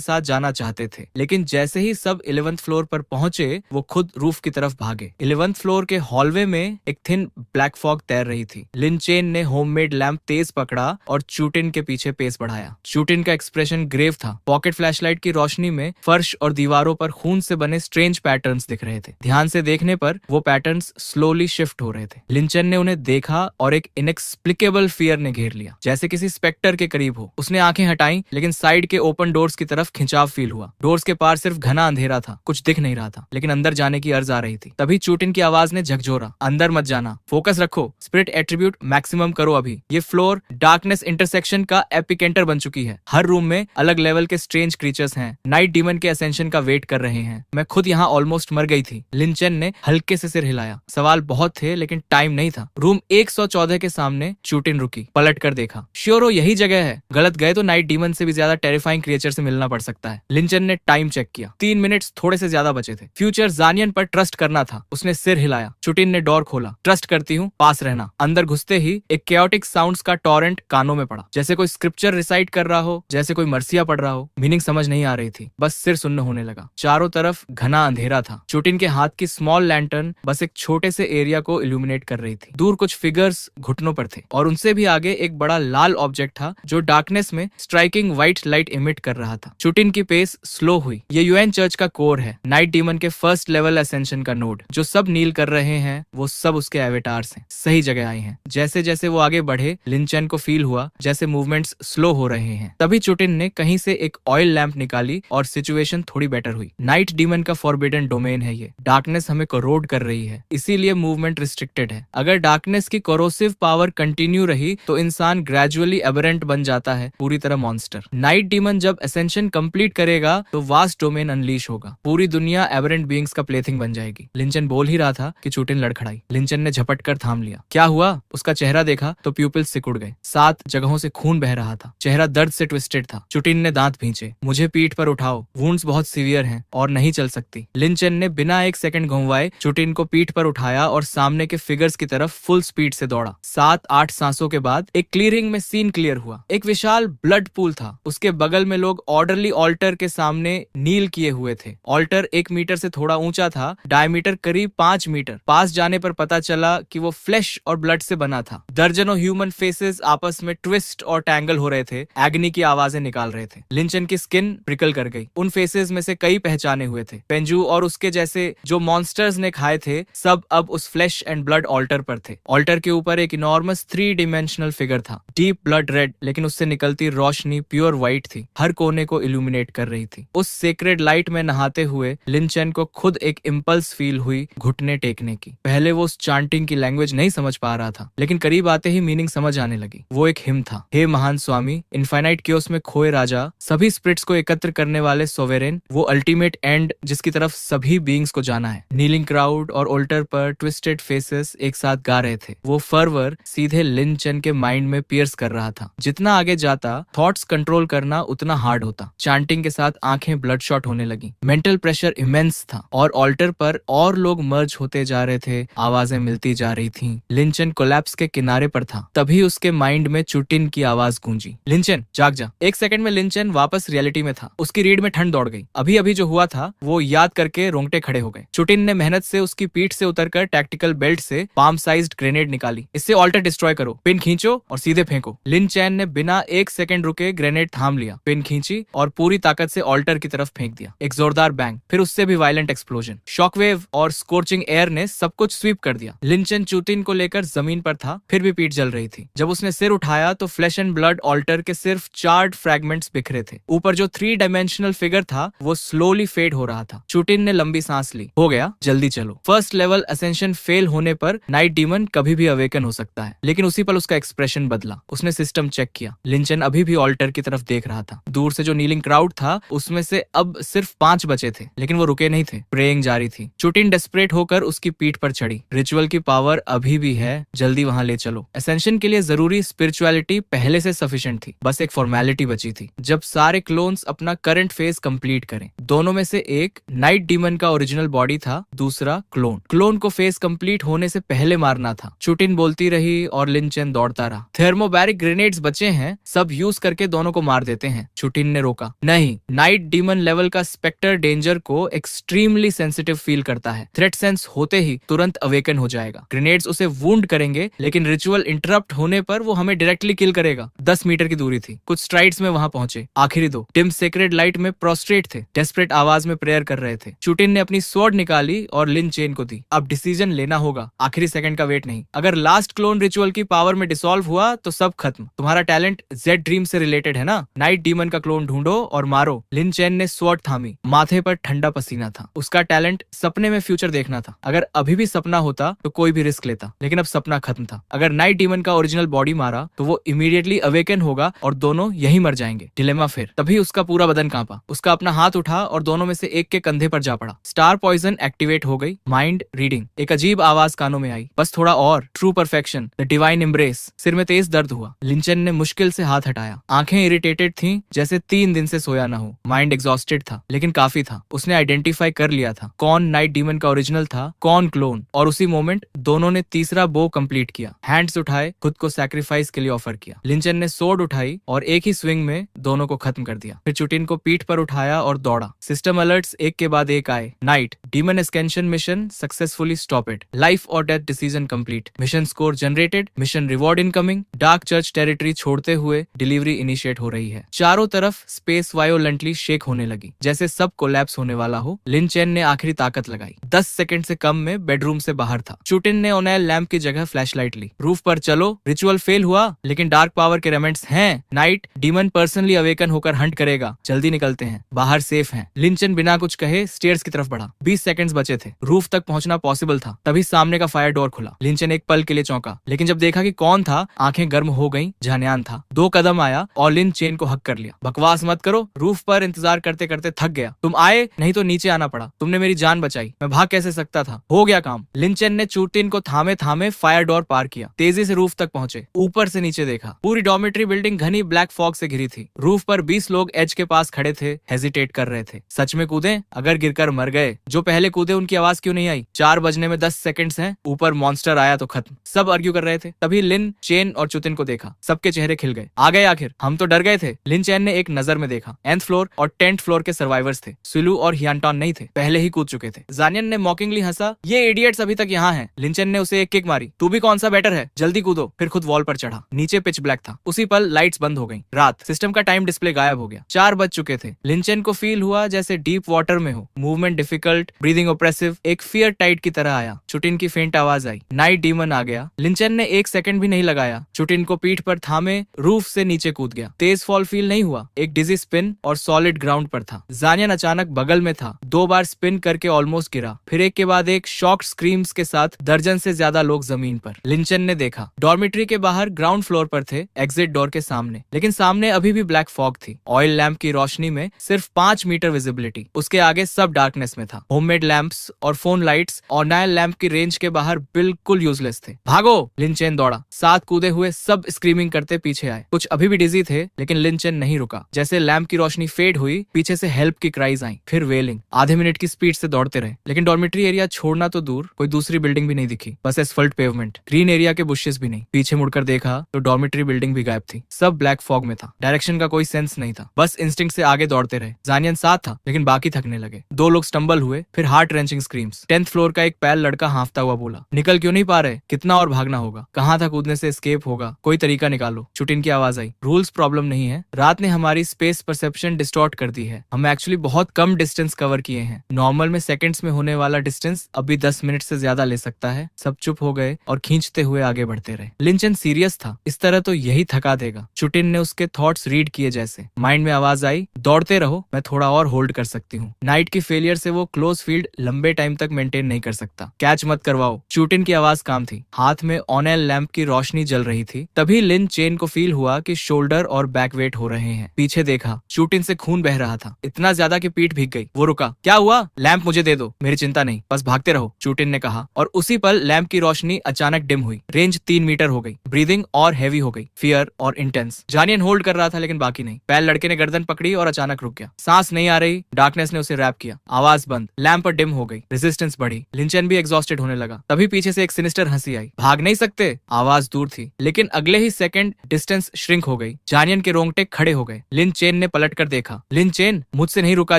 साथ जाना चाहते थे, लेकिन जैसे ही सब 11th फ्लोर पर पहुंचे, वो खुद रूफ की तरफ भागे। 11th फ्लोर के हॉलवे में एक थिन ब्लैक फॉग तैर रही थी। लिन चेन ने होममेड लैंप तेज पकड़ा और चूटिन के पीछे पेस बढ़ाया। चूटिन का एक्सप्रेशन ग्रेव था। पॉकेट फ्लैशलाइट की रोशनी में फर्श और दीवारों पर खून से बने स्ट्रेंज पैटर्न्स दिख रहे थे। ध्यान से देखने पर वो पैटर्न्स स्लोली शिफ्ट हो रहे थे। लिंचन ने उन्हें देखा और एक इनएक्सप्लिकेबल फियर ने घेर लिया, जैसे किसी स्पेक्टर के करीब हो। उसने आंखें हटाई, लेकिन साइड के ओपन डोर्स की तरफ खिंचाव फील हुआ। डोर्स के पार सिर्फ घना अंधेरा था, कुछ दिख नहीं रहा था, लेकिन अंदर जाने की अर्ज आ रही थी। तभी चूटिन की आवाज ने झकझोरा, अंदर मत जाना, फोकस रखो, स्पिरिट एट्रीब्यूट मैक्सिमम करो अभी। ये फ्लोर डार्कनेस इंटरसेक्शन का एपिकेंटर बन चुकी है। हर रूम में अलग लेवल के स्ट्रेंज क्रीचर्स हैं, नाइट डीमन के असेंशन का वेट कर रहे हैं। मैं खुद यहाँ ऑलमोस्ट मर गई थी। लिंचन ने हल्के से सिर हिलाया। सवाल बहुत थे, लेकिन टाइम नहीं था। रूम 114 के सामने चूटिन रुकी, पलट कर देखा। श्योर हो यही जगह है? गलत गए तो नाइट डीमन से भी ज्यादा टेरिफाइंग क्रिएचर से मिलना पड़ सकता है। लिंचन ने टाइम चेक किया, 3 मिनट्स थोड़े से ज्यादा बचे थे। फ्यूचर जानियन पर ट्रस्ट करना था। उसने सिर हिलाया। चूटिन ने डोर खोला। ट्रस्ट करती हूँ, पास रहना। अंदर घुसते ही एक केओटिक साउंड्स का टॉरेंट कानों में पड़ा, जैसे कोई स्क्रिप्चर रिसाइट कर रहा हो, जैसे कोई मर्सिया पढ़ रहा हो। मीनिंग समझ नहीं आ रही थी, बस सिर सुन्न होने लगा। चारों तरफ घना अंधेरा था। चूटिन के हाथ की स्मॉल लैंटर्न बस एक छोटे से एरिया को इल्यूमिनेट कर रही थी। दूर कुछ फिगर्स घुटनों पर थे और उनसे भी आगे एक बड़ा लाल ऑब्जेक्ट था जो डार्कनेस में स्ट्राइकिंग व्हाइट लाइट इमिट कर रहा था। चूटिन की पेस स्लो हुई। ये यूएन चर्च का कोर है, नाइट डीमन के फर्स्ट लेवल असेंशन का नोड। जो सब नील कर रहे हैं वो सब उसके एवेटार्स हैं, सही जगह आए हैं। जैसे जैसे वो आगे बढ़े, लिंचन को फील हुआ जैसे मूवमेंट्स स्लो हो रहे हैं। तभी चूटिन ने कहीं से एक ऑयल लैंप निकाली और सिचुएशन थोड़ी बेटर हुई। नाइट डीमन का फॉरबिडन डोमेन है ये। डार्कनेस हमें कोरोड कर रही है, इसीलिए मूवमेंट रिस्ट्रिक्टेड है। अगर डार्कनेस की कोरोसिव पावर कंटिन्यू रही तो इंसान ग्रेजुअली एबरेंट बन जाता है, पूरी तरह मॉन्स्टर। नाइट डीमन जब असेंशन कंप्लीट करेगा तो वास्ट डोमेन अनलीश होगा। पूरी दुनिया एबरेंट बीइंग्स का प्लेथिंग बन जाएगी। लिंचन बोल ही रहा था कि चूटिन लड़खड़ाई। लिंचन ने झपट कर थाम लिया। क्या हुआ? उसका चेहरा देखा तो प्यूपिल्स सिकुड़ गए। 7 जगहों से खून बह रहा था। चेहरा दर्द से ट्विस्टेड था। चूटिन ने दांत भींचे। मुझे पीठ पर उठाओ, वुंड्स बहुत सीवियर हैं और नहीं चल सकती। लिंचन ने बिना एक सेकंड घुमाए चूटिन को पीठ पर उठाया और सामने के फिगर्स की तरफ फुल स्पीड से दौड़ा। 7-8 सांसों के बाद एक क्लियरिंग में सीन क्लियर हुआ। एक विशाल ब्लड पूल था। उसके बगल में लोग ऑर्डरली ऑल्टर के सामने नील किए हुए थे। ऑल्टर 1 मीटर से थोड़ा ऊंचा था, डायमीटर करीब 5 मीटर। पास जाने पर पता चला कि वो फ्लैश और ब्लड से बना था। दर्जनों ह्यूमन फेसेस आपस में ट्विस्ट और टैंगल हो रहे थे, एग्नी की आवाजें निकाल रहे थे। लिंचन की स्किन प्रिकल कर गई। उन फेसेस में से कई पहचाने हुए थे। पेंजू और उसके जैसे जो मॉन्स्टर्स ने खाए थे, सब अब उस फ्लैश एंड ब्लड ऑल्टर पर थे। ऑल्टर के ऊपर एक इनॉर्मस 3 डिमेंशनल फिगर था, डीप ब्लड रेड, लेकिन उससे निकलती रोशनी प्योर व्हाइट थी, हर कोने को इल्यूमिनेट कर रही थी। उस सेक्रेड लाइट में नहाते हुए लिंचन को खुद एक इम्पल्स फील हुई घुटने टेकने की। पहले वो उस चांटिंग की लैंग्वेज नहीं समझ पा रहा था, लेकिन करीब आते ही मीनिंग समझ आने लगी। वो एक हिम था। हे महान स्वामी, इनफाइनाइट क्योस में खोए राजा, सभी स्पिरिट्स को एकत्र करने वाले सोवेरेन, वो अल्टीमेट एंड जिसकी तरफ सभी बीइंग्स को जाना है। नीलिंग क्राउड और ऑल्टर पर ट्विस्टेड फेसेस एक साथ गा रहे थे। वो फर्वर सीधे लिंचन के माइंड में पियर्स कर रहा था। जितना आगे जाता थॉट्स कंट्रोल करना उतना हार्ड होता। चांटिंग के साथ आंखें ब्लड शॉट होने लगी। मेंटल प्रेशर इमेंस था और ऑल्टर पर और लोग मर्ज होते जा रहे थे, आवाजें मिलती जा रही थी। लिंचन कोलैप्स के किनारे पर था। तभी उसके माइंड में चूटिन की आवाज गूंजी, लिंचन जाग जा। 1 सेकंड में लिंचन वापस रियलिटी में था। उसकी रीढ़ में ठंड दौड़ गई। अभी अभी जो हुआ था वो याद करके रोंगटे खड़े हो गए। चूटिन ने मेहनत से उसकी पीठ से उतरकर टैक्टिकल बेल्ट से पाम साइज्ड ग्रेनेड निकाली। इससे ऑल्टर डिस्ट्रॉय करो, पिन खींचो और सीधे फेंको। लिन चैन ने बिना 1 सेकंड रुके ग्रेनेड थाम लिया। दिया, पिन खींची और पूरी ताकत से ऑल्टर की तरफ फेंक दिया। एक जोरदार बैंग, फिर उससे भी वायलेंट एक्सप्लोजन। शॉकवेव और स्कोर्चिंग एयर ने सब कुछ स्वीप कर दिया। लिंचन चूटिन को लेकर जमीन पर था, फिर भी पीठ जल रही थी। जब उसने सिर उठाया तो फ्लैश एंड ब्लड ऑल्टर के सिर्फ चार्ड फ्रैगमेंट्स बिखरे थे। ऊपर जो 3 डायमेंशनल फिगर था वो स्लोली फेड हो रहा था। चूटिन ने लंबी सांस ली। हो गया, जल्दी चलो। फर्स्ट लेवल असेंशन फेल होने पर नाइट डीमन कभी भी अवेकन हो सकता है, लेकिन उसी पर उसका एक्सप्रेशन बदला। उसने सिस्टम चेक किया। लिंचन अभी भी ऑल्टर की तरफ देख रहा था। दूर से जो नीलिंग क्राउड था उसमें से अब सिर्फ 5 बचे थे, लेकिन वो रुके नहीं थे। प्रेइंग जारी थी। चूटिन डेस्परेट होकर उसकी पीठ पर चढ़ी। रिचुअल की पावर अभी भी है, जल्दी वहां ले चलो। असेंशन के लिए जरूरी स्पिरिचुअलिटी पहले से सफिशिएंट थी, बस एक फॉर्मेलिटी बची थी। जब सारे क्लोन्स अपना करंट फेज कंप्लीट करें। दोनों में से एक नाइट डीमन का ओरिजिनल बॉडी था, दूसरा क्लोन को फेज कंप्लीट होने से पहले मारना था। चूटिन बोलती रही और लिंचन दौड़ता रहा। थर्मोबैरिक ग्रेनेड्स बचे हैं, सब यूज करके दोनों को मार देते हैं। चूटिन ने रोका। नहीं, नाइट डीमन लेवल का स्पेक्टर डेंजर को एक्सट्रीमली सेंसिटिव फील करता है। थ्रेट सेंस होते ही तुरंत अवेकन हो जाएगा। ग्रेनेड्स उसे वुंड करेंगे, लेकिन रिचुअल इंटरप्ट होने पर वो हमें डायरेक्टली किल करेगा। 10 मीटर की दूरी थी। कुछ स्ट्राइड्स में वहां पहुंचे। आखिरी 2 डिम सेक्रेड लाइट में प्रोस्ट्रेट थे, डेस्परेट आवाज में प्रेयर कर रहे थे। चूटिन ने अपनी स्वॉर्ड निकाली और लिन चेन को दी। अब डिसीजन लेना होगा, आखिरी सेकंड का वेट नहीं। अगर लास्ट क्लोन रिचुअल की पावर में डिसॉल्व हुआ तो सब खत्म। तुम्हारा टैलेंट जेड ड्रीम से रिलेटेड है ना? नाइट डीमन का क्लोन ढूंढो और मारो। लिन चेन ने स्वॉर्ड थामी। माथे पर ठंडा पसीना था। उसका टैलेंट सपने में फ्यूचर देखना था। अगर अभी भी सपना होता तो कोई भी रिस्क लेता, लेकिन अब सपना खत्म था। अगर नाइट डीमन का ओरिजिनल बॉडी मारा तो वो इमीडिएटली अवेकन होगा और दोनों यही मर जाएंगे। डिलेमा फिर। तभी उसका पूरा बदन कांपा। उसका अपना हाथ उठा और दोनों में से एक के कंधे पर जा पड़ा। स्टार पॉइजन एक्टिवेट हो गई। Mind reading. एक अजीब आवाज कानों में आई, बस थोड़ा और। True perfection, the divine embrace. सिर में तेज दर्द हुआ। लिंचन ने मुश्किल से हाथ हटाया। आंखें इरिटेटेड थीं, जैसे 3 दिन से सोया ना हो। माइंड एग्जॉस्टेड था, लेकिन काफी था। उसने आइडेंटिफाई कर लिया था कौन नाइट डीमन का ओरिजिनल था, कौन क्लोन। और उसी मोमेंट दोनों ने तीसरा बो कंप्लीट किया। हैंड्स उठाए, खुद को सैक्रिफाइस के लिए ऑफर किया। लिंचन ने सोर्ड उठाई और एक ही स्विंग में दोनों को खत्म कर दिया। फिर चुटिन को पीठ पर उठाया और दौड़ा। सिस्टम अलर्ट्स एक के बाद एक आए। Night demon ascension mission successfully stopped. Life और death decision complete. Mission score generated. Mission reward incoming. Dark church territory छोड़ते हुए डिलीवरी इनिशिएट हो रही है। चारों तरफ स्पेस वायोलेंटली शेक होने लगी, जैसे सब कोलैप्स होने वाला हो। लिन चेन ने आखिरी ताकत लगाई। 10 सेकंड से कम में बेडरूम से बाहर था। चूटिन ने ओनेल लैंप की जगह फ्लैशलाइट ली। रूफ पर चलो। रिचुअल फेल हुआ, लेकिन डार्क पावर के रेमेंट्स हैं। नाइट डीमन पर्सनली अवेकन होकर हंट करेगा। जल्दी निकलते हैं, बाहर सेफ हैं। लिंचन बिना कुछ कहे स्टेयर्स की तरफ बढ़ा। 20 सेकंड्स बचे थे। रूफ तक पहुंचना पॉसिबल था। तभी सामने का फायर डोर खुला। लिंचन एक पल के लिए चौंका, लेकिन जब देखा कि कौन था, आंखें गर्म हो गईं। झान्यान था। 2 कदम आया और लिन चेन को हक कर लिया। बकवास मत करो। रूफ पर इंतजार करते करते थक गया। तुम आए, नहीं तो नीचे आना पड़ा। तुमने मेरी जान बचाई, मैं भाग कैसे सकता था। हो गया काम। लिंचन ने चूटिन को थामे थामे फायर डोर पार किया। तेजी से रूफ तक पहुंचे। ऊपर से नीचे देखा। पूरी डॉर्मेट्री बिल्डिंग घनी ब्लैक फॉग से घिरी थी। रूफ पर 20 लोग एज के पास खड़े थे, हेजिटेट कर रहे थे। सच में कूदे? अगर गिरकर मर गए, जो पहले कूदे उनकी आवाज क्यों नहीं आई? 4 बजने में 10 सेकंड्स हैं। ऊपर मॉन्स्टर आया तो खत्म। सब आर्ग्यू कर रहे थे। तभी लिन, चेन और चुतिन को देखा। सबके चेहरे खिल गए। आ गए आखिर, हम तो डर गए थे। लिन चैन ने एक नजर में देखा। 9th फ्लोर और 10th फ्लोर के सर्वाइवर्स थे। सुलू और हियानटॉन नहीं थे, पहले ही कूद चुके थे। जानियन ने मॉकिंगली हंसा। ये इडियट्स अभी तक यहाँ हैं। लिंचन ने उसे एक किक मारी। तू भी कौन सा बेटर है, जल्दी कूदो। फिर खुद वॉल पर चढ़ा। नीचे पिच ब्लैक था। उसी पल लाइट्स बंद हो गई। रात। सिस्टम का टाइम डिस्प्ले गायब हो गया। 4 बज चुके थे। लिंचन को फील हुआ जैसे डीप वाटर में हो। मूवमेंट डिफिकल्ट, ब्रीदिंग ओप्रेसिव, एक फियर टाइड की तरह आया। चुटिन की फेंट आवाज आई। नाइट डीमन आ गया। लिंचन ने 1 सेकंड भी नहीं लगाया। चुटिन को पीठ पर थामे रूफ से नीचे कूद गया। तेज फॉल फील नहीं हुआ। एक डिजी स्पिन और सॉलिड ग्राउंड पर था। जानियन अचानक बगल में था। 2 बार स्पिन करके ऑलमोस्ट गिरा। फिर एक के बाद एक शॉक्ड स्क्रीम्स के साथ दर्जन से ज्यादा लोग जमीन पर। लिंचन ने देखा। डॉर्मेट्री के बाहर ग्राउंड फ्लोर पर थे, एग्जिट डोर के सामने। लेकिन सामने अभी भी ब्लैक फॉग थी। ऑयल लैंप की रोशनी में सिर्फ 5 मीटर विजिबिलिटी। उसके आगे सब डार्कनेस में था। होममेड लैंप्स और फोन लाइट्स और नायल लैंप की रेंज के बाहर बिल्कुल यूजलेस थे। भागो! लिंचन दौड़ा। 7 कूदे हुए सब स्क्रीमिंग करते पीछे आए। कुछ अभी भी डिजी थे, लेकिन लिंचन नहीं रुका। जैसे लैंप की रोशनी फेड हुई, पीछे से हेल्प की क्राइज आई, फिर वेलिंग। आधे मिनट की स्पीड से दौड़ते रहे, लेकिन डॉर्मेट्री एरिया छोड़ना तो दूर, कोई दूसरी बिल्डिंग भी नहीं दिखी। बस एस्फल्ट पेवमेंट, ग्रीन एरिया के बुशेस भी नहीं। पीछे मुड़कर देखा तो डॉर्मेट्री बिल्डिंग भी गायब थी। सब ब्लैक फॉग में था। डायरेक्शन का कोई सेंस नहीं था। बस इंस्टिंक्ट से आगे दौड़ते रहे। जानियन साथ था, लेकिन बाकी थकने लगे। 2 लोग स्टंबल हुए, फिर heart wrenching screams. 10th floor का एक पैर लड़का हांफता हुआ बोला, निकल क्यों नहीं पा रहे? कितना और भागना होगा? कहाँ था कूदने से एस्केप होगा? कोई तरीका निकालो। चुटिन की आवाज आई, रूल्स प्रॉब्लम नहीं है, रात ने हमारी स्पेस परसेप्शन डिस्टॉर्ट कर दी है। हम एक्चुअली बहुत कम डिस्टेंस कवर किए हैं। नॉर्मल में सेकंड्स में होने वाला डिस्टेंस अभी 10 मिनट से ज्यादा ले सकता है। सब चुप हो गए और खींचते हुए आगे बढ़ते रहे। लिंचन सीरियस था। इस तरह तो यही थका देगा। चुटिन ने उसके थॉट्स रीड किए जैसे। माइंड में आवाज आई, दौड़ते रहो, मैं थोड़ा और होल्ड कर सकती हूँ। नाइट की फेलियर से वो क्लोज फील्ड लंबे टाइम तक मेंटेन नहीं कर सकता। कैच मत करवाओ। चुटिन की आवाज काम थी। हाथ में ऑनेल लैंप की रोशनी जल रही थी। तभी लिन चेन को फील हुआ कि शोल्डर और बैक वेट हो रहे हैं। पीछे देखा, चुटिन से खून बह रहा था, इतना ज्यादा कि पीठ भीग गई। वो रुका। क्या हुआ? लैंप मुझे दे दो, मेरी चिंता नहीं, बस भागते रहो, चुटिन ने कहा। और उसी पल लैंप की रोशनी अचानक डिम हुई। रेंज 3 मीटर हो गई। ब्रीदिंग और हैवी हो गई। फियर और इंटेंस। जानियन होल्ड कर रहा था लेकिन बाकी नहीं। पहल लड़के ने गर्दन पकड़ी और अचानक रुक गया। सांस नहीं आ रही। डार्कनेस ने उसे रैप किया। आवाज बंद। लैंप डिम हो गई। रेजिस्टेंस बढ़ी। लिंचन भी एग्जॉस्टेड होने लगा। तभी पीछे से एक सिनिस्टर हंसी आई। भाग नहीं सकते? आवाज दूर थी लेकिन अगले ही सेकंड डिस्टेंस श्रिंक हो गई। जानियन के रोंगटे खड़े हो गए। लिन चेन ने पलट कर देखा। लिन चेन, मुझसे नहीं रुका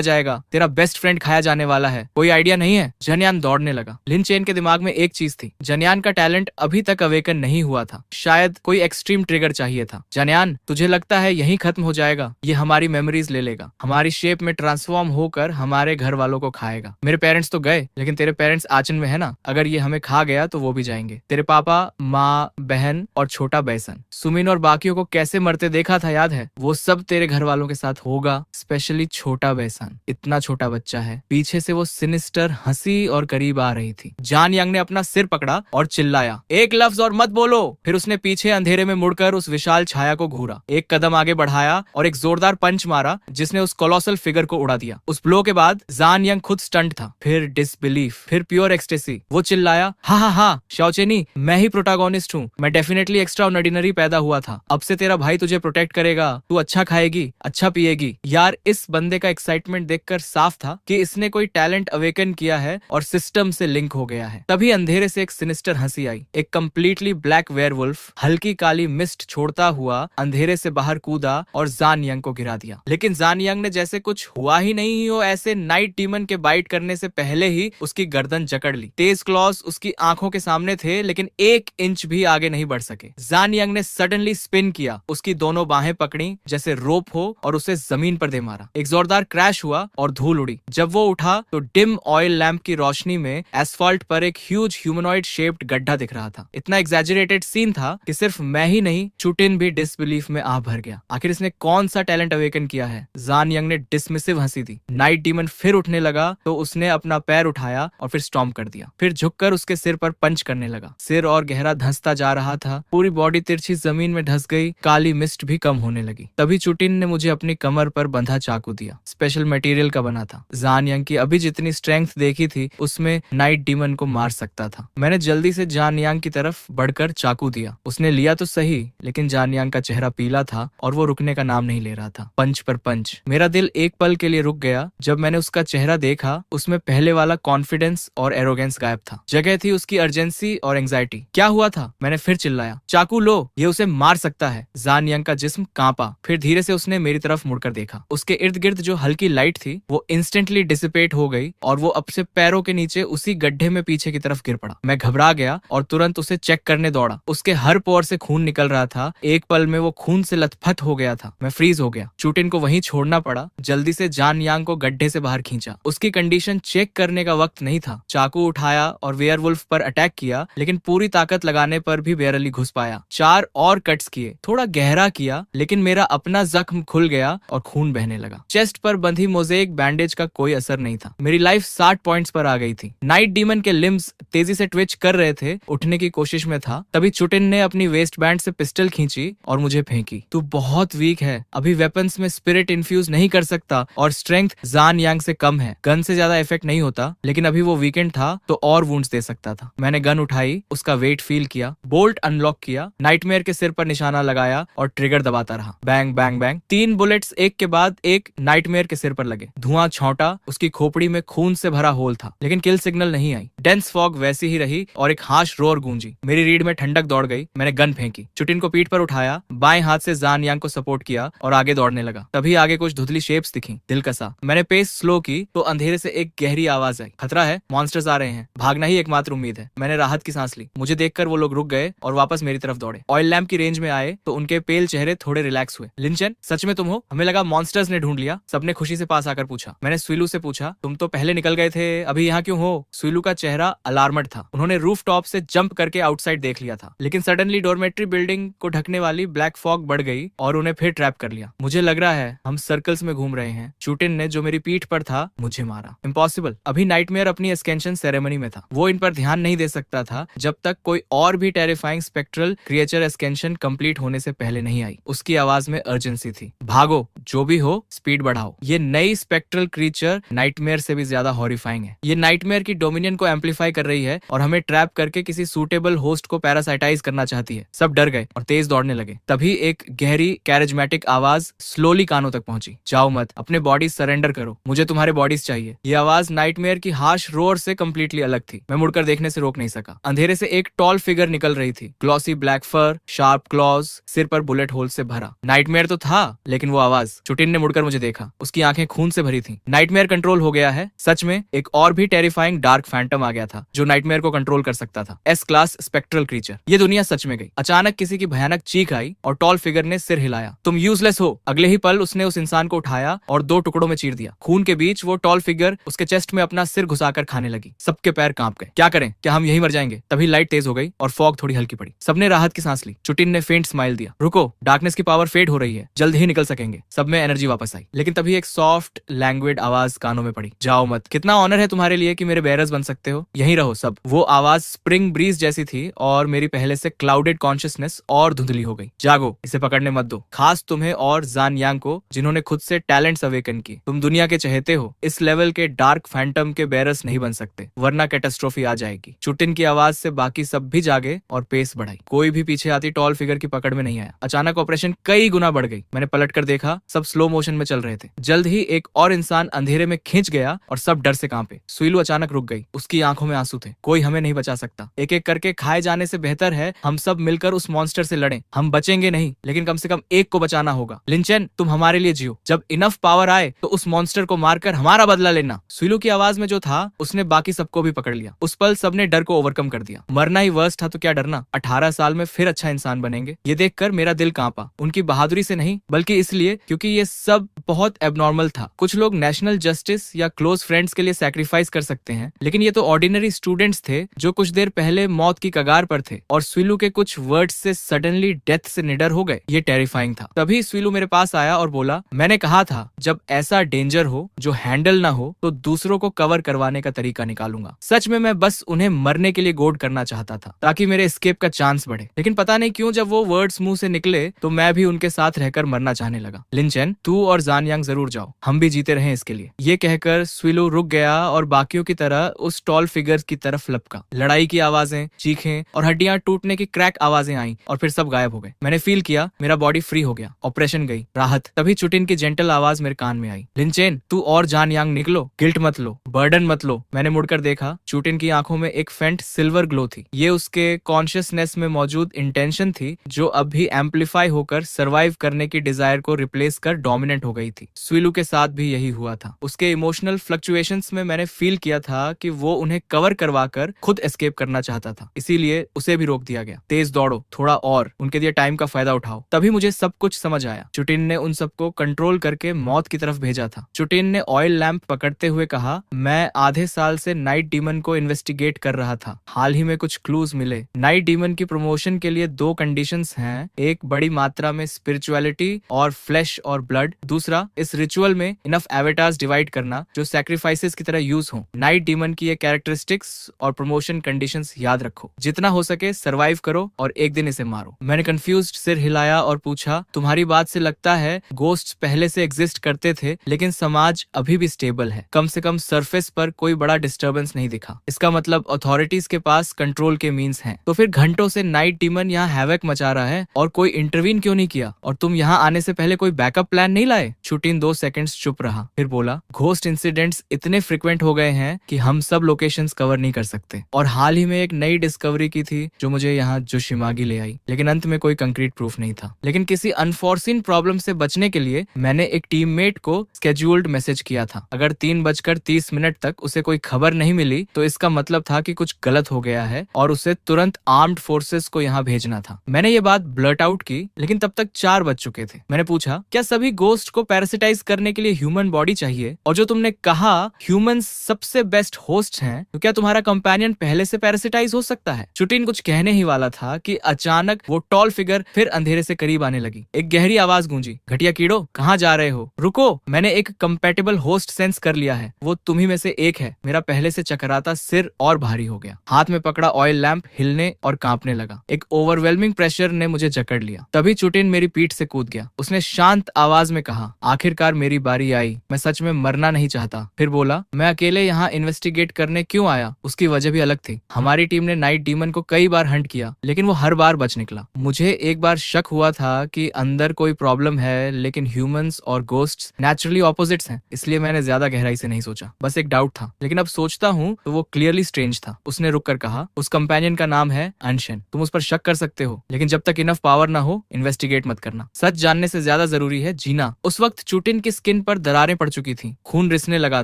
जाएगा, तेरा बेस्ट फ्रेंड खाया जाने वाला है, कोई आइडिया नहीं है? जनियान दौड़ने लगा। लिन चेन के दिमाग में एक चीज थी, जनियान का टैलेंट अभी तक अवेकन नहीं हुआ था। शायद कोई एक्सट्रीम ट्रिगर चाहिए था। जनियान, तुझे लगता है यही खत्म हो जाएगा? ये हमारी मेमोरीज ले लेगा, हमारी शेप में ट्रांसफॉर्म होकर हमारे घर वालों को खाएगा। मेरे पेरेंट्स तो गए लेकिन तेरे पेरेंट्स आचन में है ना, अगर ये हमें खा गया तो वो भी जाएंगे। तेरे पापा, माँ, बहन और छोटा बैसन। सुमिन और बाकियों को कैसे मरते देखा था, याद है? वो सब तेरे घर वालों के साथ होगा, स्पेशली छोटा बैसन। इतना छोटा बच्चा है। पीछे से वो सिनिस्टर हंसी और करीब आ रही थी। जान यांग ने अपना सिर पकड़ा और चिल्लाया, एक लफ्ज और मत बोलो। फिर उसने पीछे अंधेरे में मुड़कर उस विशाल छाया को घूरा, एक कदम आगे बढ़ाया और एक जोरदार पंच मारा जिसने उस कोलोसल फिगर को उड़ा दिया। उस ब्लो के बाद जान यांग खुद स्टंट था, फिर डिसबिलीफ, फिर प्योर एक्सटेसी। वो चिल्लाया, हा, शाओचेनी, मैं ही प्रोटागोनिस्ट हूँ, मैं डेफिनेटली एक्स्ट्रा ऑर्डिनरी पैदा हुआ था। अब से तेरा भाई तुझे प्रोटेक्ट करेगा, तू अच्छा खाएगी, अच्छा पिएगी। यार, इस बंदे का एक्साइटमेंट देखकर साफ था कि इसने कोई टैलेंट अवेकन किया है और सिस्टम से लिंक हो गया है। तभी अंधेरे से एक सिनिस्टर हंसी आई। एक कंप्लीटली ब्लैक वेयरवुल्फ हल्की काली मिस्ट छोड़ता हुआ अंधेरे से बाहर कूदा और जान यांग को गिरा दिया। लेकिन जान यांग ने जैसे कुछ हुआ ही नहीं हो ऐसे नाइट डीमन के बाइट करने से पहले ही उसकी गर्दन जकड़ ली। तेज क्लॉज उसकी आंखों के सामने थे लेकिन 1 इंच भी आगे नहीं बढ़ सके। जान यांग ने सडनली स्पिन किया, उसकी दोनों बाहें पकड़ी जैसे रोप हो और उसे जमीन पर दे मारा। एक जोरदार क्रैश हुआ और धूल उड़ी। जब वो उठा तो डिम ऑयल लैंप की रोशनी में एस्फाल्ट पर एक ह्यूज ह्यूमनॉइड शेप्ड गड्ढा दिख रहा था। इतना एग्जैजरेटेड सीन था कि सिर्फ मैं ही नहीं, चुटिन भी डिसबिलीफ में आ भर गया। आखिर इसने कौन सा टैलेंट अवेकन किया है? जान यांग ने डिसमिसिव हंसी दी। नाइट डीमन फिर उठने लगा तो उसने अपना पैर उठाया और फिर स्टॉम्प कर दिया। फिर झुककर उसके सिर पर पंच करने लगा। सिर और गहरा धंसता जा रहा था। पूरी बॉडी तिरछी जमीन में धंस गई। काली मिस्ट भी कम होने लगी। तभी चुटिन ने मुझे अपनी कमर पर बंधा चाकू दिया। स्पेशल मटेरियल का बना था। जान यांग की अभी जितनी स्ट्रेंथ देखी थी उसमें नाइट डीमन को मार सकता था। मैंने जल्दी से जान यांग की तरफ बढ़कर चाकू दिया। उसने लिया तो सही लेकिन जान यांग का चेहरा पीला था और वो रुकने का नाम नहीं ले रहा था। पंच पर पंच। मेरा दिल एक पल के लिए रुक गया जब मैंने उसका चेहरा देखा। उसमें पहले वाला कॉन्फिडेंस और एरोगेंस गायब था। जगह थी उसकी अर्जेंसी और एंजाइटी। क्या हुआ था? मैंने फिर चिल्लाया, चाकू लो, ये उसे मार सकता है। जान यांग का जिस्म कांपा। फिर धीरे से उसने मेरी तरफ मुड़कर देखा। उसके इर्द गिर्द जो हल्की लाइट थी वो इंस्टेंटली डिसिपेट हो गई और वो अब से पैरों के नीचे उसी गड्ढे में पीछे की तरफ गिर पड़ा। मैं घबरा गया और तुरंत उसे चेक करने दौड़ा। उसके हर पोर से खून निकल रहा था। एक पल में वो खून से लथपथ हो गया था। मैं फ्रीज हो गया। चुटिन को वहीं छोड़ना पड़ा। जल्दी से जान यांग को गड्ढे से बाहर खींचा। उसकी कंडीशन चेक करने का वक्त नहीं था। चाकू उठाया और वेयरवुल्फ पर अटैक किया लेकिन पूरी ताकत लगाने पर भी बेरली घुस पाया। 4 और कट्स किए, थोड़ा गहरा किया लेकिन मेरा अपना जख्म खुल गया और खून बहने लगा। चेस्ट पर बंधी मोज़ेक बैंडेज का कोई असर नहीं था। मेरी लाइफ 60 पॉइंट्स पर आ गई थी। नाइट डीमन के लिम्स तेजी से ट्विच कर रहे थे। उठने की कोशिश में था। तभी चुटिन ने अपनी वेस्ट बैंड से पिस्टल खींची और मुझे फेंकी। तू बहुत वीक है, अभी वेपन्स में स्पिरिट इन्फ्यूज नहीं कर सकता और स्ट्रेंथ जान यांग से कम है। गन से ज्यादा इफेक्ट नहीं होता लेकिन अभी वो वीकेंड था तो और वुंड्स दे सकता था। मैंने गन उठाई, उसका वेट फील किया, बोल्ट अनलॉक किया, नाइटमेयर के सिर पर निशाना लगाया और ट्रिगर दबाता रहा। Bang bang bang. 3 बुलेट्स एक के बाद एक नाइटमेयर के सिर पर लगे। धुआं छौंटा। उसकी खोपड़ी में खून से भरा होल था लेकिन किल सिग्नल नहीं आई। डेंस फॉग वैसी ही रही और एक हाश रोर गूंजी। मेरी रीढ़ में ठंडक दौड़ गई। मैंने गन फेंकी। चुटिन को पीठ पर उठाया, बाएं हाथ से जान यांग को सपोर्ट किया और आगे दौड़ने लगा। तभी आगे कुछ धुंधली शेप्स दिखी। दिल कसा। मैंने पेस स्लो की तो अंधेरे से एक गहरी आवाज आई, खतरा है, मॉन्स्टर्स आ रहे हैं, भागना ही एकमात्र उम्मीद है। मैंने राहत की सांस ली। मुझे देखकर वो लोग रुक गए गए और वापस मेरी तरफ दौड़े। ऑयल लैम्प की रेंज में आए तो उनके पेल चेहरे थोड़े रिलैक्स हुए। लिंचन, सच में तुम हो? हमें लगा मॉन्स्टर्स ने ढूंढ लिया। सबने खुशी से पास आकर पूछा। मैंने स्वीलू से पूछा, तुम तो पहले निकल गए थे, अभी यहाँ क्यों हो? स्वीलू का चेहरा अलार्मड था। उन्होंने रूफ टॉप से जंप करके आउटसाइड देख लिया था, लेकिन सडनली डॉर्मेट्री बिल्डिंग को ढकने वाली ब्लैक फॉग बढ़ गई और उन्हें फिर ट्रैप कर लिया। मुझे लग रहा है हम सर्कल्स में घूम रहे हैं। चूटिन ने, जो मेरी पीठ पर था, मुझे मारा। इम्पॉसिबल। अभी नाइटमेयर अपनी एस्केंशन सेरेमनी में था। वो इन पर ध्यान नहीं दे सकता था जब तक कोई और भी टेरिफाइंग स्पेक्ट्रल क्रिएचर एस्केंशन कंप्लीट होने से पहले नहीं आई। उसकी आवाज में अर्जेंसी थी। भागो, जो भी हो, स्पीड बढ़ाओ। ये नई स्पेक्ट्रल क्रीचर नाइटमेयर से भी ज्यादा हॉरिफाइंग है। ये नाइटमेयर की डोमिनियन को एम्पलीफाई कर रही है और हमें ट्रैप करके किसी सूटेबल होस्ट को पैरासाइटाइज करना चाहती है। सब डर गए और तेज दौड़ने लगे। तभी एक गहरी कैरिज्मेटिक आवाज स्लोली कानों तक पहुंची। जाओ मत, अपने बॉडी सरेंडर करो, मुझे तुम्हारे बॉडीज चाहिए। ये आवाज नाइटमेयर की हार्श रोर से कंप्लीटली अलग थी। मैं मुड़कर देखने से रोक नहीं सका। अंधेरे से एक टॉल फिगर निकल रही थी। Glossy black fur, sharp claws, सिर पर बुलेट होल से भरा। नाइटमेयर तो था, लेकिन वो आवाज। चुटिन ने मुड़कर मुझे देखा। उसकी आंखें खून से भरी थीं। नाइटमेयर कंट्रोल हो गया है। सच में एक और भी टेरिफाइंग डार्क फैंटम आ गया था जो नाइटमेयर को कंट्रोल कर सकता था। S class spectral creature. ये दुनिया सच में गई। अचानक किसी की भयानक चीख आई और टॉल फिगर ने सिर हिलाया। तुम यूजलेस हो। अगले ही पल उसने उस इंसान को उठाया और 2 टुकड़ों में चीर दिया। खून के बीच वो टॉल फिगर उसके चेस्ट में अपना सिर घुसाकर खाने लगी। सबके पैर कांप गए। क्या करें? क्या हम यहीं मर जाएंगे? तभी लाइट तेज हो गई और फॉग थोड़ी हल्की पड़ी। सबने राहत की सांस ली। चुटिन ने फेंट स्माइल दिया। रुको, डार्कनेस की पावर फेड हो रही है, जल्द ही निकल सकेंगे। सब में एनर्जी वापस आई। लेकिन तभी एक सॉफ्ट लैंग्वेड आवाज कानों में पड़ी। जाओ मत, कितना ऑनर है तुम्हारे लिए कि मेरे बेरस बन सकते हो। यहीं रहो सब। वो आवाज स्प्रिंग ब्रीज जैसी थी और मेरी पहले से क्लाउडेड कॉन्शियसनेस और धुंधली हो गई। जागो, इसे पकड़ने मत दो, खास तुम्हें और जान यांग को, जिन्होंने खुद से टैलेंट्स अवेकन की। तुम दुनिया के चहेते हो। इस लेवल के डार्क फैंटम के बेरस नहीं बन सकते, वरना कैटास्ट्रोफी आ जाएगी। चुटिन की आवाज से बाकी सब भी जागे और पेस बढ़ाई। कोई भी पीछे आती टॉल फिगर की पकड़ में नहीं आया। अचानक ऑपरेशन कई गुना बढ़ गई। मैंने पलट कर देखा, सब स्लो मोशन में चल रहे थे। जल्द ही एक और इंसान अंधेरे में खींच गया और सब डर से कांपे। स्वीलू अचानक रुक गई। उसकी आंखों में आंसू थे। कोई हमें नहीं बचा सकता। एक एक करके खाए जाने से बेहतर है हम सब मिलकर उस मॉन्स्टर से लड़ें। हम बचेंगे नहीं, लेकिन कम से कम एक को बचाना होगा। लिंचेन, तुम हमारे लिए जियो। जब इनफ पावर आए तो उस मॉन्स्टर को मारकर हमारा बदला लेना। स्वीलू की आवाज में जो था उसने बाकी सबको भी पकड़ लिया। उस पल सबने डर को ओवरकम कर दिया। मरना ही वर्स्ट था तो क्या डरना। 18 साल में फिर अच्छा इंसान बनेंगे। ये देखकर मेरा दिल कांपा। उनकी बहादुरी से नहीं, बल्कि इसलिए क्योंकि ये सब बहुत एबनॉर्मल था। कुछ लोग नेशनल जस्टिस या क्लोज फ्रेंड्स के लिए सैक्रिफाइस कर सकते हैं, लेकिन ये तो ऑर्डिनरी स्टूडेंट्स थे जो कुछ देर पहले मौत की कगार पर थे और स्वीलू के कुछ वर्ड्स से सडनली डेथ से निडर हो गए। ये टेरिफाइंग था। तभी स्वीलू मेरे पास आया और बोला, मैंने कहा था जब ऐसा डेंजर हो जो हैंडल ना हो तो दूसरों को कवर करवाने का तरीका निकालूंगा। सच में मैं बस उन्हें मरने के लिए गोड करना चाहता था ताकि मेरे एस्केप का चांस बढ़े। लेकिन पता नहीं क्यों जब वो वर्ड्स मुंह से निकले तो मैं भी उनके साथ रहकर मरना चाहने लगा। लिंचेन, तू और जान यांग जरूर जाओ, हम भी जीते रहे इसके लिए। ये कहकर स्वीलू रुक गया और बाकियों की तरह उस टॉल फिगर की तरफ लपका। लड़ाई की आवाजें, चीखें और हड्डियां टूटने की क्रैक आवाजें आई और फिर सब गायब हो गए। मैंने फील किया मेरा बॉडी फ्री हो गया। ऑपरेशन गई, राहत। तभी चुटिन की जेंटल आवाज मेरे कान में आई, लिंचेन, तू और जान यांग निकलो, गिल्ट मत लो, बर्डन मत लो। मैंने मुड़कर देखा। चुटिन की आंखों में एक फेंट सिल्वर ग्लो थी। ये उसके कॉन्शियसनेस में मौजूद इंटेंशन थी जो अब भी एम्पलीफाई होकर सर्वाइव करने की डिजायर को रिप्लेस कर डोमिनेंट हो गई थी। स्वीलू के साथ भी यही हुआ था। उसके इमोशनल फ्लक्चुएशंस में मैंने फील किया था कि वो उन्हें कवर करवाकर खुद एस्केप करना चाहता था, इसीलिए उसे भी रोक दिया गया। तेज दौड़ो, थोड़ा और, उनके दिए टाइम का फायदा उठाओ। तभी मुझे सब कुछ समझ आया। चुटिन ने उन सबको कंट्रोल करके मौत की तरफ भेजा था। चुटिन ने ऑयल लैंप पकड़ते हुए कहा, मैं आधे साल से नाइट डीमन को इन्वेस्टिगेट कर रहा था। हाल ही में कुछ क्लूज मिले। नाइट डीमन की प्रमोशन के लिए 2 कंडीशंस हैं। एक, बड़ी मात्रा में स्पिरिचुअलिटी और फ्लैश और ब्लड। दूसरा, इस रिचुअल में इनफ एवेटार्स डिवाइड करना जो सैक्रिफाइसेस की तरह यूज हो। नाइट डीमन की ये कैरेक्टरिस्टिक्स और प्रमोशन कंडीशंस याद रखो। जितना हो सके सर्वाइव करो और एक दिन इसे मारो। मैंने कंफ्यूज्ड सिर हिलाया और पूछा, तुम्हारी बात से लगता है घोस्ट्स पहले से एग्जिस्ट करते थे, लेकिन समाज अभी भी स्टेबल है। कम से कम सरफेस पर कोई बड़ा डिस्टर्बेंस नहीं दिखा। इसका मतलब अथॉरिटीज के पास कंट्रोल के मींस हैं। तो फिर घंटों से नाइट डीमन यहाँ हैवक मचा रहा है और कोई इंटरवीन क्यों नहीं किया? और तुम यहाँ आने से पहले कोई बैकअप प्लान नहीं लाए? चुटिन 2 सेकंड्स चुप रहा, फिर बोला, घोस्ट इंसिडेंट्स इतने फ्रिक्वेंट हो गए हैं कि हम सब लोकेशंस कवर नहीं कर सकते। और हाल ही में एक नई डिस्कवरी की थी जो मुझे यहाँ जोशिमागी ले आई, लेकिन अंत में कोई कंक्रीट प्रूफ नहीं था। लेकिन किसी अनफोर्सिन प्रॉब्लम से बचने के लिए मैंने एक टीममेट को स्केड्यूल्ड मैसेज किया था। अगर 3:30 तक उसे कोई खबर नहीं मिली तो इसका मतलब था कि कुछ गलत हो गया है और उसे तुरंत आर्म्ड फोर्सेस को यहाँ भेजना था। मैंने ये बात ब्लर्ट आउट की, लेकिन तब तक 4 बज चुके थे। मैंने पूछा, क्या सभी गोस्ट को पैरासिटाइज करने के लिए ह्यूमन बॉडी चाहिए? और जो तुमने कहा ह्यूमन सबसे बेस्ट होस्ट हैं, तो क्या तुम्हारा कंपेनियन पहले से पैरासिटाइज हो सकता है? चुटिन कुछ कहने ही वाला था कि अचानक वो टॉल फिगर फिर अंधेरे से करीब आने लगी। एक गहरी आवाज गूंजी, घटिया कीड़ो, कहाँ जा रहे हो? रुको, मैंने एक कंपैटिबल होस्ट सेंस कर लिया है। वो तुम्ही में से एक है। मेरा पहले से चकराता सिर और भारी हो गया। हाथ में पकड़ा ऑयल लैंप हिलने और कांपने लगा। एक ओवरवेलमिंग प्रेशर ने मुझे जकड़ लिया। तभी चुटिन मेरी पीठ से कूद गया। उसने शांत आवाज में कहा, आखिरकार मेरी बारी आई। मैं सच में मरना नहीं चाहता। फिर बोला, मैं अकेले यहाँ इन्वेस्टिगेट करने क्यों आया? उसकी वजह भी अलग थी। हमारी टीम ने नाइट डीमन को कई बार हंट किया, लेकिन वो हर बार बच निकला। मुझे एक बार शक हुआ था कि अंदर कोई प्रॉब्लम है, लेकिन ह्यूमंस और गोस्ट्स नेचुरली ऑपोजिट्स हैं, इसलिए मैंने ज्यादा गहराई से नहीं सोचा। बस एक डाउट था, लेकिन अब सोचता हूँ तो वो क्लियरली स्ट्रेंज था। उसने रुक कर कहा, उस कंपेनियन का नाम है अनशन। तुम उस पर शक कर सकते हो, लेकिन जब तक इनफ पावर ना हो इन्वेस्टिगेट मत करना। सच जानने से ज्यादा जरूरी है जीना। उस वक्त चुटिन की स्किन पर दरारें पड़ चुकी थी, खून रिसने लगा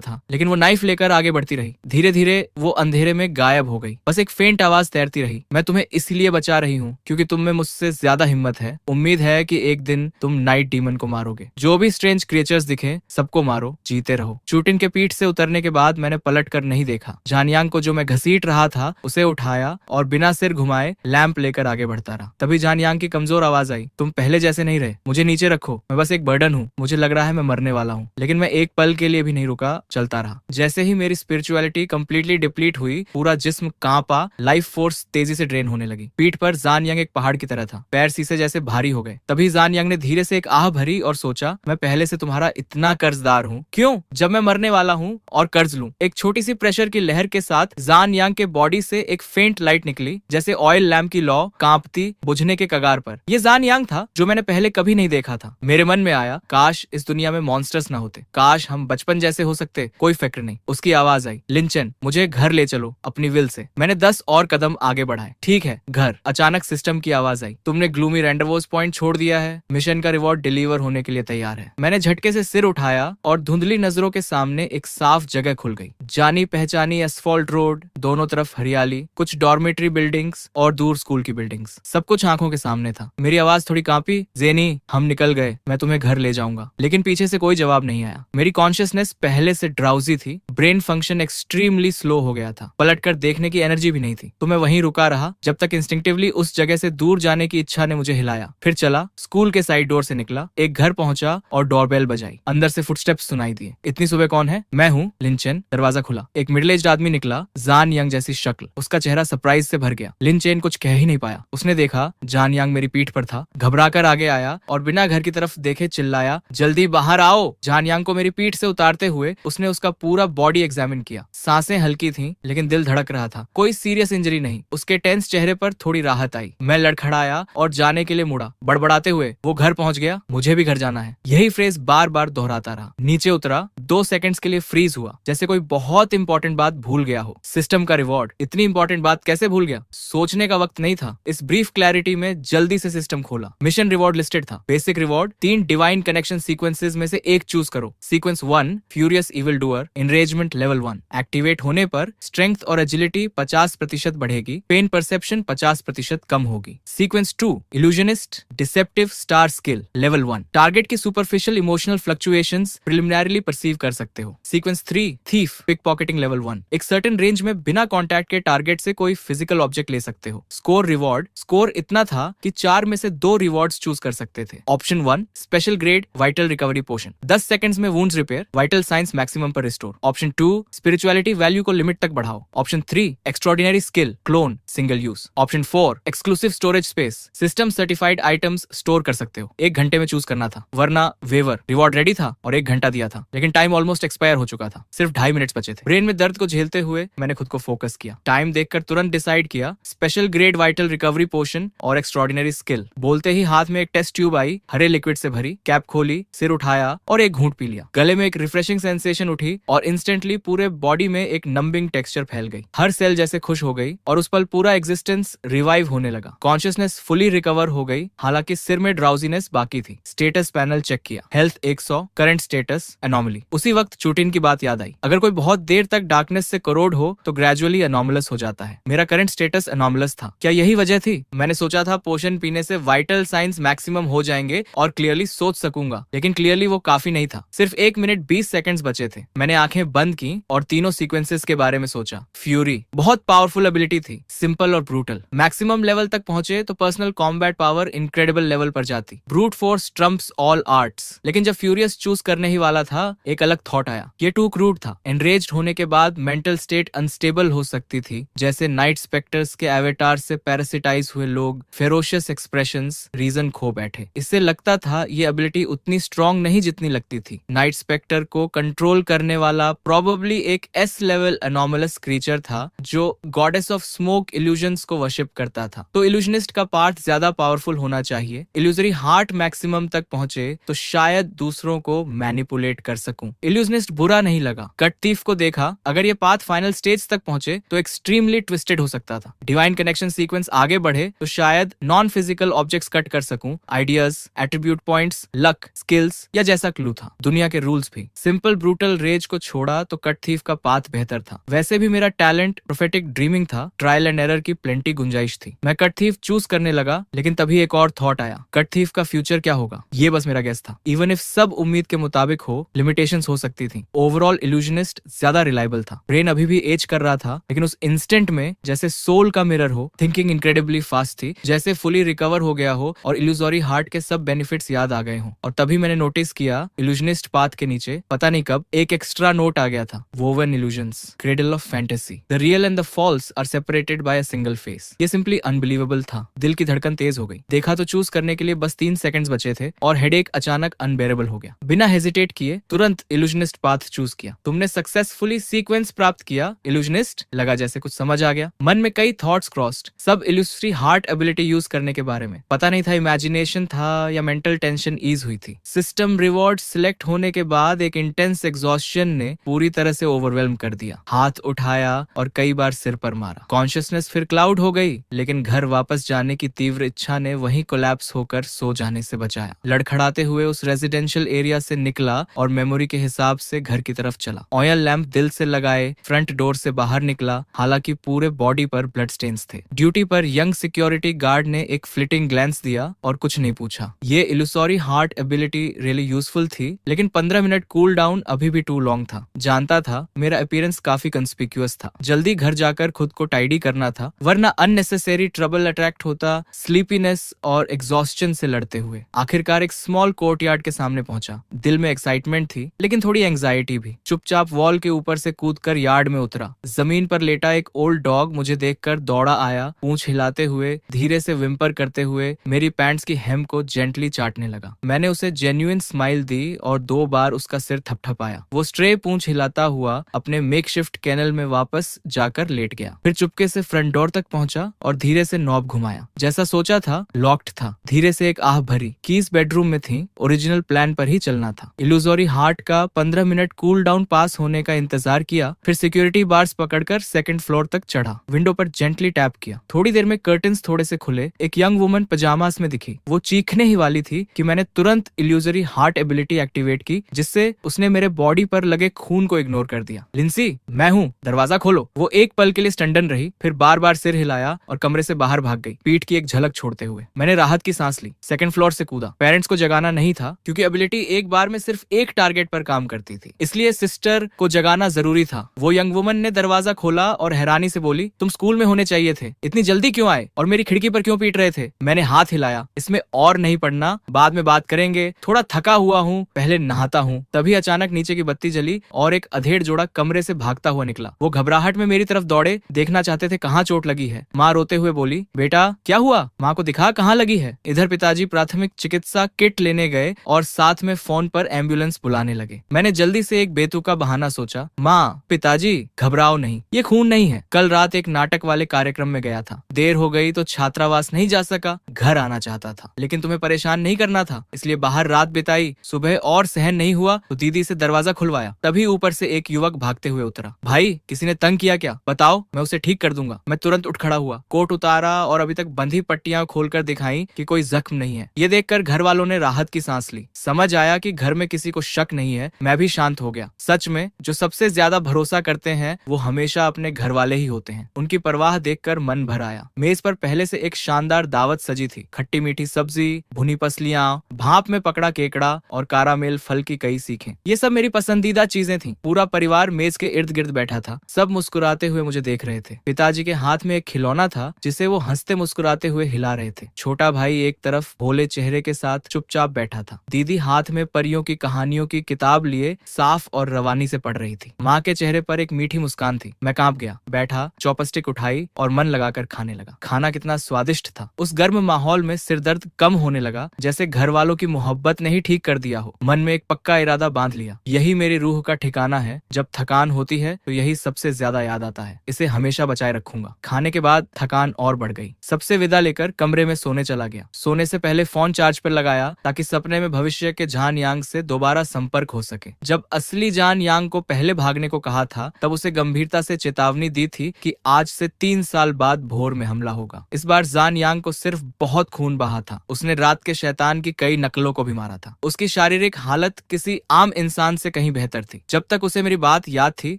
था, लेकिन वो नाइफ लेकर आगे बढ़ती रही। धीरे धीरे वो अंधेरे में गायब हो गई। बस एक फेंट आवाज तैरती रही, मैं तुम्हें इसलिए बचा रही हूँ क्योंकि तुम में मुझसे ज्यादा हिम्मत है। उम्मीद है कि एक दिन तुम नाइट डीमन को मारोगे। जो भी स्ट्रेंज क्रिएचर्स दिखे सबको मारो, जीते रहो। चुटिन के पीठ से उतरने के बाद मैंने पलट कर नहीं देखा। जानियांग को जो मैं घसीट रहा था उसे उठाया और बिना सिर घुमाए लैंप लेकर आगे बढ़ता रहा। तभी जानियांग की कमजोर आवाज आई, तुम पहले जैसे नहीं रहे, मुझे नीचे रखो, मैं बस एक बर्डन हूँ। मुझे लग रहा है मैं मरने वाला हूँ, लेकिन मैं एक पल के लिए भी नहीं रुका, चलता रहा। जैसे ही मेरी स्पिरिचुअलिटी कंप्लीटली डिप्लीट हुई, पूरा जिस्म कांपा, लाइफ फोर्स तेजी से ड्रेन होने लगी। पीठ पर जानियांग एक पहाड़ की तरह था, पैर शीशे जैसे भारी हो गए। तभी जानियांग ने धीरे से एक आह भरी और सोचा, मैं पहले से तुम्हारा इतना कर्जदार हूँ, क्यों जब मैं मरने वाला हूँ और कर्ज लूं। एक छोटी सी प्रेशर की लहर के साथ जानियांग के बॉडी से एक फेंट लाइट निकली, जैसे ऑयल लैंप की लौ कांपती बुझने के कगार पर। ये जानियांग था जो मैंने पहले कभी नहीं देखा था। मेरे मन में आया, काश इस दुनिया में मॉन्स्टर्स ना होते, काश हम बचपन जैसे हो सकते, कोई फिक्र नहीं। उसकी आवाज आई, लिंचन मुझे घर ले चलो अपनी विल से। मैंने 10 और कदम आगे बढ़ाए। ठीक है, घर। अचानक सिस्टम की आवाज आई, तुमने ग्लूमी रेंडरवोस पॉइंट छोड़ दिया है, मिशन का रिवॉर्ड डिलीवर होने के लिए तैयार है। मैंने झटके से सिर उठाया और धुंधली नजरों के सामने एक साफ जगह खुल गई। जानी पहचानी एस्फॉल्ट रोड, दोनों तरफ हरियाली, कुछ डॉर्मेटरी बिल्डिंग्स और दूर स्कूल की बिल्डिंग्स, सब कुछ आंखों के सामने था। मेरी आवाज थोड़ी कांपी, जेनी हम निकल गए, मैं तुम्हें घर ले जाऊंगा। लेकिन पीछे से कोई जवाब नहीं आया। मेरी कॉन्शियसनेस पहले से ड्राउजी थी, ब्रेन फंक्शन एक्सट्रीमली स्लो हो गया था, पलटकर देखने की एनर्जी भी नहीं थी। तो मैं वहीं रुका रहा जब तक इंस्टिंक्टिवली उस जगह से दूर जाने की इच्छा ने मुझे हिलाया। फिर चला, स्कूल के साइड डोर से निकला, एक घर पहुंचा और डोरबेल बजाई। अंदर से फुटस्टेप्स सुनाई दिए। इतनी सुबह कौन है? मैं हूँ, लिंचेन। दरवाजा खुला। एक मिडिल एज्ड आदमी निकला, जान यांग जैसी शक्ल। उसका चेहरा सरप्राइज से भर गया। लिंचेन कुछ कह ही नहीं पाया। उसने देखा जान यांग मेरी पीठ पर था, घबराकर आगे आया और बिना घर की तरफ देखे चिल्लाया, जल्दी बाहर आओ। जान यांग को मेरी पीठ से उतारते हुए उसने उसका पूरा बॉडी एग्जामिन किया। सांसें हल्की थीं, लेकिन दिल धड़क रहा था। कोई सीरियस इंजरी नहीं। उसके टेंस चेहरे पर थोड़ी राहत आई। मैं लड़खड़ाया और जाने के लिए मुड़ा, बड़बड़ाते हुए, वो घर पहुंच गया, मुझे भी घर जाना है। यही फ्रेज बार बार दोहराता रहा। नीचे उतरा, 2 सेकंड्स के लिए फ्रीज हुआ, जैसे कोई बहुत इंपॉर्टेंट बात भूल गया हो। सिस्टम का रिवॉर्ड, इतनी इंपॉर्टेंट बात कैसे भूल गया? सोचने का वक्त नहीं था। इस ब्रीफ क्लैरिटी में जल्दी से सिस्टम खोला। मिशन रिवॉर्ड लिस्टेड था। Basic reward, 3 divine connection sequences में से एक चूज करो। Sequence 1 furious evil doer, enragement level 1। Activate होने पर स्ट्रेंथ और एजिलिटी 50% बढ़ेगी, पेन परसेप्शन 50% कम होगी। Sequence 2 illusionist, deceptive star skill level 1। Target की superficial emotional fluctuations preliminarily perceive कर सकते हो। Sequence 3 thief, pickpocketing level 1। एक सर्टेन रेंज में बिना कॉन्टैक्ट के टारगेट से कोई फिजिकल ऑब्जेक्ट ले सकते हो। स्कोर रिवॉर्ड, स्कोर इतना था कि 4 में से 2 रिवॉर्ड्स चूज कर सकते थे। Option 1 special grade vital recovery potion, 10 seconds में wounds repair, vital signs maximum पर रिस्टोर। ऑप्शन 2 स्पिरिचुअलिटी वैल्यू को लिमिट तक बढ़ाओ। Option 3 extraordinary skill, clone, single use. Option 4 exclusive storage space, system certified items store कर सकते हो। 1 घंटे में चूज करना था, वरना वेवर। रिवॉर्ड रेडी था और 1 घंटा दिया था, लेकिन टाइम ऑलमोस्ट एक्सपायर हो चुका था। सिर्फ 2.5 मिनट्स बचे थे। ब्रेन में दर्द को झेलते हुए मैंने खुद को फोकस किया। टाइम देखकर तुरंत डिसाइड किया, स्पेशल ग्रेड वाइटल रिकवरी पोशन और एक्स्ट्रॉर्डिनरी स्किल। बोलते ही हाथ में एक टेस्ट ट्यूब आई, हरे लिक्विड से भरी। कैप खोली, सिर उठाया और एक घूंट पी लिया। गले में एक रिफ्रेशिंग सेंसेशन उठी और इंस्टेंटली पूरे बॉडी में एक नंबिंग टेक्सचर फैल गई। हर सेल जैसे खुश हो गई और उस पल पूरा एग्जिस्टेंस रिवाइव होने लगा। कॉन्शियसनेस फुली रिकवर हो गई, हालांकि सिर में ड्राउजीनेस बाकी थी। स्टेटस पैनल चेक किया, हेल्थ 100, करंट स्टेटस एनॉमली। उसी वक्त चुटिन की बात याद आई। अगर कोई बहुत देर तक डार्कनेस से करोड हो तो ग्रेजुअली एनॉमलस हो जाता है। मेरा करंट स्टेटस अनॉमलस था। क्या यही वजह थी? मैंने सोचा था पोशन पीने से वाइटल साइंस मैक्सिमम हो जाएंगे और क्लियरली सोच सकूंगा, लेकिन क्लियरली वो काफी नहीं था। सिर्फ 1 मिनट 20 सेकंड्स बचे थे। मैंने आंखें बंद की और तीनों सीक्वेंसेस के बारे में सोचा। फ्यूरी बहुत पावरफुल एबिलिटी थी, सिंपल और ब्रूटल। मैक्सिमम लेवल तक पहुंचे तो personal combat power incredible level पर जाती। Brute force Trump's all arts. लेकिन जब फ्यूरियस चूज करने ही वाला था, एक अलग थॉट आया। ये टू क्रूड था। एनरेज्ड होने के बाद मेंटल स्टेट अनस्टेबल हो सकती थी, जैसे नाइट स्पेक्टर्स के एवेटार से पैरासिटाइज हुए लोग, फेरोशियस एक्सप्रेशंस, रीजन खो बैठे। इससे लगता था ये एबिलिटी उतनी स्ट्रांग नहीं जितनी लगती थी। नाइट स्पेक्टर को कंट्रोल करने वाला प्रोबेबली एक एस लेवल एनॉमलस क्रीचर था जो गॉडेस ऑफ स्मोक इल्यूजन्स को वर्शिप करता था। तो इल्यूजनिस्ट का पार्ट ज्यादा पावरफुल होना चाहिए। इल्यूजरी हार्ट मैक्सिमम तक पहुंचे तो शायद दूसरों को मैनिपुलेट कर सकूं। इल्यूजनिस्ट बुरा नहीं लगा। कट थीफ को देखा, अगर ये पाथ फाइनल स्टेज तक पहुंचे तो एक्सट्रीमली ट्विस्टेड हो सकता था। डिवाइन कनेक्शन सीक्वेंस आगे बढ़े तो शायद नॉन फिजिकल ऑब्जेक्ट्स कट कर सकूं। Ideas, attribute points, luck, skills या जैसा क्लू था। दुनिया के रूल्स भी। सिंपल ब्रूटल रेज को छोड़ा तो कट थीफ का पाथ बेहतर था। वैसे भी मेरा टैलेंट प्रोफेटिक ड्रीमिंग था। ट्रायल एंड एरर की प्लेंटी गुंजाइश थी। मैं कट थीफ चूज करने लगा, लेकिन तभी एक और थॉट आया। कट थीफ का फ्यूचर क्या होगा? ये बस मेरा गेस था। इवन इफ सब उम्मीद के मुताबिक हो, लिमिटेशंस हो सकती थी। ओवरऑल इल्यूजनिस्ट ज्यादा रिलायबल था। ब्रेन अभी भी एज कर रहा था, लेकिन उस इंस्टेंट में जैसे सोल का मिरर हो, थिंकिंग इनक्रेडिबली फास्ट थी, जैसे फुली रिकवर हो गया हो और इल्यूजोरी हार्ट के सब बेनिफिट्स याद आ गए हो। और तभी मैंने नोटिस किया, इल्यूजनिस्ट पाथ के नीचे पता नहीं कब एक एक्स्ट्रा नोट आ गया था। Woven illusions, cradle of fantasy, the real and the false are separated by a single face. ये सिंपली अनबिलीवेबल था। दिल की धड़कन तेज हो गई। देखा तो चूज करने के लिए बस 3 सेकंड्स बचे थे और हेडेक अचानक अनबेरेबल हो गया। बिना हेजिटेट किए तुरंत इल्यूजनिस्ट पाथ चूज किया। तुमने सक्सेसफुली सीक्वेंस प्राप्त किया इल्यूजनिस्ट, लगा जैसे कुछ समझ आ गया। मन में कई थॉट्स क्रॉस्ड, सब इल्यूस्ट्री हार्ट एबिलिटी यूज करने के बारे में। पता नहीं था इमेजिनेशन था या मेंटल टेंशन ईज हुई थी। सिस्टम रिवॉर्ड सिलेक्ट होने के बाद एक इंटेंस एग्जॉस्शन ने पूरी तरह से ओवरवेल्म कर दिया। हाथ उठाया और कई बार सिर पर मारा। कॉन्शियसनेस फिर क्लाउड हो गई, लेकिन घर वापस जाने की तीव्र इच्छा ने वहीं कोलैप्स होकर सो जाने से बचाया। लड़खड़ाते हुए उस रेजिडेंशियल एरिया से निकला और मेमोरी के हिसाब से घर की तरफ चला। ऑयल लैंप दिल से लगाए फ्रंट डोर से बाहर निकला। हालांकि पूरे बॉडी पर ब्लड स्टेन्स थे। ड्यूटी पर यंग सिक्योरिटी गार्ड ने एक फ्लिटिंग ग्लैंस दिया और कुछ नहीं पूछा। ये इल्यूसोरी हार्ट एबिलिटी रियली यूजफुल थी, लेकिन 15 मिनट कूल डाउन अभी भी टू लॉन्ग था। जानता था मेरा अपीयरेंस काफी कंस्पिक्यूअस था। जल्दी घर जाकर खुद को टाइडी करना था, वरना अननेसेसरी ट्रबल अट्रैक्ट होता स्लीपीनेस और एग्जॉस्शन से लड़ते हुए। आखिरकार एक स्मॉल कोर्टयार्ड के सामने पहुंचा। दिल में एक्साइटमेंट थी, लेकिन थोड़ी एंग्जाइटी भी। चुपचाप वॉल के ऊपर से कूदकर यार्ड में उतरा। जमीन पर लेटा एक ओल्ड डॉग मुझे देखकर दौड़ा आया। पूंछ हिलाते हुए, धीरे से विम्पर करते हुए मेरी पैंट्स की हेम को जेंटली चाटने लगा। मैंने उसे जेन्युइन स्माइल दी और 2 बार उसका सिर थपथपाया। वो स्ट्रे पूंछ हिलाता हुआ अपने मेकशिफ्ट केनल में वापस जाकर लेट गया। फिर चुपके से फ्रंट डोर तक पहुंचा और धीरे से नॉब घुमाया। जैसा सोचा था, लॉक्ड था। धीरे से एक आह भरी। कीज बेडरूम में थी। ओरिजिनल प्लान पर ही चलना था। इल्यूजोरी हार्ट का 15 मिनट कूल डाउन पास होने का इंतजार किया। फिर सिक्योरिटी बार्स पकड़कर 2nd फ्लोर तक चढ़ा। विंडो पर जेंटली टैप किया। थोड़ी देर में कर्टन्स थोड़े से खुले। एक यंग वुमन पजामास में दिखी। वो चीखने ही वाली थी कि मैंने तुरंत इल्यूजरी हार्ट एबिलिटी एक्टिवेट की, जिससे उसने मेरे बॉडी पर लगे खून को इग्नोर कर दिया। लिंसी, मैं हूँ, दरवाजा खोलो। वो एक पल के लिए स्टंडन रही, फिर बार बार सिर हिलाया और कमरे से बाहर भाग गई, पीठ की एक झलक छोड़ते हुए। मैंने राहत की सांस ली। 2nd फ्लोर से कूदा। पेरेंट्स को जगाना नहीं था, क्योंकि एबिलिटी एक बार में सिर्फ एक टारगेट पर काम करती थी, इसलिए सिस्टर को जगाना जरूरी था। वो यंग वुमन ने दरवाजा खोला और हैरानी से बोली, तुम स्कूल में होने चाहिए थे, इतनी जल्दी क्यों आए और मेरी खिड़की पर क्यों पीट रहे थे? मैंने हाथ हिलाया। इसमें और नहीं पढ़ना, बाद में बात करेंगे, थोड़ा थका हुआ हूँ, पहले नहाता हूँ। तभी अचानक नीचे की बत्ती जली और एक अधेड़ जोड़ा कमरे से भागता हुआ निकला। वो घबराहट में मेरी तरफ दौड़े, देखना चाहते थे कहाँ चोट लगी है। माँ रोते हुए बोली, बेटा क्या हुआ? माँ को दिखा कहाँ लगी है। इधर पिताजी प्राथमिक चिकित्सा किट लेने गए और साथ में फोन पर एम्बुलेंस बुलाने लगे। मैंने जल्दी से एक बेतुका बहाना सोचा, माँ पिताजी घबराओ नहीं, ये खून नहीं है। कल रात एक नाटक वाले कार्यक्रम में गया था, देर हो गई तो छात्रावास नहीं जा सका, घर आना चाहता था, लेकिन तुम्हें परेशान नहीं करना था, इसलिए बाहर रात बिताई। सुबह और सहन नहीं हुआ तो दीदी से दरवाजा खुलवाया। तभी ऊपर से एक युवक भागते हुए उतरा। भाई किसी ने तंग किया क्या? बताओ, मैं उसे ठीक कर दूंगा। मैं तुरंत उठ खड़ा हुआ, कोट उतारा और अभी तक बंधी पट्टियां खोलकर दिखाई कि कोई जख्म नहीं है। ये देखकर घर वालों ने राहत की सांस ली। समझ आया कि घर में किसी को शक नहीं है। मैं भी शांत हो गया। सच में जो सबसे ज्यादा भरोसा करते हैं वो हमेशा अपने घर वाले ही होते हैं। उनकी परवाह देखकर मन भर आया। मेज पर पहले से एक शानदार दावत सजी थी। खट्टी मीठी सब्जी, भुनी पसलियां, भाप में पकड़ा केकड़ा और कारामेल फल की कई सीखें, ये सब मेरी पसंदीदा चीजें थीं। पूरा परिवार मेज के इर्द गिर्द बैठा था। सब मुस्कुराते हुए मुझे देख रहे थे। पिताजी के हाथ में एक खिलौना था जिसे वो हंसते मुस्कुराते हुए हिला रहे थे। छोटा भाई एक तरफ भोले चेहरे के साथ चुपचाप बैठा था। दीदी हाथ में परियों की कहानियों की किताब लिए साफ और रवानी से पढ़ रही थी। माँ के चेहरे पर एक मीठी मुस्कान थी। मैं कांप गया, बैठा, चॉपस्टिक उठाई और मन लगाकर खाने लगा। खाना कितना स्वादिष्ट था। उस गर्म माहौल में सिरदर्द कम होने लगा, जैसे घर वालों की मोहब्बत ने ही ठीक कर दिया हो। मन में एक पक्का इरादा बांध लिया, यही मेरी रूह का ठिकाना है। जब थकान होती है तो यही सबसे ज्यादा याद आता है। इसे हमेशा बचाए रखूंगा। खाने के बाद थकान और बढ़ गई। सबसे विदा लेकर कमरे में सोने चला गया। सोने से पहले फोन चार्ज पर लगाया ताकि सपने में भविष्य के जान यांग से दोबारा संपर्क हो सके। जब असली जान यांग को पहले भागने को कहा था तब उसे गंभीरता से चेतावनी दी थी कि आज से 3 साल बाद भोर में हमला होगा। इस बार जान यांग को सिर्फ बहुत खून बहा था। उसने रात के शैतान की कई नकलों को भी मारा था। उसकी शारीरिक हालत किसी आम इंसान से कहीं बेहतर थी। जब तक उसे मेरी बात याद थी,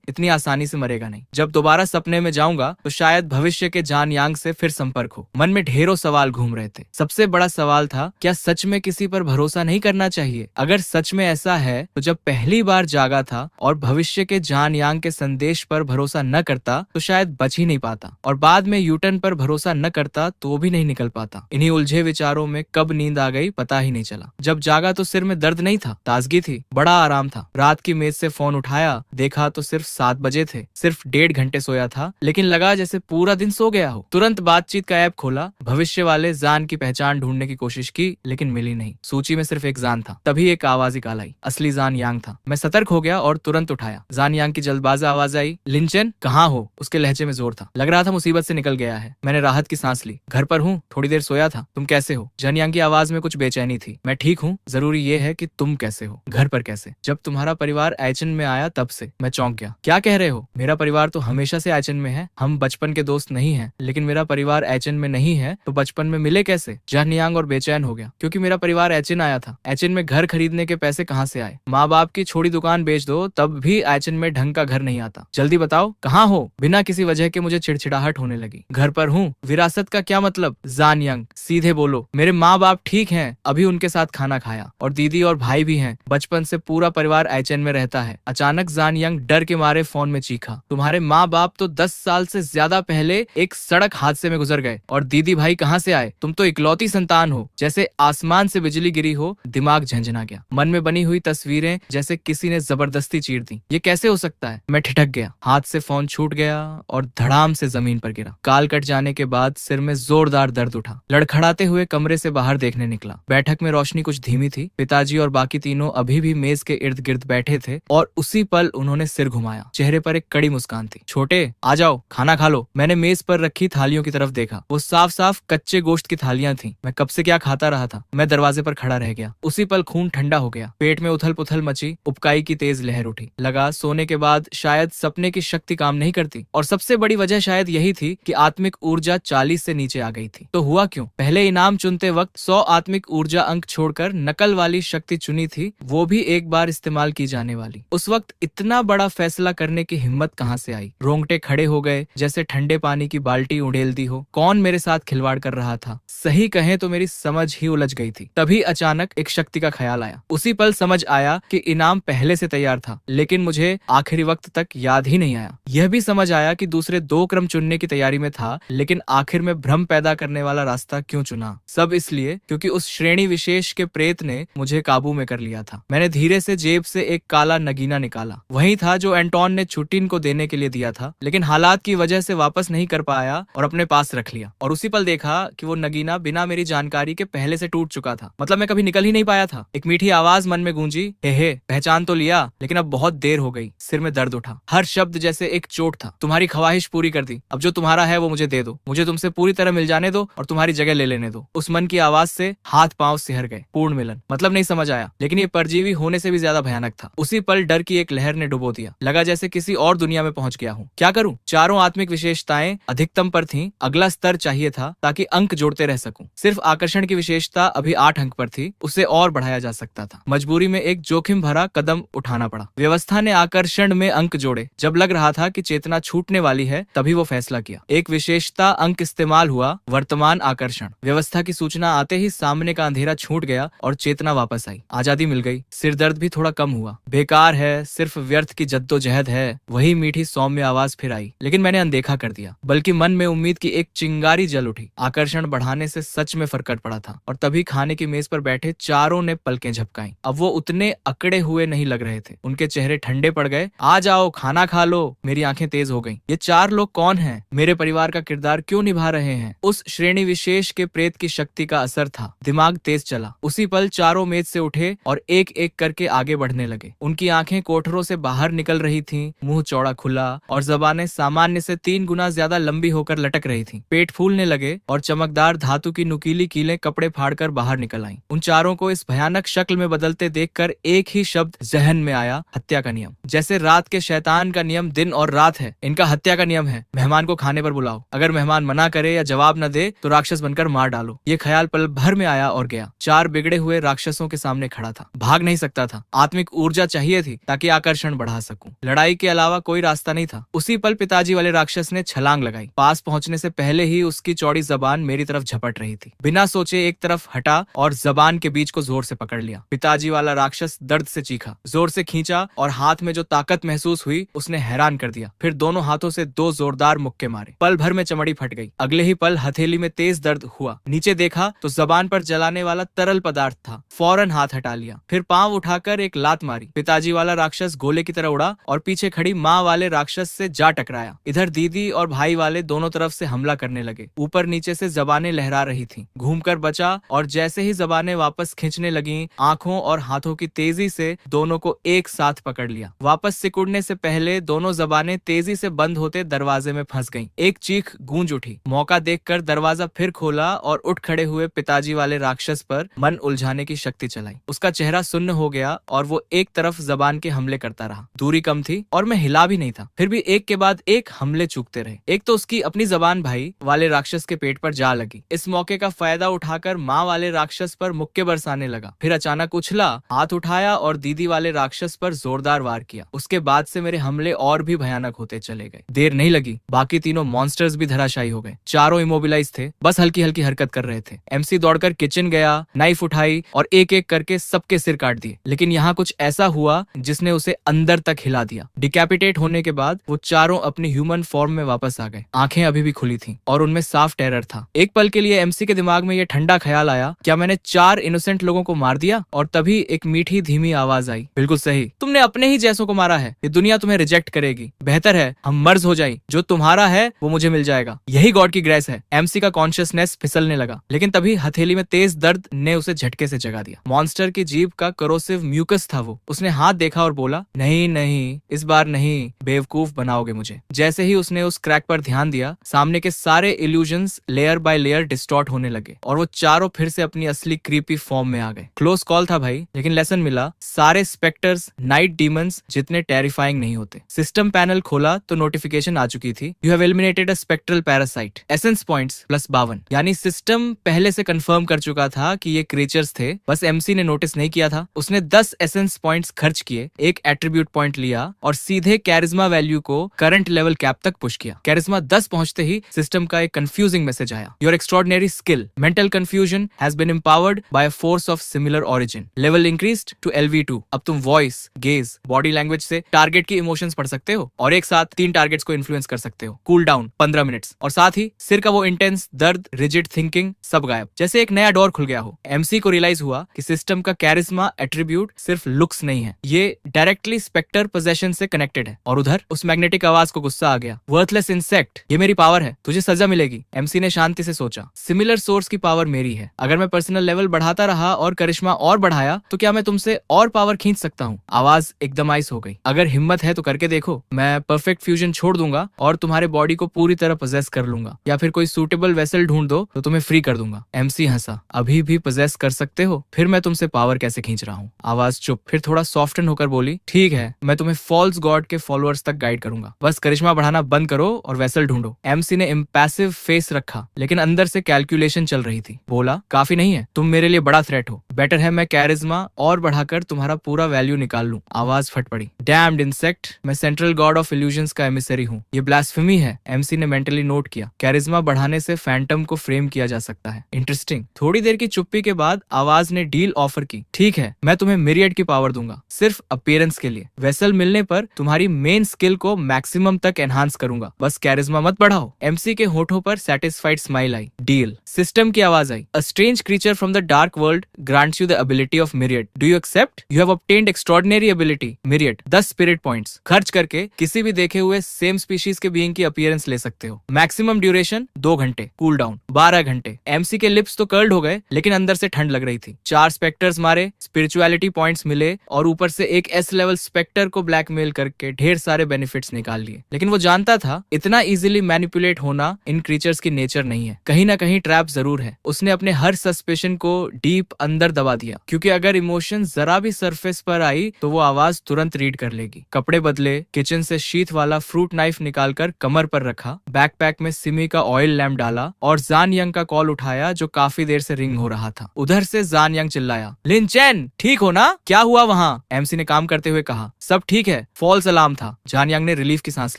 इतनी आसानी से मरेगा नहीं। जब दोबारा सपने में जाऊंगा तो शायद भविष्य के जान यांग से फिर संपर्क हो। मन में ढेरों सवाल घूम रहे थे। सबसे बड़ा सवाल था, क्या सच में किसी पर भरोसा नहीं करना चाहिए? अगर सच में ऐसा है तो जब पहली बार जागा था और भविष्य के जान यांग के संदेश पर भरोसा न करता तो शायद बच ही नहीं पाता, और बाद में यूटर्न पर भरोसा न करता तो भी नहीं निकल पाता। इन्हीं उलझे विचारों में कब नींद आ गई पता ही नहीं चला। जब जागा तो सिर में दर्द नहीं था, ताजगी थी, बड़ा आराम था। रात की मेज से फोन उठाया, देखा तो सिर्फ 7 बजे थे। सिर्फ 1.5 घंटे सोया था, लेकिन लगा जैसे पूरा दिन सो गया हो। तुरंत बातचीत का ऐप खोला, भविष्य वाले जान की पहचान ढूंढने की कोशिश की, लेकिन मिली नहीं। सूची में सिर्फ एक जान था। तभी एक आवाज निकाल आई, असली जान यांग था। मैं सतर्क हो गया और तुरंत उठाया। जान यांग की जल्दबाजी आवाज आई, लिंचन कहाँ हो? उसके लहजे में जोर था। लग रहा था मुसीबत से निकल गया है। मैंने राहत की सांस ली। घर पर हूँ, थोड़ी देर सोया था। तुम कैसे हो? जान यांग की आवाज में कुछ बेचैनी थी। मैं ठीक हूँ, जरूरी ये है कि तुम कैसे हो? घर पर कैसे? जब तुम्हारा परिवार एचन में आया तब से। मैं चौंक गया। क्या कह रहे हो? मेरा परिवार तो हमेशा से एचन में है। हम बचपन के दोस्त नहीं हैं, लेकिन मेरा परिवार एचन में नहीं है तो बचपन में मिले कैसे? जान यांग और बेचैन हो गया, क्योंकि मेरा परिवार एचन आया था। एचन में घर खरीदने के पैसे कहाँ से आए? माँ बाप की छोड़ी दुकान बेच दो तब भी एचन में ढंग का घर नहीं आता। जल्दी बताओ कहाँ हो? बिना किसी वजह के मुझे चिड़चिड़ाहट होने लगी। घर पर हूँ। विरासत का क्या मतलब? जान यांग सीधे बोलो। मेरे माँ बाप ठीक हैं, अभी उनके साथ खाना खाया, और दीदी और भाई भी हैं। बचपन से पूरा परिवार एचएन में रहता है। अचानक जान यांग डर के मारे फोन में चीखा, तुम्हारे माँ बाप तो 10 साल से ज्यादा पहले एक सड़क हादसे में गुजर गए, और दीदी भाई कहाँ से आए? तुम तो इकलौती संतान हो। जैसे आसमान से बिजली गिरी हो। दिमाग झंझना गया। मन में बनी हुई तस्वीरें जैसे किसी ने जबरदस्ती चीर दी। ये कैसे हो सकता है? मैं ठिठक गया। हाथ से फोन छूट गया और धड़ाम से जमीन पर गिरा। काल कट जाने के बाद सिर में जोरदार दर्द उठा। लड़खड़ाते हुए कमरे से बाहर देखने निकला। बैठक में रोशनी कुछ धीमी थी। पिताजी और बाकी तीनों अभी भी मेज के इर्द गिर्द बैठे थे, और उसी पल उन्होंने सिर घुमाया। चेहरे पर एक कड़ी मुस्कान थी। छोटे आ जाओ, खाना खा लो। मैंने मेज पर रखी थालियों की तरफ देखा। वो साफ साफ कच्चे गोश्त की थालियां थीं। मैं कब से क्या खाता रहा था। मैं दरवाजे पर खड़ा रह गया। उसी पल खून ठंडा हो गया। पेट में उथल पुथल मची। उपकाई की तेज लहर उठी। लगा सोने के बाद शायद सपने की शक्ति काम नहीं करती, और सबसे बड़ी वजह शायद यही थी कि आत्मिक ऊर्जा 40 से नीचे आ गई थी। तो हुआ क्यों? पहले इनाम चुनते वक्त 100 आत्मिक ऊर्जा अंक छोड़कर नकल वाली शक्ति चुनी थी, वो भी एक बार इस्तेमाल की जाने वाली। उस वक्त इतना बड़ा फैसला करने की हिम्मत कहाँ से आई? रोंगटे खड़े हो गए, जैसे ठंडे पानी की बाल्टी उड़ेल दी हो। कौन मेरे साथ खिलवाड़ कर रहा था? सही कहें तो मेरी समझ ही उलझ गई थी। तभी अचानक एक शक्ति का ख्याल आया। उसी पल समझ आया कि इनाम पहले से तैयार था, लेकिन मुझे आखिरी वक्त तक याद ही नहीं आया। यह भी समझ आया कि दूसरे 2 क्रम चुनने की तैयारी में था, लेकिन आखिर में भ्रम पैदा करने वाला रास्ता क्यों चुना? सब इसलिए क्योंकि उस श्रेणी विशेष के प्रेत ने मुझे काबू में कर लिया था। मैंने धीरे से जेब से एक काला नगीना निकाला। वही था जो एंटोन ने छुट्टिन को देने के लिए दिया था, लेकिन हालात की वजह से वापस नहीं कर पाया और अपने पास रख लिया। और उसी पल देखा कि वो नगीना बिना मेरी जानकारी के पहले से टूट चुका था। मतलब मैं कभी निकल ही नहीं पाया था। एक मीठी आवाज मन में गूंजी, हे पहचान तो लिया, लेकिन अब बहुत देर हो गई। सिर में दर्द उठा। हर शब्द जैसे एक चोट था। तुम्हारी ख्वाहिश पूरी कर दी, अब जो तुम्हारा है वो मुझे दे दो। मुझे तुमसे पूरी तरह मिल जाने दो और तुम्हारी जगह ले लेने दो। उस मन की आवाज से हाथ पांव सिहर गए। पूर्ण मिलन मतलब नहीं समझ आया, लेकिन ये परजीवी होने से भी ज्यादा भयानक था। उसी पल डर की एक लहर ने डुबो दिया। लगा जैसे किसी और दुनिया में पहुंच गया हूँ। क्या करूं? चारों आत्मिक विशेषताएं अधिकतम पर थीं। अगला स्तर चाहिए था ताकि अंक जोड़ते रह सकूं। सिर्फ आकर्षण की विशेषता अभी 8 अंक पर थी, उसे और बढ़ाया जा सकता था। मजबूरी में एक जोखिम भरा कदम उठाना पड़ा। व्यवस्था ने आकर्षण में अंक जोड़े। जब लग रहा था कि चेतना छूटने वाली है, तभी वो फैसला फैसला किया। एक विशेषता अंक इस्तेमाल हुआ, वर्तमान आकर्षण। व्यवस्था की सूचना आते ही सामने का अंधेरा छूट गया और चेतना वापस आई। आजादी मिल गई, सिर दर्द भी थोड़ा कम हुआ। बेकार है, सिर्फ व्यर्थ की जद्दोजहद है, वही मीठी सौम्य आवाज फिर आई। लेकिन मैंने अनदेखा कर दिया, बल्कि मन में उम्मीद की एक चिंगारी जल उठी। आकर्षण बढ़ाने से सच में फर्क पड़ा था। और तभी खाने की मेज पर बैठे चारों ने पलकें झपकाई। अब वो उतने अकड़े हुए नहीं लग रहे थे, उनके चेहरे ठंडे पड़ गए। आ जाओ, खाना खा लो। मेरी आंखें तेज हो गईं। ये चार लोग कौन हैं? मेरे परिवार का किरदार क्यों निभा रहे हैं? उस श्रेणी विशेष के प्रेत की शक्ति का असर था। दिमाग तेज चला। उसी पल चारों मेज से उठे और एक एक करके आगे बढ़ने लगे। उनकी आंखें कोठरों से बाहर निकल रही थीं, मुंह चौड़ा खुला और जबानें सामान्य से 3 गुना ज्यादा लंबी होकर लटक रही थीं। पेट फूलने लगे और चमकदार धातु की नुकीली कीलें कपड़े फाड़कर बाहर निकल आईं। उन चारों को इस भयानक शक्ल में बदलते देखकर एक ही शब्द जहन में आया, हत्या का नियम। जैसे रात के शैतान का नियम दिन और रात है, इनका हत्या का नियम है। मेहमान को खाने पर बुलाओ, अगर मेहमान मना करे या जवाब न दे तो राक्षस बनकर मार डालो। ये ख्याल पल भर में आया और गया। 4 बिगड़े हुए राक्षसों के सामने खड़ा था। भाग नहीं सकता था, आत्मिक ऊर्जा चाहिए थी ताकि आकर्षण बढ़ा सकूं। लड़ाई के अलावा कोई रास्ता नहीं था। उसी पल पिताजी वाले राक्षस ने छलांग लगाई। पास पहुंचने से पहले ही उसकी चौड़ी जबान मेरी तरफ झपट रही थी। बिना सोचे एक तरफ हटा और जबान के बीच को जोर से पकड़ लिया। पिताजी वाला राक्षस दर्द से चीखा, जोर से खींचा और हाथ में जो ताकत महसूस हुई उसने हैरान कर दिया। फिर दोनों हाथों से 2 जोरदार मुक्के मारे। पल भर में चमड़ी फट गई। अगले ही पल हथेली में तेज दर्द हुआ। नीचे देखा तो जबान पर जलाने वाला तरल पदार्थ था। फौरन हाथ हटा लिया। फिर पांव उठाकर एक लात मारी। पिताजी वाला राक्षस गोले की तरह उड़ा और पीछे खड़ी माँ वाले राक्षस से जा टकराया। इधर दीदी और भाई वाले दोनों तरफ से हमला करने लगे। ऊपर नीचे से जबानें लहरा रही थीं। घूमकर बचा और जैसे ही जबानें वापस खींचने लगी, आंखों और हाथों की तेजी से दोनों को एक साथ पकड़ लिया। वापस सिकुड़ने से पहले दोनों जबानें तेजी से बंद होते दरवाजे में फंस गईं। एक चीख गूंज उठी। मौका देखकर दरवाजा फिर खोला और उठ खड़े हुए पिताजी वाले राक्षस पर मन उलझाने की शक्ति चलाई। उसका चेहरा सुन्न हो गया और वो एक तरफ जबान के हमले करता रहा। दूरी कम थी और मैं हिला भी नहीं था, फिर भी एक के बाद एक हमले चूकते रहे। एक तो उसकी अपनी जबान भाई वाले राक्षस के पेट पर जा लगी। इस मौके का फायदा उठाकर माँ वाले राक्षस पर मुक्के बरसाने लगा। फिर अचानक उछला, हाथ उठाया और दीदी वाले राक्षस पर जोरदार वार किया। उसके बाद से मेरे हमले और भी भयानक होते चले गए। देर नहीं लगी, बाकी तीनों मॉन्स्टर्स भी धराशायी हो गए। चारों इमोबिलाइज थे, बस हल्की हल्की हरकत कर रहे थे। एमसी दौड़कर किचन गया, नाइफ उठाई और एक एक करके सबके सिर काट दिए। लेकिन यहाँ कुछ ऐसा हुआ जिसने उसे अंदर तक हिला दिया। डिकैपिटेट होने के बाद वो चारों अपनी ह्यूमन फॉर्म में वापस आ गए। आंखें अभी भी खुली थीं और उनमें साफ टेरर था। एक पल के लिए एमसी के दिमाग में यह ठंडा ख्याल आया, क्या मैंने 4 इनोसेंट लोगों को मार दिया? और तभी एक मीठी धीमी आवाज आई, बिल्कुल सही, तुमने अपने ही जैसों को मारा है। ये दुनिया तुम्हें रिजेक्ट करेगी। बेहतर है हम मर्ज हो जाएं। जो तुम्हारा है वो मुझे मिल जाएगा। यही गॉड की ग्रेस है। एमसी का कॉन्शियसनेस फिसलने लगा, लेकिन तभी हथेली में तेज दर्द ने उसे झटके से जगा दिया। मॉन्स्टर की जीभ का करोसिव म्यूकस था वो। उसने हाथ देखा और बोला, नहीं नहीं, इस बार नहीं, बेवकूफ बनाओगे मुझे। जैसे ही उसने उस क्रैक पर ध्यान दिया, सामने के सारे illusions layer by layer distort होने लगे और वो चारों फिर से अपनी असली क्रीपी फॉर्म में आ गए। क्लोज कॉल था भाई, लेकिन लेसन मिला। सारे स्पेक्टर्स नाइट डीमंस जितने टेरिफाइंग नहीं होते। सिस्टम पैनल खोला तो नोटिफिकेशन आ चुकी थी, you have eliminated a spectral parasite, essence points +52। यानी सिस्टम पहले से कंफर्म कर चुका था कि ये क्रिएचर्स थे, बस एमसी ने नोटिस नहीं किया था। उसने 10 एसेंस पॉइंट्स खर्च किए, एक एट्रीब्यूट पॉइंट लिया और सीधे कैरिज्मा वैल्यू को करंट लेवल कैप तक पुश किया। कैरिज्मा 10 पहुंचते ही सिस्टम का एक कंफ्यूजिंग मैसेज आया, your extraordinary skill mental confusion has been empowered by a force of similar origin, level increased to LV2। अब तुम वॉइस, गेज, बॉडी लैंग्वेज से टारगेट की इमोशंस पढ़ सकते हो और एक साथ 3 टारगेट्स को इन्फ्लुएंस कर सकते हो। कूल डाउन 15 मिनट्स और साथ ही सिर का वो इंटेंस दर्द, रिजिड थिंकिंग सब गायब, जैसे एक नया डोर खुल गया हो। एमसी को रियलाइज हुआ कि सिस्टम का कैरिज्मा एट्रीब्यूट सिर्फ लुक्स नहीं है, ये डायरेक्टली स्पेक्टर पोजेशन से कनेक्टेड है। और उधर उस मैग्नेटिक आवाज को गुस्सा आ गया, वर्थलेस इंसेक्ट, ये मेरी पावर है, तुझे सजा मिलेगी। एमसी ने शांति से सोचा, सिमिलर सोर्स की पावर मेरी है, अगर मैं पर्सनल लेवल बढ़ाता रहा और करिश्मा और बढ़ाया तो क्या मैं तुमसे और पावर खींच सकता हूँ? आवाज एकदम आइस हो गई, अगर हिम्मत है तो करके देखो, मैं परफेक्ट फ्यूजन छोड़ दूंगा और तुम्हारे बॉडी को पूरी तरह पोजेस कर लूंगा, या फिर कोई सूटेबल वेसल ढूंढ दो तो तुम्हें फ्री कर दूंगा। एमसी हंसा, अभी भी पोजेस कर सकते हो? फिर मैं तुमसे पावर कैसे खींच रहा हूँ? आवाज चुप, फिर थोड़ा सॉफ्टन होकर बोली, ठीक है, मैं तुम्हें फॉल्स गॉड के फॉलोअर्स तक गाइड करूंगा, बस करिश्मा बढ़ाना बंद करो और वेसल ढूंढो। एमसी ने इम्पैसिव फेस रखा, लेकिन अंदर से कैलकुलेशन चल रही थी। बोला, काफी नहीं है, तुम मेरे लिए बड़ा थ्रेट हो, बेटर है मैं कैरिज्मा और बढ़ाकर तुम्हारा पूरा वैल्यू निकाल लूं। आवाज फट पड़ी, डैम्ड इंसेक्ट, मैं सेंट्रल गॉड ऑफ इल्यूजन्स का एमिसरी हूँ, ये ब्लास्फेमी है, एमसी ने मेंटली नोट किया। कैरिज्मा बढ़ाने से फैंटम को फ्रेम किया जा सकता है। इंटरेस्टिंग। थोड़ी देर की चुप्पी के बाद आवाज ने डील ऑफर की। ठीक है, मैं तुम्हें मिरियड की पावर दूंगा, सिर्फ अपीयरेंस के लिए। वेसल मिलने पर तुम्हारी मेन स्किल को मैक्सिमम तक एनहांस करूंगा, बस कैरिज्मा मत बढ़ाओ। एमसी के होठों पर सेटिस्फाइड स्माइल आई। डील। सिस्टम की आवाज आई। A strange creature from the dark world grants you the ability of myriad. Do you accept? You have obtained extraordinary ability myriad. 10 spirit points खर्च करके किसी भी देखे हुए सेम स्पीशीज के बीइंग की अपीयरेंस ले सकते हो। मैक्सिमम ड्यूरेशन 2 घंटे, कूल डाउन 12 घंटे। एमसी के लिप्स तो कर्ल्ड हो गए, लेकिन अंदर से ठंड लग रही थी। 4 स्पेक्टर्स मारे, स्पिरिचुअलिटी पॉइंट्स मिले और ऊपर से एक एस लेवल स्पेक्टर को ब्लैकमेल करके ढेर सारे बेनिफिट्स निकाल लिए। लेकिन वो जानता था इतना इजीली मैनिपुलेट होना इन क्रीचर्स की नेचर नहीं है। कहीं ना कहीं ट्रैप जरूर है। उसने अपने हर सस्पेशन को डीप अंदर दबा दिया, क्योंकि अगर इमोशन जरा भी सरफेस पर आई तो वो आवाज तुरंत रीड कर लेगी। कपड़े बदले, किचन से शीथ वाला फ्रूट नाइफ निकालकर कमर पर रखा, बैकपैक में सिमी का ऑयल लैम्प डाला और जान यंग का कॉल उठाया जो काफी देर से रिंग हो रहा था। उधर से जान यंग चिल्लाया, लिन चैन, ठीक हो ना? क्या हुआ वहाँ? एमसी ने काम करते हुए कहा, सब ठीक है, फॉल्स अलार्म था। जान यंग ने रिलीफ की सांस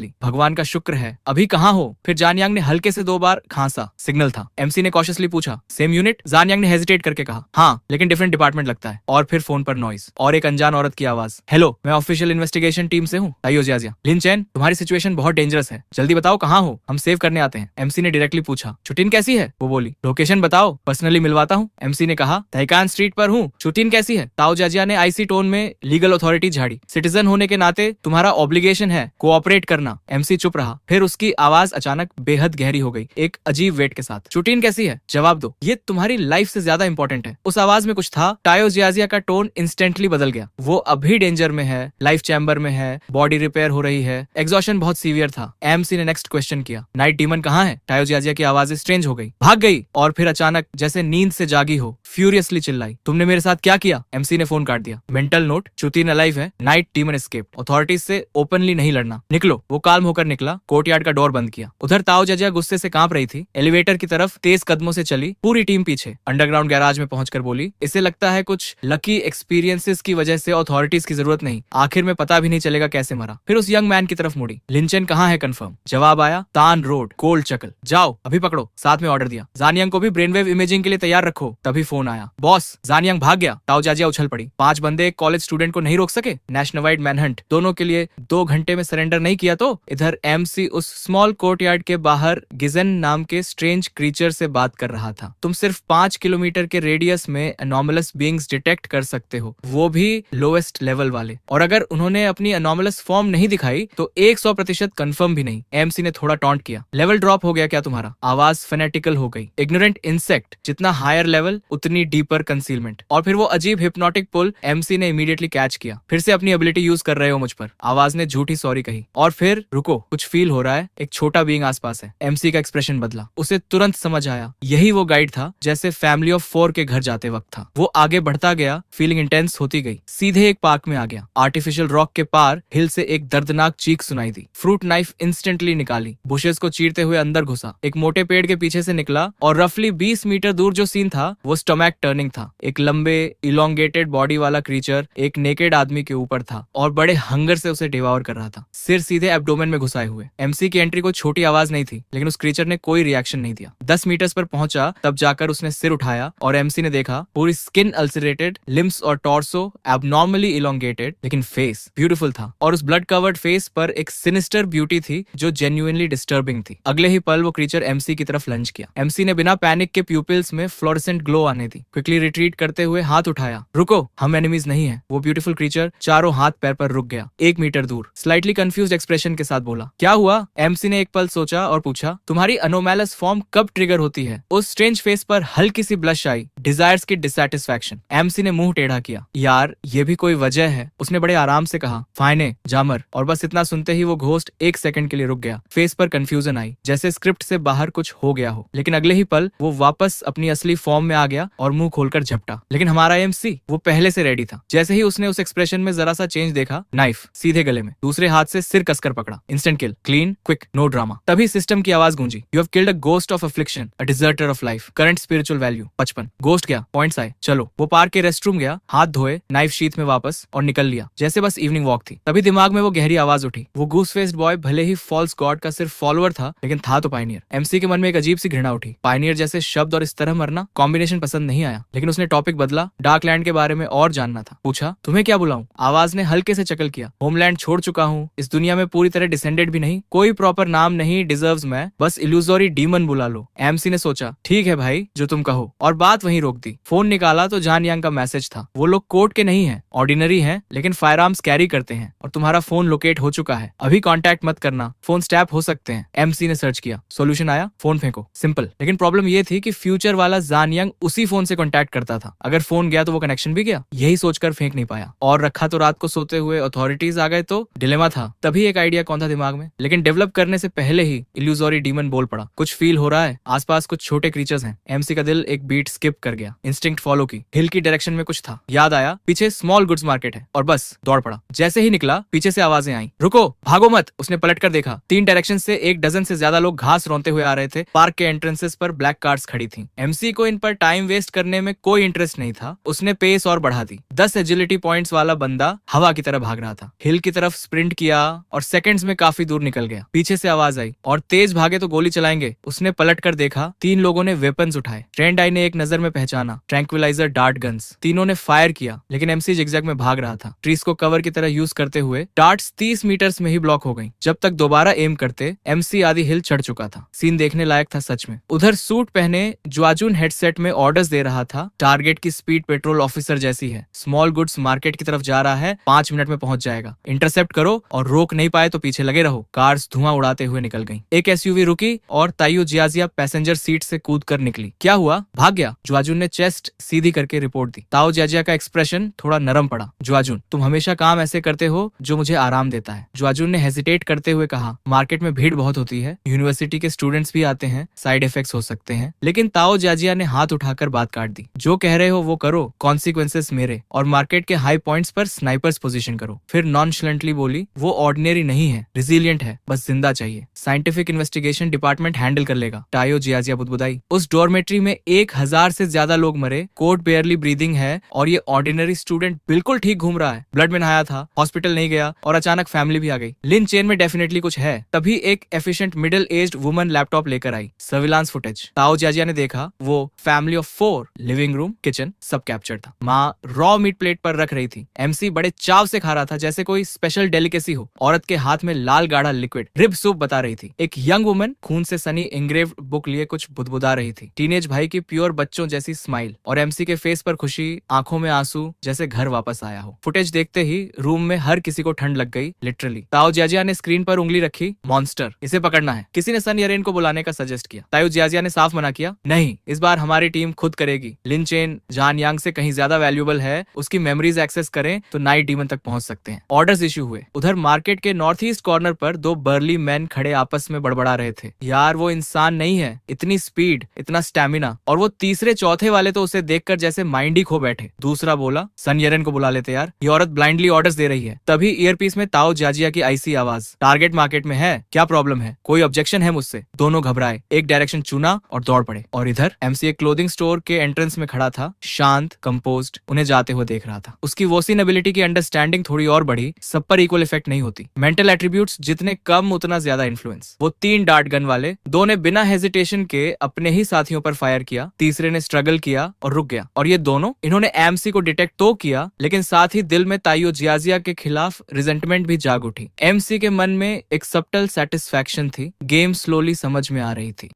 ली। भगवान का शुक्र है। अभी कहाँ हो? फिर जान यंग ने हल्के से 2 बार खांसा, सिग्नल था। एमसी ने कॉशियसली पूछा, सेम यूनिट? जान यंग ने हेजिटेट करके कहा, हाँ, लेकिन डिफरेंट डिपार्टमेंट लगता है। और फिर फोन पर नॉइस और एक अनजान औरत की आवाज, हेलो, मैं ऑफिशियल इन्वेस्टिगेशन टीम से हूँ, ताइयो जियाजिया। लिन चैन, तुम्हारी सिचुएशन बहुत डेंजरस है, जल्दी बताओ कहाँ हो, हम सेव करने आते हैं। एमसी ने डायरेक्टली पूछा, छुटिन कैसी है? वो बोली, लोकेशन बताओ, पर्सनली मिलवाता हूँ। एमसी ने कहा, तहकान स्ट्रीट पर हूँ, छुटिन कैसी है? ताओ जियाजिया ने आईसी टोन में लीगल अथॉरिटी झाड़ी। सिटीजन होने के नाते तुम्हारा ऑब्लिगेशन है कोऑपरेट करना। एमसी चुप रहा। फिर उसकी आवाज अचानक बेहद गहरी हो गई, एक अजीब वेट के साथ। छुटिन कैसी है? जवाब दो, ये तुम्हारी लाइफ से ज्यादा इंपॉर्टेंट है। उस आवाज में कुछ था। ताओ जियाजिया का टोन इंस्टेंटली बदल गया। वो अभी डेंजर में है, लाइफ चैम्बर में है, बॉडी रिपेयर हो रही है, एग्जॉशन बहुत सीवियर था। एमसी ने नेक्स्ट क्वेश्चन किया, नाइट डीमन कहाँ है? ताओ जियाजिया की आवाज स्ट्रेंज हो गई, भाग गई। और फिर अचानक जैसे नींद से जागी हो, फ्यूरियसली चिल्लाई, तुमने मेरे साथ क्या किया? एमसी ने फोन काट दिया। मेंटल नोट, छुटिन अलाइव है, नाइट डीमन एस्केप्ड, अथॉरिटीज से ओपनली नहीं लड़ना, निकलो। वो काल्म होकर निकला, कोर्टयार्ड का डोर बंद किया। उधर ताओ जियाजिया गुस्से से कांप रही थी। एलिवेटर की तरफ तेज कदमों से चली, पूरी टीम पीछे। अंडरग्राउंड गैराज में पहुंचकर बोली, इसे लगता है कुछ लकी एक्सपीरियंसेस की वजह से अथॉरिटीज की जरूरत नहीं, आखिर में पता भी नहीं चलेगा कैसे मरा। फिर उस यंग मैन की तरफ मुड़ी, लिंचन कहाँ है कंफर्म? जवाब आया, तान रोड, कोल्ड चकल, जाओ अभी पकड़ो। साथ में ऑर्डर दिया, जानियंग को भी ब्रेनवेव इमेजिंग के लिए तैयार रखो। तभी फोन आया, बॉस, जानियंग भाग गया। ताओ जियाजिया उछल पड़ी। 5 बंदे एक कॉलेज स्टूडेंट को नहीं रोक सके? नेशनल वाइड मैनहंट, दोनों के लिए 2 घंटे में सरेंडर नहीं किया तो? इधर एमसी उस स्मॉल कोर्टयार्ड के बाहर गिजन नाम के स्ट्रेंज क्रीचर से बात कर रहा था। तुम सिर्फ 5 किलोमीटर के रेडियस में एनॉमलस बीइंग्स डिटेक्ट कर सकते हो, वो भी लोएस्ट लेवल वाले। और अगर उन्होंने अपनी एनॉमलस फॉर्म नहीं दिखाई तो 100% कंफर्म भी नहीं। एमसी ने थोड़ा टॉन्ट किया, लेवल ड्रॉप हो गया क्या तुम्हारा? आवाज फेनेटिकल हो गई। इग्नोरेंट इंसेक्ट, जितना हायर लेवल उतनी डीपर कंसीलमेंट। और फिर वो अजीब हिप्नोटिक पुल एमसी ने इमीडिएटली कैच किया। फिर से अपनी एबिलिटी यूज कर रहे हो मुझ पर। आवाज ने झूठी सॉरी कही। और फिर रुको, कुछ फील हो रहा है, एक छोटा बीइंग आसपास है। एमसी का एक्सप्रेशन बदला। उसे तुरंत समझ आया, यही वो गाइड था जैसे फैमिली ऑफ 4 के घर जाते वक्त था। वो आगे बढ़ता गया, फीलिंग इंटेंस होती गई। सीधे एक पार्क में आ गया। आर्टिफिशियल रॉक के पार हिल से एक दर्दनाक चीख सुनाई दी। फ्रूट नाइफ इंस्टेंटली निकाली, बुशेस को चीरते हुए अंदर घुसा, एक मोटे पेड़ के पीछे से निकला और रफली 20 मीटर दूर जो सीन था वो स्टमक टर्निंग था। एक लंबे इलोंगेटेड बॉडी वाला क्रीचर एक नेकेड आदमी के ऊपर था और बड़े हंगर से उसे डिवावर कर रहा था, सिर सीधे एब्डोमेन में घुसाए हुए। एमसी की एंट्री को छोटी आवाज नहीं थी, लेकिन उस क्रीचर ने कोई रिएक्शन नहीं दिया। 10 मीटर्स पर पहुंचा, तब जाकर उसने सिर उठाया और एमसी ने देखा पूरी स्किन अल्सरेटेड, लिम्स और टॉर्सो एबनॉर्मली इलोंगेटेड, लेकिन फेस ब्यूटीफुल था। और उस ब्लड कवर्ड फेस पर एक सिनिस्टर ब्यूटी थी जो जेन्युइनली डिस्टर्बिंग थी। अगले ही पल वो क्रीचर एमसी की तरफ लंच किया। एमसी ने बिना पैनिक के प्यूपिल्स में फ्लोरेसेंट ग्लो आने दी। क्विकली रिट्रीट करते हुए हाथ उठाया, रुको, हम एनिमीज नहीं है। वो ब्यूटीफुल क्रीचर चारों हाथ पैर पर रुक गया, 1 मीटर दूर। स्लाइटली कंफ्यूज्ड एक्सप्रेशन के साथ बोला, क्या हुआ? एमसी ने एक पल सोचा और पूछा, तुम्हारी अनोमैलस फॉर्म कब ट्रिगर होती है? उस स्ट्रेंज फेस पर हल्की सी ब्लश आई, डिजायर्स की डिसैटिस्फैक्शन। एमसी ने मुंह टेढ़ा किया, यार ये भी कोई वजह है? उसने बड़े आराम से कहा, फाइने जामर। और बस इतना सुनते ही वो घोस्ट 1 सेकंड के लिए रुक गया। फेस पर कंफ्यूजन आई, जैसे स्क्रिप्ट से बाहर कुछ हो गया हो। लेकिन अगले ही पल वो वापस अपनी असली फॉर्म में आ गया और मुंह खोलकर झपटा। लेकिन हमारा एमसी, वो पहले से रेडी था। जैसे ही उसने उस एक्सप्रेशन में जरा सा चेंज देखा, नाइफ सीधे गले में, दूसरे हाथ से सिर कसकर पकड़ा। Instant kill, clean, quick, no drama. तभी सिस्टम की आवाज गूंजी, you have killed a ghost of affliction, a deserter of life, current spiritual value 55। Ghost गया, पॉइंट्स आए, चलो। वो पार्क के रेस्टरूम गया, हाथ धोए, नाइफ शीथ में वापस और निकल लिया, जैसे बस इवनिंग वॉक थी। तभी दिमाग में वो गहरी आवाज उठी। वो गूस फेस्ड बॉय भले ही फॉल्स नॉर्स गॉड का सिर्फ फॉलोअर था, लेकिन था तो पायनियर। एमसी के मन में एक अजीब सी घृणा उठी। पायनियर जैसे शब्द और इस तरह मरना कॉम्बिनेशन पसंद नहीं आया, लेकिन उसने टॉपिक बदला। डार्कलैंड के बारे में और जानना था। पूछा, तुम्हें क्या बुलाऊं? आवाज ने हल्के से चकल किया। होमलैंड छोड़ चुका हूँ, इस दुनिया में पूरी तरह डिसेंडेड भी नहीं, कोई प्रॉपर नाम नहीं डिजर्व्स मैं, बस इल्यूजोरी डीमन बुला लो। एमसी ने सोचा, ठीक है भाई, जो तुम कहो, और बात वहीं रोक दी। फोन निकाला तो जान यांग का मैसेज था। वो लोग कोर्ट के नहीं है, ऑर्डिनरी है, लेकिन फायर आर्म्स कैरी करते हैं, और तुम्हारा फोन लोकेट हो चुका है। अभी कांटेक्ट मत करना, फोन स्टैप हो सकते हैं। एमसी ने सर्च किया, सॉल्यूशन आया, फोन फेंको, सिंपल। लेकिन प्रॉब्लम ये थी कि फ्यूचर वाला जान यांग उसी फोन से कांटेक्ट करता था। अगर फोन गया तो वो कनेक्शन भी गया। यही सोचकर फेंक नहीं पाया, और रखा तो रात को सोते हुए अथॉरिटीज आ गए तो डिलेमा था। तभी एक आइडिया कौन था दिमाग में, लेकिन डेवलप करने से पहले ही इल्यूजोरी डीमन बोल पड़ा। कुछ फील हो रहा है, आसपास कुछ छोटे क्रीचर्स हैं। एमसी का दिल एक बीट स्किप कर गया। इंस्टिंक्ट फॉलो की, हिल की डायरेक्शन में कुछ था। याद आया, पीछे स्मॉल गुड्स मार्केट है, और बस दौड़ पड़ा। जैसे ही निकला, पीछे से आवाजें आई, रुको, भागो मत। उसने पलट कर देखा, 3 डायरेक्शन से 1 डजन से ज्यादा लोग घास रौंते हुए आ रहे थे। पार्क के एंट्रेंसेस पर ब्लैक कार्स खड़ी थी। एमसी को इन पर टाइम वेस्ट करने में कोई इंटरेस्ट नहीं था। उसने पेस और बढ़ा दी। 10 एजिलिटी पॉइंट्स वाला बंदा हवा की तरह भाग रहा था। हिल की तरफ स्प्रिंट किया और सेकंड्स में काफी दूर निकल गया। पीछे से आवाज आई, और तेज भागे तो गोली चलाएंगे। उसने पलट कर देखा, 3 लोगों ने वेपन्स उठाए। ट्रेंड आई ने एक नजर में पहचाना, ट्रैंक्विलाइजर डार्ट गन्स। तीनों ने फायर किया, लेकिन एमसी जिगजैग में भाग रहा था। ट्रीज को कवर की तरह यूज करते हुए डार्ट्स 30 मीटर्स में ही ब्लॉक हो गई। जब तक दोबारा एम करते, एमसी आधी हिल चढ़ चुका था। सीन देखने लायक था सच में। उधर सूट पहने ज्वाजुन हेडसेट में ऑर्डर्स दे रहा था। टारगेट की स्पीड पेट्रोल ऑफिसर जैसी है। स्मॉल गुड्स मार्केट की तरफ जा रहा है, 5 मिनट में पहुंच जाएगा। इंटरसेप्ट करो, और रोक नहीं पाए तो पीछे लगे रहो। कार्स धुआं उड़ाते हुए निकल गई। एक एसयूवी रुकी और ताइयो जियाजिया पैसेंजर सीट से कूद कर निकली। क्या हुआ? भाग गया। ज्वाजुन ने चेस्ट सीधी करके रिपोर्ट दी। ताओ जियाजिया का एक्सप्रेशन थोड़ा नरम पड़ा। ज्वाजुन, तुम हमेशा काम ऐसे करते हो जो मुझे आराम देता है। ज्वाजुन ने हेजिटेट करते हुए कहा, मार्केट में भीड़ बहुत होती है, यूनिवर्सिटी के स्टूडेंट्स भी आते हैं, साइड इफेक्ट्स हो सकते हैं। लेकिन ताओ जियाजिया ने हाथ उठाकर बात काट दी। जो कह रहे हो वो करो, कॉन्सिक्वेंसेस मेरे, और मार्केट के हाई पॉइंट्स पर स्नाइपर्स पोजीशन करो। फिर नॉनशलेंटली बोली, वो ऑर्डिनरी नहीं है, रिजिलियंट है, बस जिंदा चाहिए। साइंटिफिक इन्वेस्टिगेशन डिपार्टमेंट हैंडल कर लेगा। ताओ जियाजिया बुदबुदाई, उस डॉर्मेट्री में 1000 से ज्यादा लोग मरे, कोर्ट बेयरली ब्रीदिंग है, और ये ऑर्डिनरी स्टूडेंट बिल्कुल ठीक घूम रहा है। ब्लड में नहाया था, हॉस्पिटल नहीं गया, और अचानक फैमिली भी आ गई। लिन चेन में डेफिनेटली कुछ है। तभी एक efficient middle aged woman laptop लेकर आई। Surveillance footage. ताओ जियाजिया ने देखा, वो family of 4, living room, kitchen, सब कैप्चर था। माँ रॉ मीट प्लेट पर रख रही थी। एमसी बड़े चाव से खा रहा था, जैसे कोई स्पेशल डेलिकेसी हो। औरत के हाथ में लाल गाढ़ा लिक्विड रिब सूप बता रही थी। एक यंग वुमन खून से सनी इंग्रेव्ड बुक लिए कुछ बुदबुदा रही थी। टीनेज भाई की प्योर बच्चों जैसी स्माइल, और एमसी के फेस पर खुशी, आंखों में आंसू, जैसे घर वापस आया हो। फुटेज देखते ही रूम में हर किसी को ठंड लग गई, लिटरली। ताओ जियाजिया ने स्क्रीन पर उंगली रखी, मॉन्स्टर, इसे पकड़ना है। किसी ने सन यरेन को बुलाने का सजेस्ट किया। ताओ जियाजिया ने साफ मना किया, नहीं, इस बार हमारी टीम खुद करेगी। लिन चेन जान यांग से कहीं ज्यादा वैल्यूएबल है, उसकी मेमोरीज एक्सेस करें तो नाइट डीमन तक पहुंच सकते हैं। ऑर्डर्स इश्यू हुए। उधर मार्केट के नॉर्थ ईस्ट कॉर्नर पर 2 बर्ली मैन खड़े आपस में बड़बड़ा रहे थे। यार वो इंसान नहीं है, इतनी स्पीड, इतना स्टैमिना, और वो तीसरे चौथे वाले तो उसे देखकर जैसे माइंड ही खो बैठे। दूसरा बोला, सन यरेन को बुला लेते यार, ये औरत ब्लाइंडली ऑर्डर्स दे रही है। तभी ईयरपीस में ताओ जियाजिया की आईसी आवाज, टारगेट मार्केट में है, क्या प्रॉब्लम है, कोई ऑब्जेक्शन है मुझसे? दोनों घबराए, एक डायरेक्शन चुना और दौड़ पड़े। और इधर एमसी एक क्लोथिंग स्टोर के एंट्रेंस में खड़ा था, शांत, कंपोज्ड, उन्हें जाते हुए देख रहा था। उसकी वोसिन एबिलिटी की अंडरस्टैंडिंग थोड़ी और बढ़ी। सब पर इक्वल इफेक्ट नहीं होती। मेंटल एट्रीब्यूट्स जितने कम उतना ज्यादा इन्फ्लुएंस। वो 3 डार्ट गन वाले, 2 ने बिना हेजिटेशन के अपने ही साथियों पर फायर किया, तीसरे ने स्ट्रगल किया और रुक गया। और ये दोनों, इन्होंने एमसी को डिटेक्ट तो किया, लेकिन साथ ही दिल में ताइयो जियाजिया के खिलाफ रिजेंटमेंट भी जाग उठी। एमसी के मन में एक सबटल सेटिस्फैक्शन थी। गेम स्लोली समझ में आ रही थी।